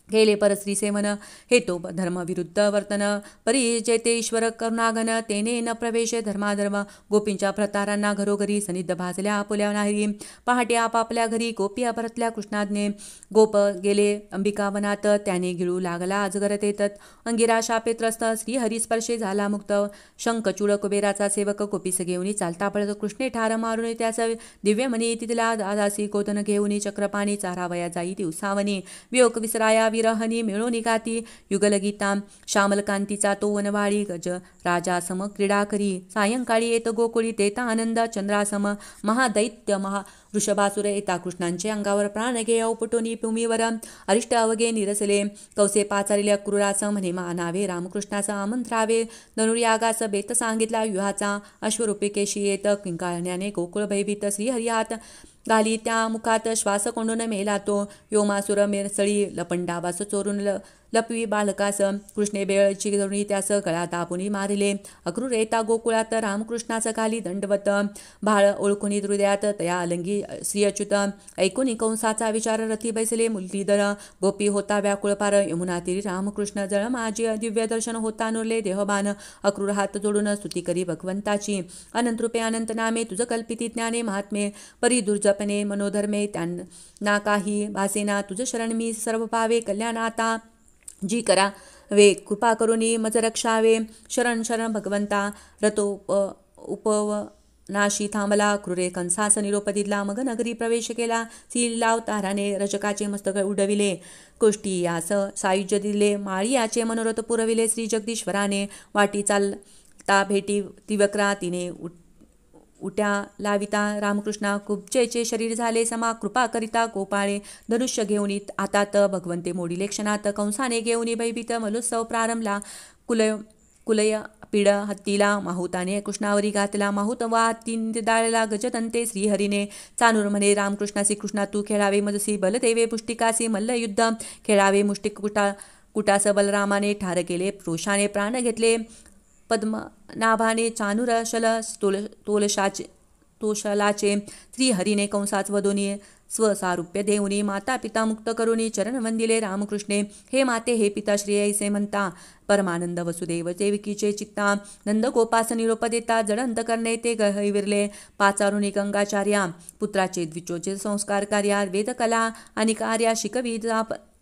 गेले परश्री सेवन हे तो धर्मविरुद्ध वर्तन परी जेते ईश्वर करुणागन तेने न प्रवेश धर्माधर्म गोपींच्या प्रतारांना घरोघरी सनिध भाजल्या आपुल्या नाही पहाटे आपापल्या घरी गोपी अपरतल्या कृष्णाज्ञे गोप गेले अंबिका वनात त्याने गिळू लागला अजगर तेतत अंगिरा शापेत्रस्त श्रीहरिस्पर्शे झाला मुक्त शंखचूड कुबेराचा सेवक गोपीस घेऊन चालता पडत कृष्णे ठार मारून त्याचा दिव्यमणी तिथला दादासी गोधन घेऊन चक्रपाणी चारावया जाई दिवसावनी वियोग विसराया वीर विरहनी मिळून गाती युगलगीता श्यामलकांतीचा तो वनवाळी गज राजा सम क्रीडा करी सायंकाळी येत गोकुळी तेता आनंद चंद्रासम महादैत्य वृषभासुर येता कृष्णांचे अंगावर प्राण गे औपटोनी भूमीवर अरिष्ट अवघे निरसले कौसे पाचारिल्या क्रूरास म्हणे मानावे रामकृष्णाचा आमंत्रावे धनुर्यागास बेत सांगितला व्यूहाचा अश्वरूपी केशी येत किंकाळण्याने गोकुळ भयभीत श्रीहरियात घाली त्या मुखात श्वास कोंडून मेला तो योमासुर मिरसळी लपंडावास चोरून लपवी बालकास कृष्णे बेळची धरुणी त्यास गळा दाबुनी मारिले अक्रूर येता गोकुळात रामकृष्णाचं खाली दंडवत भाळ ओळखुनी हृदयात तया अलंगी श्री अच्युत ऐकून कंसाचा विचार रथी बैसले मुरलीधर गोपी होता व्याकुळ पार यमुना तीरी रामकृष्ण जळ माझी दिव्य दर्शन होता नुरले देहबान अक्रूर हात जोडून स्तुती करी भगवंताची अनंत रूपे अनंत नामे तुझ कल्पिती ज्ञाने महात्मे परी दुर्जपणे मनोधर्मे त्यांना काही भासेना तुझ शरण मी सर्व पावे कल्याण आता जी करा वे कृपा करुणी मज रक्षावे शरण शरण भगवंता उपवनाशी थांबला क्रूरे कंसास निरोप दिला मग नगरी प्रवेश केला सीलावताराने रजकाचे मस्तक उडविले कोष्टी यास सायुज्य दिले माळियाचे मनोरथ पुरविले श्री जगदीश्वराने वाटी चालता भेटी तिवक्रा तिने उट्या लाविता रामकृष्णा कुब्जेचे शरीर झाले समा कृपा करिता गोपाळे धनुष्य घेऊन आतात भगवंते मोडिले क्षणात कंसाने घेऊन भयभीत मलोत्सव प्रारंभला कुलय पीड हत्तीला माहुताने कृष्णावरी घातला माहुत वा हत्ती दाळला गजतंते श्रीहरीने चानूर म्हणे रामकृष्णासी कृष्णा तू खेळावे मजसी बलदेवे पुष्टिकासी मल्लयुद्ध खेळावे मुष्टिक कुटास बलरामाने ठार केले रोषाने प्राण घेतले पद्मनाभाने चानुर तोषलाचे श्रीहरीने कंसाच वदोनी स्वसारूप्य देऊनी माता पिता मुक्त करुनी चरण वंदिले रामकृष्णे हे माते हे पिता श्री ऐसे म्हणता परमानंद वसुदेव देवकीचे चित्ता नंदगोपास निरोप देता जडंत करणे ते गहिविरले पाचारुणी गंगाचार्या पुत्राचे द्विचोचे संस्कार कार्या वेदकला आणि कार्या शिकवी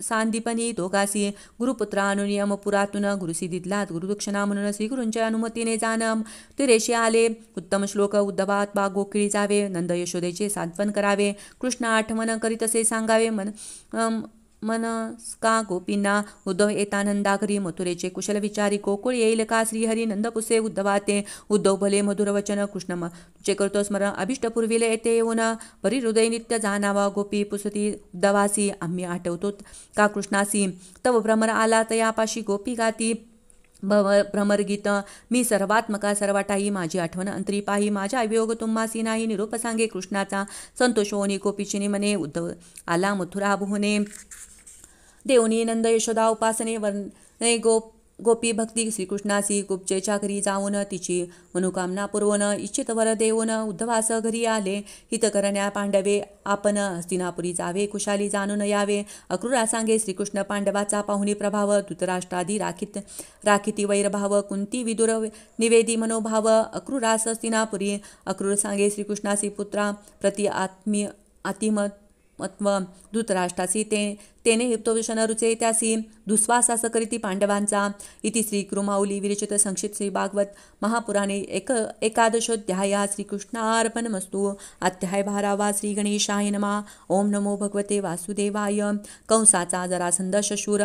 सांदीपनी दोघासी गुरुपुत्रा अनुनियम पुरातून गुरुसी दिदलात गुरुदक्षिणा म्हणून श्रीगुरूंच्या अनुमतीने जाणम तिरेशी आले उत्तम श्लोक उद्धवात बा गोखिळी जावे नंद यशोदेचे सांत्वन करावे कृष्ण आठवण करीत असे सांगावे मनस्का गोपींना उद्धव येता नंदाघरी मथुरेचे कुशल विचारी गोकुळ येईल का श्रीहरी नंदपुसे उद्धवाते उद्धव भले मधुर वचन कृष्ण तुझे करतो स्मरण अभिष्ट पूर्वीले येते येऊन परी हृदय नित्य जाणावा गोपी पुसती उद्धवासी आम्ही आठवतो का कृष्णासी तव भ्रमर आला तयापाशी गोपी गाती भ्रमरगीत मी सर्वात्मका सर्वाटाही माझी आठवण अंतरी पाही माझा वियोग तुम्हासी नाही निरोप सांगे कृष्णाचा संतोष होनी गोपीचिनी मने उद्धव आला मथुरा भुवने देवनी नंद यशोदा उपासने वर्णे गोपी भक्ती श्रीकृष्णासी गुप्तेच्या घरी जाऊन तिची मनोकामना पुरवून इच्छित वर देऊन उद्धवास घरी आले हित करण्या पांडवे आपण हस्तिनापुरी जावे कुशाली जाणून यावे अक्रूरा सांगे श्रीकृष्ण पांडवाचा पाहुणी प्रभाव धृतराष्ट्रादी राखिती वैरभाव कुंती विदुर निवेदी मनोभाव अक्रूरास हस्तिनापुरी अक्रूर सांगे श्रीकृष्णासी पुत्रा प्रति आतिमत्व धृतराष्ट्रासी तेने हिप्तोषण रुचे त्यासी दुस्वासास करीती पांडवांचा इति श्री गुरुमाऊली विरचित संक्षिप्त श्री भागवत महापुराणे एकादशोध्याया श्रीकृष्णार्पणमस्तु अध्याय 12 श्री गणेशाय नमः ओम नमो भगवते वासुदेवाय कंसाचा जरासंध शशूर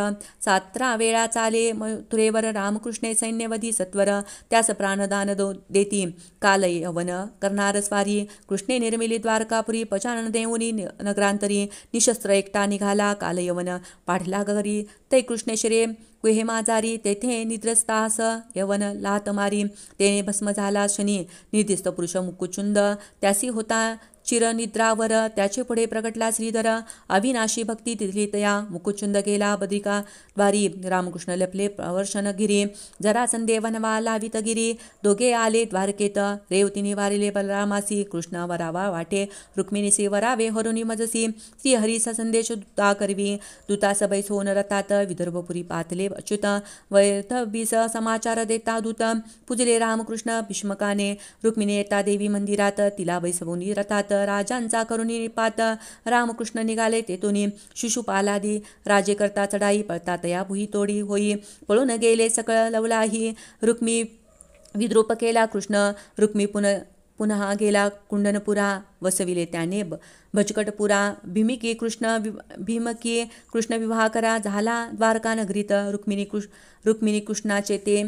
7 वेळा चाले मथुरेवर रामकृष्णे सैन्यवधी सत्वर त्यास प्राणदान देती काल यवन करणार स्वारी कृष्णे निर्मिली द्वारकापुरी पचानन देऊनी नगरांतरी निशस्त्र एकटा निघाला काल यवन पाठला घरी ते कृष्णेश्वरे गुहेमाजारी तेथे निद्रस्तास यवन लात मारी तेने भस्म झाला शनी निर्दिष्ट पुरुष मुकुचुंद त्यासी होता चिरनिद्रावर त्याचे पुढे प्रगटला श्रीधर अविनाशी भक्ती तिथली तया मुकुचुंद गेला बद्रिका द्वारी रामकृष्ण लपले प्रवर्षण गिरी जरासंधे वनवा लावित गिरी दोघे आले द्वारकेत रेवतीने वारिले बलरामासी कृष्ण वरावा वाटे रुक्मिणीसी वरावे हरुणी मजसी श्रीहरीचा संदेश दूता करवी दूतास बैस होऊन रथात विदर्भपुरी पातले अच्युत वैर्थबीस समाचार देता दूत पूजले रामकृष्ण भीष्मकाने रुक्मिणी येता देवी मंदिरात तिला बैसवून रथात राजांचा करुणी निपात रामकृष्ण निघाले तेतुनी शिशुपालादी राजे करता चढाई पळता तया भुई तोडी होई पळून गेले सकळ लवलाही रुक्मी विद्रूप केला कृष्ण रुक्मी पुन्हा गेला कुंडनपुरा वसविले त्याने भजकटपुरा भीमकी कृष्ण विवाह करा झाला द्वारका नगरीत रुक्मिणी कृष्णाचे ते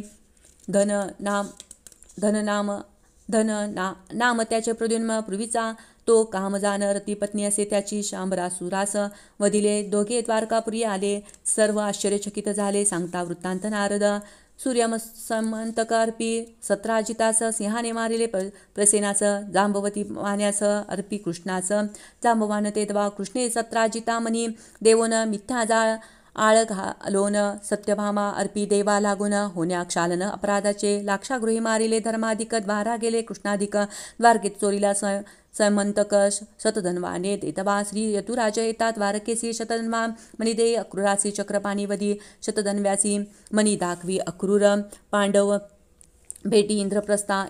नाम त्याचे प्रद्युम्न पूर्वीचा तो कामजान रतिपत्नी असे त्याची शांबरासुरास वदिले. दोघे द्वारकापुरी आले. सर्व आश्चर्यचकित झाले. सांगता वृत्तांत नारद. सूर्यसमंतक अर्पी सत्राजितास सिंहाने मारिले प्रसेनास जांबवती वाण्यास अर्पी कृष्णास जांबवान ते दवा कृष्णे सत्राजिता मनी देवोन मिथ्या जाळ आळ घालोन सत्यभामा अर्पी देवा लागून होण्या क्षालन अपराधाचे लाक्षागृही मारिले धर्माधिक द्वारा गेले कृष्णाधिक द्वारकेत चोरीला समंतक शतधन्वाने देतवा श्री यदुराज येतात द्वारकेसी शतधन्वा मणिदे अक्रूरासी चक्रपाणीवधी शतधन्व्यासी मणी दाखवी अक्रूर पांडव भेटी इंद्रप्रस्था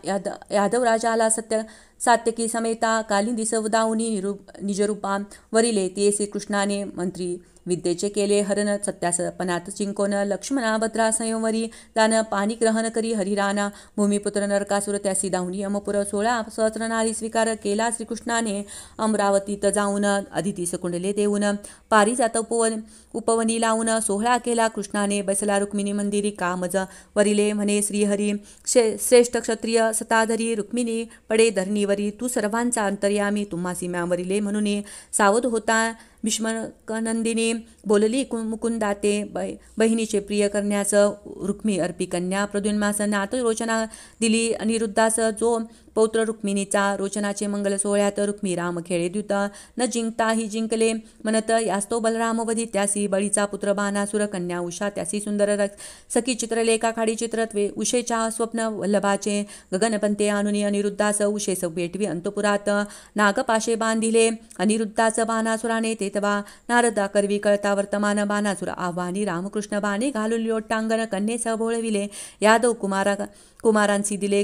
यादव राजाला सात्यकी समेता कालिंदी सवदाऊनी निजरूपा वरिले ते श्रीकृष्णाने मंत्री विद्येचे केले हरण सत्यासपनात चिंकोन लक्ष्मणा भद्रा संयमवरी दान पाणी ग्रहण करी हरिराना भूमिपुत्र नरकासुर त्यासी दाहुनी अमपुर 16 सहस्र नारी स्वीकार केला श्रीकृष्णाने अमरावतीत जाऊन अदितीस कुंडले देऊन पारिजात उपवनी लावून सोहळा केला कृष्णाने बसला रुक्मिणी मंदिरी कामज वरिले म्हणे श्रीहरी श्रेष्ठ क्षत्रिय सताधरी रुक्मिणी पडे धरणीवरी तू सर्वांचा अंतर्यामी तुम्हा सीम्यावरिले म्हणून सावध होता भीष्मकनंदिनी बोलली मुकुंदाते बहिणीचे प्रिय करण्याचं रुक्मी अर्पी कन्या प्रद्युम्नास नात रोचना दिली अनिरुद्धास जो पौत्र रुक्मिणीचा रोचनाचे मंगल सोहळ्यात रुक्मी राम खेळे द्युत न जिंकताही जिंकले म्हणत यास्तो बलराम वधी त्यासी बळीचा पुत्र बाणासुर कन्या उषा त्यासी सुंदर सखी चित्रलेखा खाडी चित्रत्वे उषेच्या स्वप्न वल्लभाचे गगनपंते आणुनी अनिरुद्धास उषेस भेटवी अंतपुरात नागपाशे बांधिले अनिरुद्धास बाणासुराने तेतवा नारदा करवी कळता वर्तमान बाणासुर आव्हानी रामकृष्ण बाणे घालून लोटांगण कन्येसह भोळविले यादव कुमारांसी दिले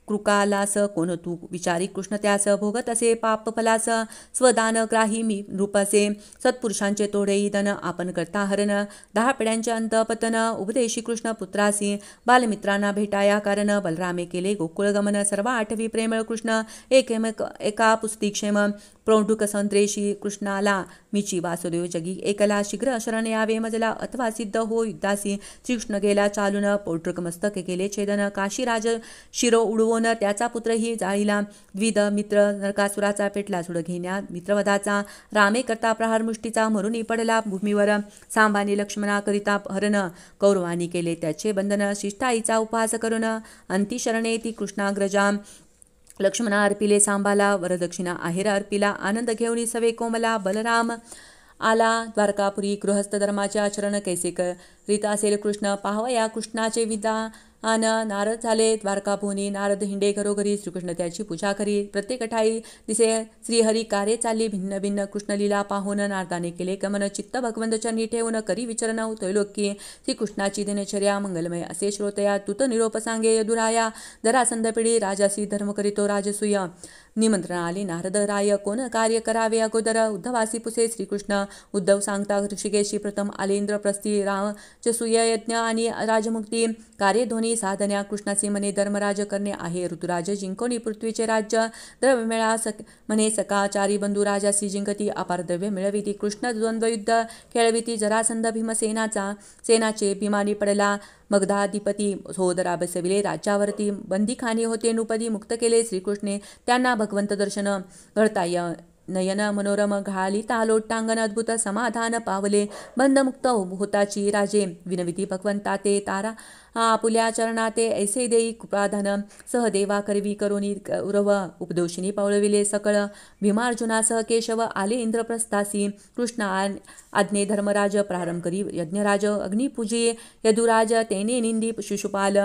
कृकालास कोण तू विचारी कृष्ण त्यास भोगत असे पाप फलास स्वदान ग्राही मी रूपसे सत्पुरुषांचे तोडे धन आपण करता हरण 10 पिढ्यांचे अंतपतन उपदेशी कृष्ण पुत्रासी बालमित्रांना भेटाया कारण बलरामे केले गोकुळ गमन सर्व आठवी प्रेमळ कृष्ण एका पुस्ती क्षेम प्रौढुक संत्रेशी कृष्णाला मिची वासुदेव जगी एकला शीघ्र शरण यावे मजला अथवा सिद्ध हो युद्धासी श्रीकृष्ण गेला चालून पौढृक मस्तक केले छेदन काशीराज शिरो उडवून त्याचा पुत्रही जाळीला द्विध मित्र नरकासुराचा पेटला सुड घेण्या मित्रवधाचा रामे करता प्रहार मुष्टीचा मरुनी पडला भूमीवर सांबाने लक्ष्मणा करिता हरण कौरवानी केले त्याचे बंधन शिष्टाईचा उपहास करून अंतिशरणे ती कृष्णाग्रजा लक्ष्मणा अर्पिले सांबाला वरदक्षिणा आहेर अर्पिला आनंद घेऊन सवे कोमला बलराम आला द्वारकापुरी गृहस्थ धर्माचे आचरण कैसे करीत असेल कृष्ण पाहवया कृष्णाचे विधान नारद झाले द्वारकाभूनी नारद हिंडे घरोघरी श्रीकृष्ण त्याची पूजा करी प्रत्येक ठाई दिसे श्रीहरी कार्य चालली भिन्न भिन्न कृष्णलीला पाहून नारदाने केले गमन चित्त भगवंत चरणी ठेवून करी विचरण त्रैलोक्ये श्रीकृष्णाची दिनचर्या मंगलमय असे श्रोतया तुत निरोप सांगे यदुराया जरासंध पिढी राजासी धर्म करीतो राजसूय निमंत्रण आले नारद राय कोण कार्य करावे अगोदर उद्धवासी पुसे श्रीकृष्ण उद्धव सांगता ऋषिकेशी प्रथम आले इंद्रप्रस्थी राजसूय यज्ञ आणि राजमुक्ती कार्य ध्वनी साधन्या कृष्णाचे मने धर्मराज करणे आहे ऋतुराज जिंकोनी पृथ्वीचे राज्य द्रव्य मिळा म्हणे सकाचारी बंधू राजासी जिंकती अपार द्रव्य मिळविती कृष्ण द्वंद्वयुद्ध खेळविती जरासंध सेनाचे भीमानी पडला मगधाधिपती सोदरा बसविले राज्यावरती बंदीखाने होते नुपदी मुक्त केले श्रीकृष्णे त्यांना भगवंत दर्शन घडता नयन मनोरम घालिता लोटांगण अद्भुत समाधान पावले बंधमुक्त होताची राजे विनविती भगवंता ते तारा आपुल्या चरणाते ऐसे देई प्राधान सहदेवा करवी करोनी कौरव उपदोषिनी पवळविले सकळ भीमार्जुनासह केशव आले इंद्रप्रस्थासी कृष्ण आज्ञे धर्मराज प्रारंभ करी यज्ञराज अग्निपूजी यदुराज तेने निंदी शिशुपाल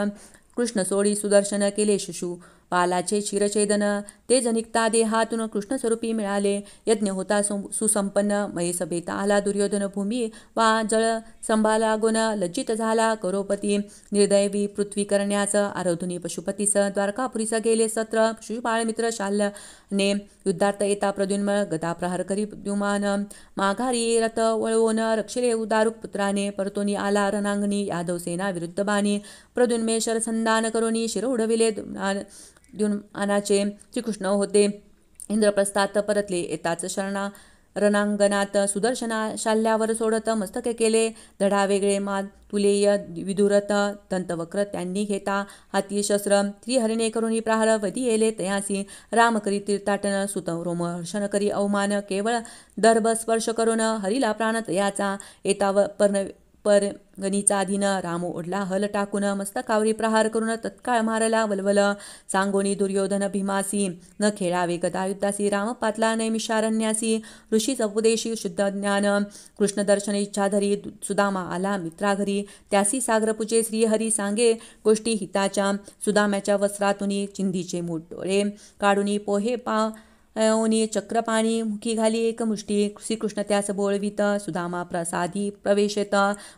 कृष्ण सोडी सुदर्शन केले शिशुपालाचे शिरछेदन ते जनिकता देहातून कृष्णस्वरूपी मिळाले यज्ञ होता सुसंपन्न मयसभेता आला दुर्योधन भूमी वा जळ संभाला गुण लज्जित झाला करोपती निर्दैवी पृथ्वी करण्याचं आरोधुनी पशुपतीस द्वारकापुरीस गेले सत्र शिशुपाळ मित्र शाल्यने युद्धार्थ येता प्रद्युम्न गदा प्रहार करी द्युमान माघारी रथ वळवून रक्षिले उदारुक पुत्राने परतोनी आला रणांगणी यादव सेना विरुद्ध बाणी प्रद्युम्ने शरसंधान करोनी शिर उडविले देऊन आनाचे श्रीकृष्ण होते. इंद्रप्रस्थात परतले येताच रणांगणात सुदर्शना शाल्यावर सोडत मस्तके केले धडा वेगळे तुलेय विदुरत दंतवक्र त्यांनी घेता हाती शस्त्र श्रीहरिणे करुणी प्रहार वधी येले तयासी राम करी तीर्थाटन सुत रोमहर्षण करी अवमान केवळ दर्भ स्पर्श करून हरिला प्राण तयाचा येताव परगणीचा धीन राम ओढला हल टाकून मस्तकावरी प्रहार करून तत्काळ मारला वलवल सांगोनी दुर्योधन भीमासी न खेळावे गदा युद्धासी राम पातला नैमिषारण्यासी ऋषीच उपदेशी शुद्ध ज्ञान कृष्ण दर्शन इच्छाधरी सुदामा आला मित्राघरी त्यासी सागर पूजे श्रीहरी सांगे गोष्टी हिताच्या सुदाम्याच्या वस्त्रातुनी चिंधीचे डोळे काढुनी पोहे ओनी चक्रपाणी मुखी घाली एक मुष्टी श्रीकृष्ण त्यास बोळवित सुदामा प्रसादी प्रवेशेत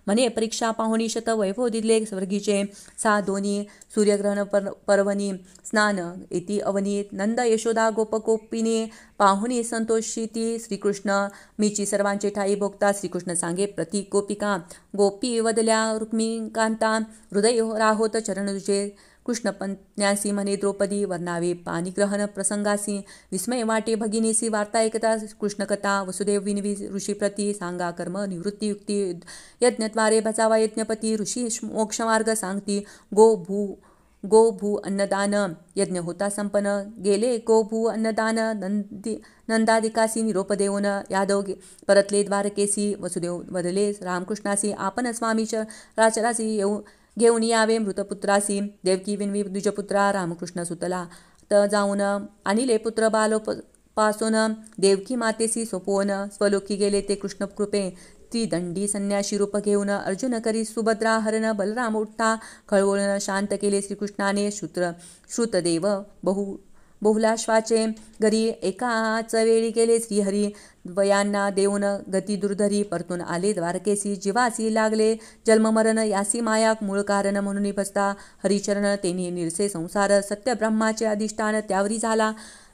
म्हणे परीक्षा पाहुणी शत वैभव दिले स्वर्गीचे सा दोन्ही सूर्यग्रहण पर्वणी स्नान इति अवनी नंद यशोदा गोपगोपिनी पाहुणी संतोषिती श्रीकृष्ण मीची सर्वांचे ठाई भोगता श्रीकृष्ण सांगे प्रति गोपिका गोपी वदल्या रुक्मिकांता हृदय राहोत चरण तुझे कृष्णपत्न्यासी म्हणे द्रौपदी वर्णावे पाणिग्रहण प्रसंगासी विस्मय वाटे भगिनीसी वार्ता ऐकता कृष्णकथा वसुदेव विनवी ऋषीप्रती सांगा कर्म निवृत्ती युक्ती यज्ञद्वारे बचावा यज्ञपती ऋषी मोक्षमार्ग सांगती गो भू अन्नदान यज्ञ होता संपन्न गेले गो भू अन्नदान नंदादिकासी निरोप देऊन यादव परतले द्वारकेसी वसुदेव वदले रामकृष्णासी आपण स्वामीच्या राचरासी घेऊन यावे मृतपुत्रासी देवकी विनवी द्विजपुत्रा रामकृष्ण सुतला जाऊन आणिले पुत्र बालोपासून देवकी मातेसी सोपवून स्वलोकी गेले ते कृष्ण कृपे ती दंडी संन्याशी रूप घेऊन अर्जुन करी सुभद्रा हरण बलराम उठता खळवळून शांत केले श्रीकृष्णाने श्रुतदेव बहुलाश्वाचे घरी एकाच वेळी गेले श्रीहरी वयांना देऊन गती दुर्धरी परतून आले द्वारकेसी जीवासी लागले जन्ममरण यासी माया मूळ कारण म्हणून बसता हरिचरण तेने निरसे संसार सत्य ब्रह्माचे अधिष्ठान त्यावरी झाला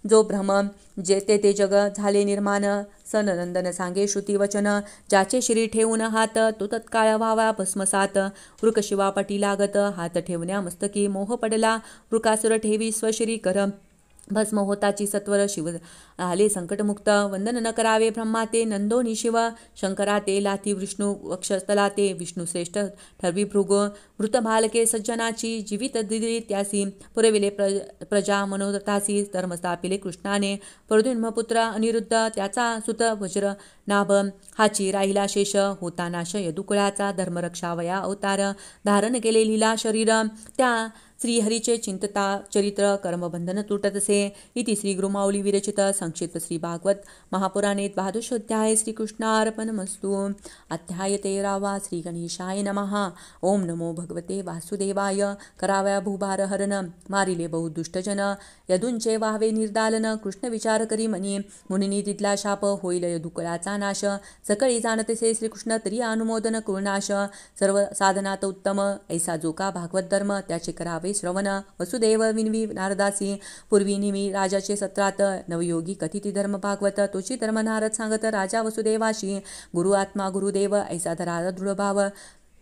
जो भ्रम जे ते जग झाले निर्माण सननंदन सांगे श्रुती वचन ज्याचे शिरी ठेवून हात तो तत्काळ व्हावा भस्मसात वृकशिवा पटी लागत हात ठेवण्या मस्तकी मोह पडला वृकासुर ठेवी स्वशिरी कर भस्म होताची सत्वर शिव आले संकटमुक्त वंदन न करावे ब्रह्मा ते नंदोनी शिव शंकरा ते लाथी विष्णू वक्षस्थला ते विष्णू श्रेष्ठ ठरवी भृग मृत बालके सज्जनाची जीवित दिली त्यासी पुरविले प्रजा मनोरथासी धर्म स्थापिले कृष्णाने प्रद्युम्नपुत्र अनिरुद्ध त्याचा सुत वज्र नाभ हाची राहिला शेष होता नाश यदुकुळाचा धर्मरक्षावया अवतार धारण केले लीला शरीर त्या श्रीहरीचे चिंतता चरित्र कर्मबंधन तुटतसे इति श्री गुरुमाऊली विरचित संक्षिप्त श्री भागवत महापुराणे द्वादशोध्याय श्रीकृष्णार्पणमस्तु अध्याय 13 श्री गणेशाय नमः ओम नमो भगवते वासुदेवाय कराव्या भूभार हरण मारिले बहु दुष्टजन यदूंचे वाहवे निर्दालन कृष्ण विचार करी मनी मुनिनी तिथला शाप होईल यदुकुळाचा नाश सकळी जाणतेसे श्रीकृष्ण तरी अनुमोदन कुळनाश सर्व साधनात उत्तम ऐसा जो का भागवत धर्म त्याचे करावे श्रवण वसुदेव विनवी नारदासी पूर्वी निमी राजाचे सत्रात नवयोगी कथिती धर्म भागवत तोची धर्म नारद सांगत राजा वसुदेवाशी गुरु आत्मा गुरुदेव ऐसा धरा दृढभाव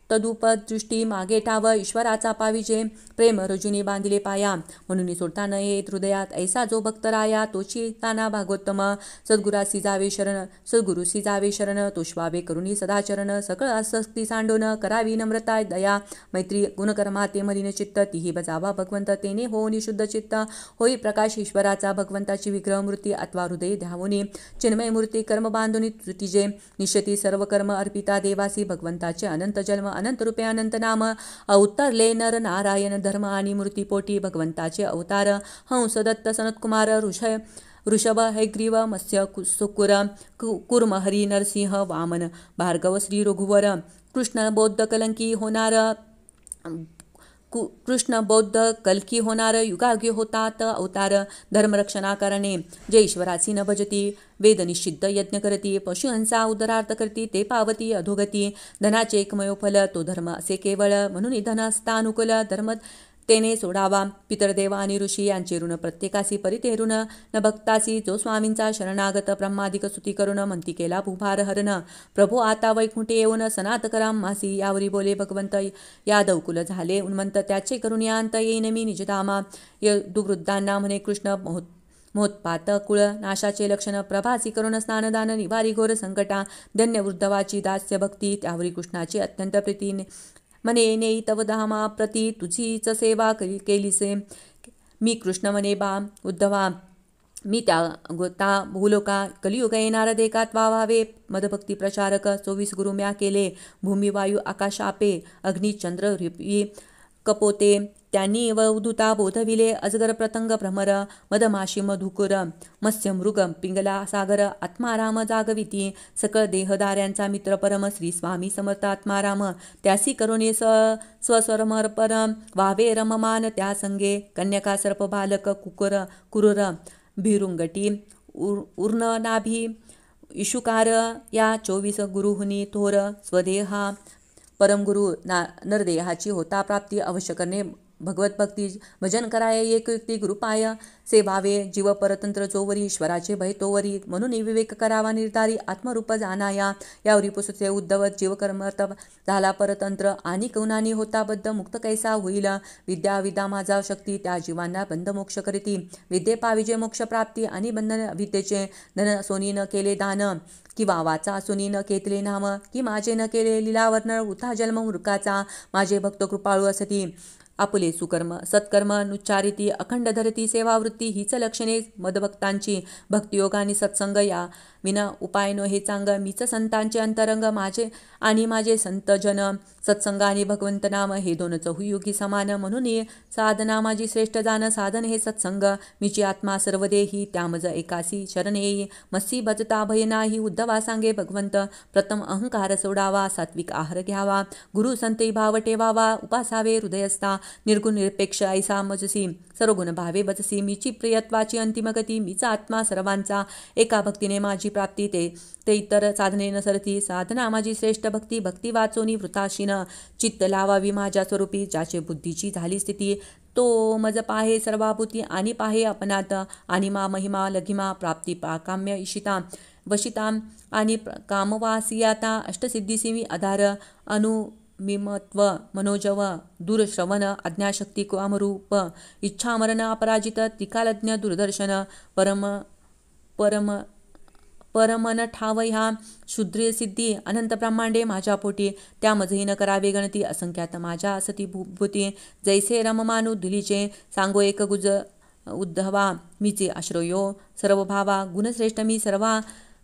तदुपदृष्टी मागे ठाव ईश्वराचा पाविजे प्रेम रजुनी बांधिले पाया म्हणून सोडता न येत हृदयात ऐसा जो भक्त राया तोची ताना भागवतम सद्गुरासी जावे शरण तोष्वावे करुणी सदाचरण सकळ आसक्ती सांडून करावी नम्रता दया मैत्री गुणकर्माते मलिन चित्त तीही बजावा भगवंत तेने होऊनी शुद्ध चित्त होई प्रकाश ईश्वराचा भगवंताची विग्रह मूर्ती अथवा हृदय ध्यावुनी चिन्मय मूर्ती कर्म बांधुनी तुटीजे निश्चिती सर्व कर्म अर्पिता देवासी भगवंताचे अनंत जन्म अनंत रूपे अनंत नाम अवतरले नर नारायण धर्म आणि मूर्तीपोटी भगवंताचे अवतार हंस दत्त सनतकुमार ऋषभ हैग्रीव मत्स्य सुकुर कुर्म हरी नरसिंह वामन भार्गव श्री रघुवर कृष्ण बौद्ध कलकी होणार युगागी होतात अवतार धर्मरक्षणा करणे जे ईश्वराची न भजती वेद निश्चिद्ध यज्ञ करती पशुहंसा उदरार्थ करती ते पावती अधोगती धनाचे एकमयो फल तो धर्म असे केवळ म्हणून धन असता अनुकूल तेने सोडावा. पितरदेव आणि ऋषी यांचे ऋण प्रत्येकासी परितेरून न भक्तासी जो स्वामींचा शरणागत ब्रह्मादिक स्तुती करून म्हणती केला भूभार हरण. प्रभो आता वैकुंठे येऊन सनात कराम मासी. यावरी बोले भगवंत यादवकुल झाले उन्मंत त्याचे करून यांत येईन मी निजधामा. दुवृद्धांना म्हणे कृष्ण मोत्पात कुळ नाशाचे लक्षण प्रभासी करून स्नानदान निवारी घोर संकटा. धन्य वृद्धवाची दास्य भक्ती त्यावरी कृष्णाची अत्यंत प्रीती. म्हणे नेई तव धामा प्रती तुझीच सेवा केलीसे मी. कृष्ण म्हणे बा उद्धवा मी त्या भूलोका कलियुग येणार देकात व्हावे. मदभक्ती प्रचारक 24 गुरु म्या केले. भूमी वायू आकाश आपे अग्नी चंद्र कपोते त्यांनी वधुता बोधविले. अजगर प्रतंग भ्रमर मदमाशी मधुकुर मत्स्य मृग पिंगला सागर आत्माराम जागविती. सकळ देहदाऱ्यांचा मित्र परम श्री स्वामी समर्थ आत्माराम. त्यासी करुणे स्वस्वरमर्पर वावे रममान त्या संगे. कन्यका सर्प बालक कुरुर भिरुंगटी उर्ण नाभी इशुकार या 24 गुरुहुनी थोर स्वदेहा. परमगुरु नरदेहाची होता प्राप्ती. अवश्य करणे भगवत भक्ती भजन कराय एक युक्ती गुरुपाय सेवावे. जीव परतंत्र जोवरी ईश्वराचे भय तोवरी. म्हणून विवेक करावा निर्धारी आत्मरूप जाणाया. यावरी पुसते उद्धव जीव कर्मत झाला परतंत्र आणि कौनानी होता बद्ध मुक्त कैसा होईल. विद्या विद्या माझा शक्ती त्या जीवांना बंध मोक्ष करीती. विद्ये पाविजे मोक्ष प्राप्ती आणि बंधन विद्येचे. धन सोनी न केले दान किंवा वाचा सोनी न केतले नाम. की माझे न केले लीलावर्ण वृथा जन्म मूर्खाचा. माझे भक्त कृपाळू असती आपुले सुकर्म सत्कर्म नुच्चारिती. अखंड धरती सेवावृत्ती हीच लक्षणे मदभक्तांची. भक्तियोग आणि सत्संग या विना उपाय नो हे चांग. मीच संतांचे अंतरंग माझे आणि माझे संतजन. सत्संग आणि भगवंत नाम हे दोन चहुयुगी समान. म्हणून साधना माझी श्रेष्ठ जाण. साधन हे सत्संग मीची आत्मा सर्वदेही. त्यामज एकासी शरण येई मस्सी भजता भय नाही. उद्धवा सांगे भगवंत प्रथम अहंकार सोडावा. सात्विक आहार घ्यावा. गुरु संते भाव ठेवावा. उपासावे हृदयस्था निर्गुण निरपेक्ष ऐसा मजसी. सर्वगुण भावे बजसी. मीची प्रियत्वाची अंतिम गती. मीचा आत्मा सर्वांचा. एका भक्तीने माझी प्राप्ती ते इतर साधने नसरती. साधना माझी श्रेष्ठ भक्ती. भक्ती वाचोनी वृताशीन चित्त लावावी माझ्या स्वरूपी. ज्याचे बुद्धीची झाली स्थिती तो मज पाहे सर्वाभूती. आणि पाहे अपनात आणि मा महिमा लघिमा प्राप्ती काम्य इशिता वशिता आणि कामवासियाता. अष्टसिद्धीसी मी आधार अनुमिमत्व मनोजव दूरश्रवण आज्ञाशक्ती कामरूप इच्छामरण अपराजित त्रिकालज्ञ दूरदर्शन परमन ठाव ह्या शुद्र सिद्धी अनंत ब्रह्मांडे माझ्या पोटी. त्यामध्ये न करावे गणती असंख्यात माझ्या असती भूती. जैसे रममानु दिलीचे सांगो एक गुज उद्धवा. मीचे आश्रयो सर्व भावा. गुणश्रेष्ठ मी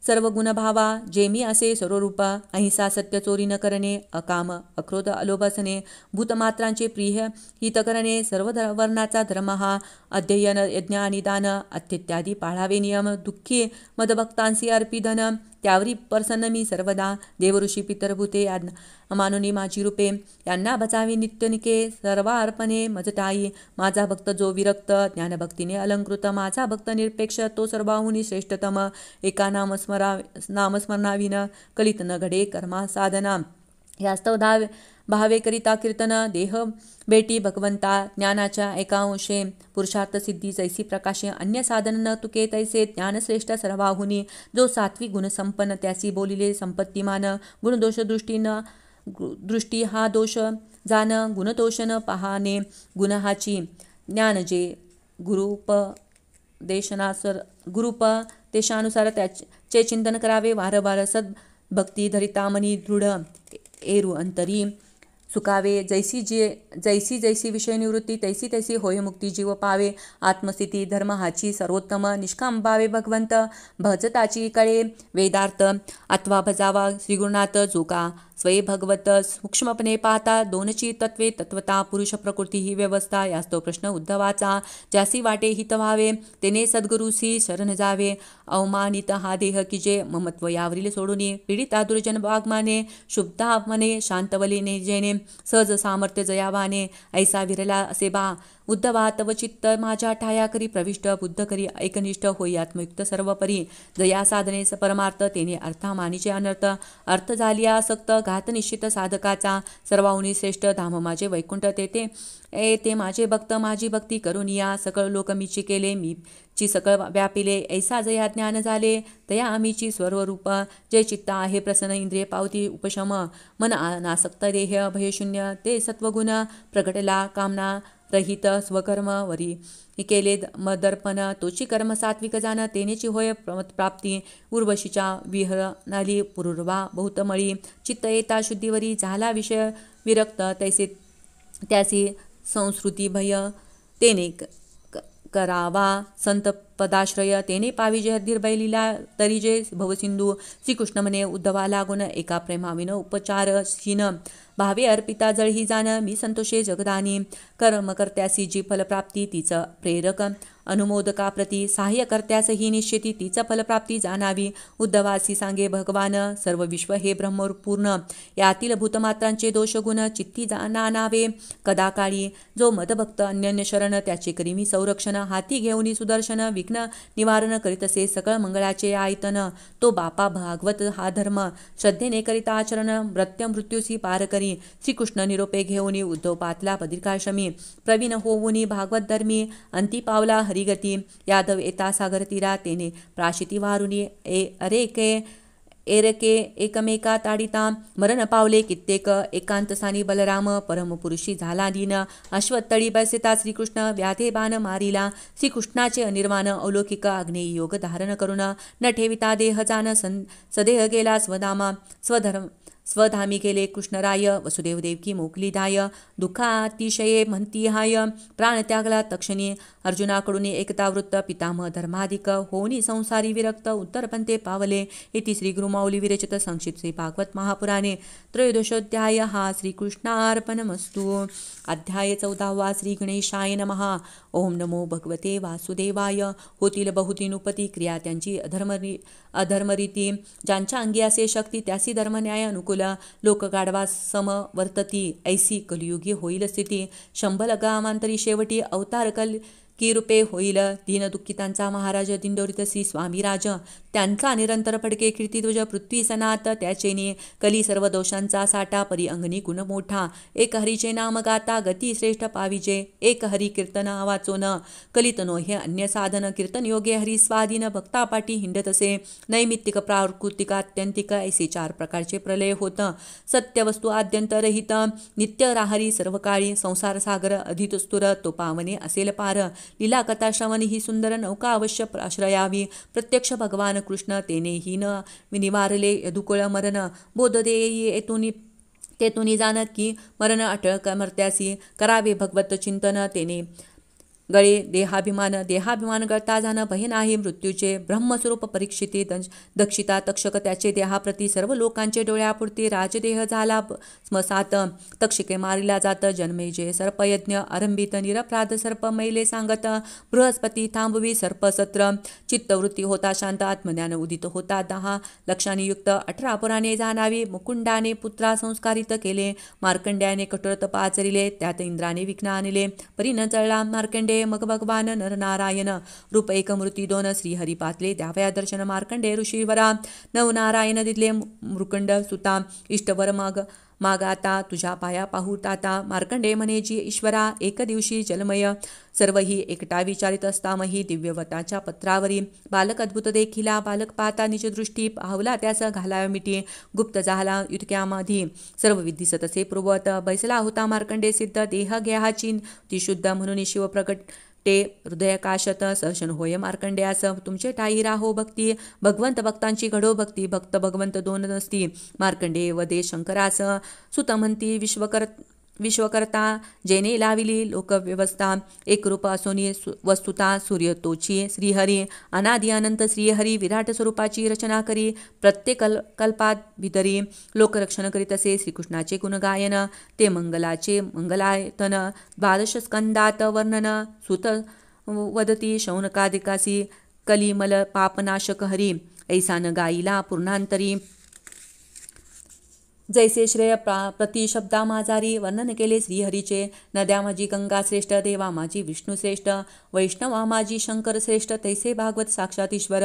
सर्व गुणभावा. जे मी असे सर्वरूप. अहिंसा सत्य चोरी न करणे. अकाम अक्रोध अलोभसने. भूतमात्रांचे प्रिय हित करणे. सर्व वर्णाचा धर्म हा. अध्ययन यज्ञ आणि दान अत्यत्यादी पाळावे नियम. दुःखी मदभक्तांसी अर्पिधन त्यावरी प्रसन्न मी सर्वदा. देवऋषी पितरभूते मानुनी माझी रूपे. यांना बचावी नित्यनिके सर्वार्पणे मजटाई. माझा भक्त जो विरक्त ज्ञानभक्तीने अलंकृत. माझा भक्त निरपेक्ष तो सर्वाहुनी श्रेष्ठतम. एका नामस्मरणाविन कलित न घडे कर्मा साधना. यास्तव भावे करिता कीर्तन देह भेटी भगवंता. ज्ञानाच्या एकांशे पुरुषार्थ सिद्धी जैसी प्रकाशे. अन्य साधन न तुके तैसे ज्ञानश्रेष्ठ सर्वाहुनी. जो सात्विक गुणसंपन्न त्यासी बोलिले संपत्तिमान. गुणदोष दृष्टी हा दोष जाण. गुणदोष न पाहाने गुणहाची. ज्ञान जे गुरुपदेशानुसार त्याचे चिंतन करावे वारंवार. सद्भक्ती धरिता मनी दृढ एरु अंतरी सुकावे. जैसी विषय निवृत्ती तैसी तैसी होय मुक्ती. जीव पावे आत्मस्थिती. धर्म हाची सर्वोत्तम. निष्काम भावे भगवंत भजताची कळे वेदार्थ. अथवा भजावा श्रीगुरुनाथ जो का स्वये भगवत सूक्ष्मपणे पाहता. दोनची तत्वे तत्वता पुरुष प्रकृती ही व्यवस्था. यास्तव प्रश्न उद्धवाचा. ज्यासी वाटे हित व्हावे तेने सद्गुरुसी शरण जावे. अवमानित हा देह की जे ममत्व यावरील सोडून. पीडिता दुर्जन वाग्माने शुभता मने शांतवले जेणे. सहज सामर्थ्य जयावाने ऐसा विरला असे बा उद्धवा तव चित्त माझ्या ठाया करी प्रविष्ट बुद्ध करी एकनिष्ठ होई आत्मयुक्त सर्व परी जया साधने परमार्थ तेने अर्थामानीचे अनर्थ अर्थ झाली आसक्त घात निश्चित साधकाचा सर्वाहुनी श्रेष्ठ धाम माझे वैकुंठ तेथे ते माझे भक्त माझी भक्ती करून या सकळ लोक मीची केले मीची सकळ व्यापिले ऐसा जया ज्ञान झाले तया आम्हीची स्वरूप जे चित्त आहे प्रसन्न इंद्रिय पावती उपशम मन नासक्त देह भयशून्य ते सत्वगुण प्रगटला कामना रहित स्वकर्म वरी केले मदर्पण तोची कर्म सात्विक जाण तेनेची होय प्राप्ती उर्वशीच्या विहरणाली पूर्वा बहुतमळी चित्त येता शुद्धीवरी झाला विषय विरक्त तैसे त्यासी संस्कृती भय तेने करावा संत पदाश्रय तेने पावी जे हद्दीर तरी जे भवसिंधू श्रीकृष्ण म्हणे उद्धवा लागून एका प्रेमाविन उपचारहीन भावे अर्पिता जळही जाण मी संतोषे जगदानी कर्म करत्यासी जी फलप्राप्ती तीच प्रेरक अनुमोदका प्रती सहाय्य करत्यासही निश्चिती तीच फलप्राप्ती जाणावी उद्धवासी सांगे भगवान सर्व विश्व हे ब्रह्मपूर्ण यातील भूतमात्रांचे दोषगुण चित्ती नानावे कदाकाळी जो मदभक्त अन्यन्य शरण त्याचे करी मी संरक्षण हाती घेऊनी सुदर्शन विघ्न निवारण करीत असे सकळ मंगळाचे आयतन तो बापा भागवत हा धर्म श्रद्धेने करिता आचरण मृत्यूसी पार करी श्रीकृष्ण निरोपे घेऊनी उद्धव पातला बदिरकाश्रमी प्रवीण होऊनी भागवत धर्मी अंती पावला हरिगती यादव येता सागर तीरा तेने प्राशिती वारुनी अरेके एरके एकमेका ताडिता मरण पावले कित्येक एकांतसानी बलराम परमपुरुषी झाला दीन अश्वत्तळी बसिता श्रीकृष्ण व्याधे बाण मारिला श्रीकृष्णाचे अनिर्वाण अलौकिक आग्नेयी योग धारण करून न ठेविता देह जान सदेह गेला स्वधामी गेले कृष्णराय वसुदेव देवकी मोकली दाय दुःखातिशये म्हणती हाय प्राण त्यागला तक्षणी अर्जुनाकडून एकता वृत्त पितामह धर्माधिक होनी संसारी विरक्त उत्तरपंथे पावले इति श्री गुरुमाऊली विरचित संक्षिप्त श्री भागवत महापुराणे त्रयोदशोध्याय हा श्रीकृष्णार्पणमस्तु अध्याय 14 श्री गणेशाय नमः ओम नमो भगवते वासुदेवाय होतील बहुतीनुपती क्रिया त्यांची अधर्मरीती ज्यांच्या अंगी असे शक्ती त्यासी धर्मन्याय अनुकूल लोक गाढवा समवर्तती ऐसी कलियुगी होईल स्थिती शंभल गामांतरी शेवटी अवतार की रूपे होईल दीनदुःखितांचा महाराज दिंडोरीत श्री स्वामीराज त्यांचा निरंतर फडके कीर्तिध्वज पृथ्वी सनात त्याचेने कली सर्व दोषांचा साठा परी अंगणी गुण मोठा एक हरीचे नाम गाता गती श्रेष्ठ पाविजे एक हरी कीर्तन वाचोन कलितनो हे अन्य साधन कीर्तन योगे हरी स्वाधीन भक्तापाठी हिंडतसे नैमित्तिक प्राकृतिक आत्यंतिक ऐसे 4 प्रकारचे प्रलय होत सत्यवस्तू आद्यंतरहित नित्य राहरी सर्व काळी संसार सागर अधितस्तुर तो पावने असेल पार लीला कथा श्रवणी ही सुंदर नौका अवश्य आश्रयावी प्रत्यक्ष भगवान कृष्ण तेने ही न निवारले यदुकुळ मरण बोध देई येतुनी तेतुनी जाणत की मरण अटळ मर्त्यासी करावे भगवत चिंतन तेने गळे देहाभिमान गळता जाणं भय नाही मृत्यूचे ब्रह्मस्वरूप परीक्षिती दक्षिता तक्षक त्याचे देहाप्रती सर्व लोकांचे डोळ्यापुरती राजदेह झाला स्मसात तक्षिके मारिला जात जन्मेजे सर्पयज्ञ आरंभित निरपराध सर्प मैले सांगत बृहस्पती थांबवी सर्पसत्र चित्तवृत्ती होता शांत आत्मज्ञान उदित होता 10 लक्षांनी युक्त 18 पुराणे जाणावी मुकुंडाने पुत्रा संस्कारित केले मार्कंड्याने कठोर तप आचरिले त्यात इंद्राने विघ्न आणले परी न जळला मार्कंडे मग भगवान नरनारायण रूप एक मूर्ती 2 श्रीहरी पातले द्यावया दर्शन मार्कंडे ऋषीवरा नवनारायण दिदले मृकंड सुता इष्टवर मागाता तुझ्या पाया पाहू ताता मार्कंडे म्हणे जी ईश्वरा एक दिवशी जलमय सर्वही एकटा विचारित असतामही दिव्यवताच्या पत्रावरी बालक अद्भुत देखिला बालक पाहता निज दृष्टी पाहवला त्यास घाला मिठी गुप्त झाला युतक्यामध्ये सर्व विधी सतसे पूर्वत बैसला होता मार्कंडे सिद्ध देह गेहाची ती शुद्ध म्हणून शिव प्रकट ते हृदयकाशत सर्शन होय मार्कंड्यास तुमचे ठाई राहो भक्ती भगवंत भक्तांची घडो भक्ती भक्त भगवंत 2 नसती मार्कंडे वदे शंकरास सुत म्हणती विश्वकर्ता जेने लाविली लोकव्यवस्था एकरूप असोनी वस्तुता सूर्य तोची श्रीहरी अनादि अनंत श्रीहरी विराट स्वरूपाची रचना करी प्रत्येक कल्पात भितरी लोकरक्षण करीत असे श्रीकृष्णाचे गुणगायन ते मंगलायतन 12 स्कंदात वर्णन सुत वदती शौनकादिकासी कलिमल पापनाशक हरी ऐसान गाईला पूर्णांतरी जैसे श्रेय प्रतिशब्दा माझारी वर्णन केले श्रीहरीचे. नद्या माझी गंगा श्रेष्ठ, देवा माझी विष्णू श्रेष्ठ, वैष्णवा माझी शंकर श्रेष्ठ, तैसे भागवत साक्षात ईश्वर.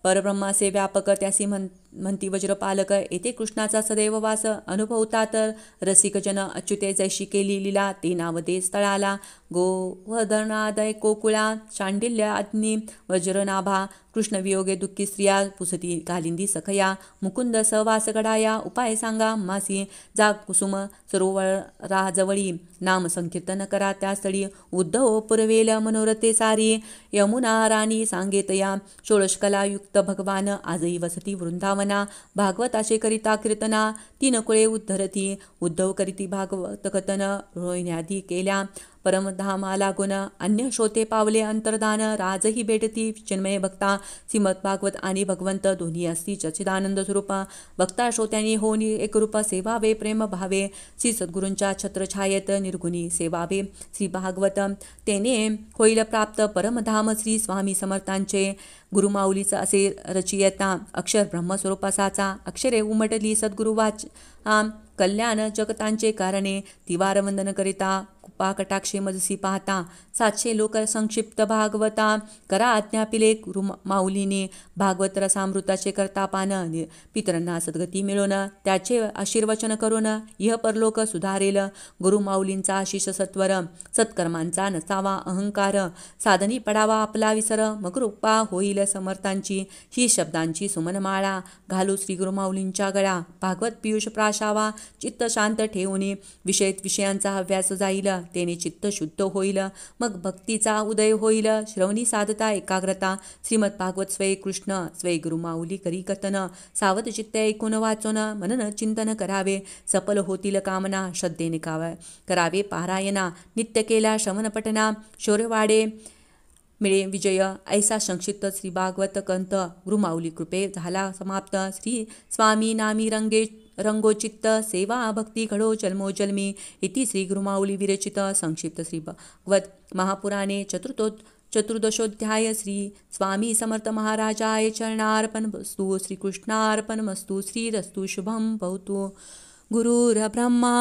परब्रह्माचे व्यापक त्यासी म्हणती वज्रपालक. येथे कृष्णाचा सदैव वास अनुभवतात रसिकजन. अच्युते जैशी केली लीला, ते नाव दे स्थळाला. गोवर्धनादय कोकुळा, शांडिल्य अग्नी वज्रनाभा. कृष्णवियोगे दुःखी स्त्रिया, पुसती कालिंदी सखया. मुकुंद सहवास गडाया, उपाय सांगा मासी. जा कुसुम सरोवराजवळी, नाम संकीर्तन करा त्या स्थळी. उद्धव पुरवेल मनोरथे सारी, यमुना राणी सांगेतया. षोडशकलायुक्त भगवान, आजही वसती वृंदावना. भागवताचे करिता कीर्तना, तीन कुळे उद्धरती. उद्धव करीती भागवत कथन, रोहिण्यादी केल्या. परमधामा लागून अन्य श्रोते पावले अंतर्धान. राजही भेटती चिन्मय भक्ता, श्रीमद भागवत आणि भगवंत दोन्ही असती सच्चिदानंद स्वरूप. भक्ता श्रोत्यांनी होनी एकरूप, सेवावे प्रेम भावे. श्री सद्गुरूंच्या छत्रछायेत निर्गुणी सेवावे. श्री भागवत तेने होईल प्राप्त परमधाम. श्री स्वामी समर्थांचे गुरुमाऊलीचं असे रचियता. अक्षर ब्रह्मस्वरूपासाचा, अक्षरे उमटली सद्गुरुवाच. कल्याण जगतांचे कारणे, तिवार वंदन करिता. कृपा कटाक्षे मजसी पाहता, 700 लोक संक्षिप्त भागवता. करा आज्ञापिले गुरु माऊलीने, भागवत रसामृताचे करता पान. पितरांना सद्गती मिळून, त्याचे आशीर्वचन करून इह परलोक सुधारेल. गुरु माऊलींचा आशिष सत्वर, सत्कर्मांचा नसावा अहंकार. साधनी पडावा आपला विसर, मग कृपा होईल समर्थांची. ही शब्दांची सुमनमाळा, घालू श्री गुरु माऊलींच्या गळा. भागवत पियुष प्राशावा, चित्त शांत ठेवून. विषयांचा अभ्यास जाईल, तेने चित्त शुद्ध होईल. मग भक्तीचा उदय होईल. श्रवणी साधता एकाग्रता. श्रीमद भागवत स्वय कृष्ण, स्वय गुरु माऊली करी कथन. सावध चित्त ऐकून वाचून, मनन चिंतन करावे. सफल होतील कामना, श्रद्धेने करावे पारायणा. नित्य केला श्रवण पठना, शौर्यवाडे मिळे विजय. ऐसा संक्षिप्त श्री भागवत ग्रंथ गुरुमाऊली कृपे झाला समाप्त. श्री स्वामी नामी रंगोचित्त, सेवा भक्ती घडो जन्मोजन्मी. इति श्री गुरुमाऊली विरचित संक्षिप्त श्री भागवत महापुराणे चतुर्दशोध्याय. श्री स्वामी समर्थ महाराजाय चरणार्पणमस्तु. श्रीकृष्णार्पणमस्तु. श्रीरस्तु शुभं भवतु. गुरुर्ब्रह्मा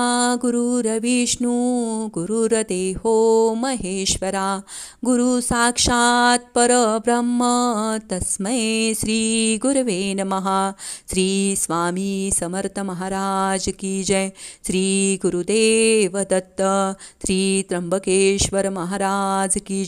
गुरुर्विष्णू गुरुर्देहो महेश्वरा, गुरु साक्षात् परब्रह्म तस्मै श्री गुरवे नमः. श्री स्वामी समर्थ महाराज की जय. श्री गुरुदेव दत्त. श्री त्र्यंबकेश्वर महाराज की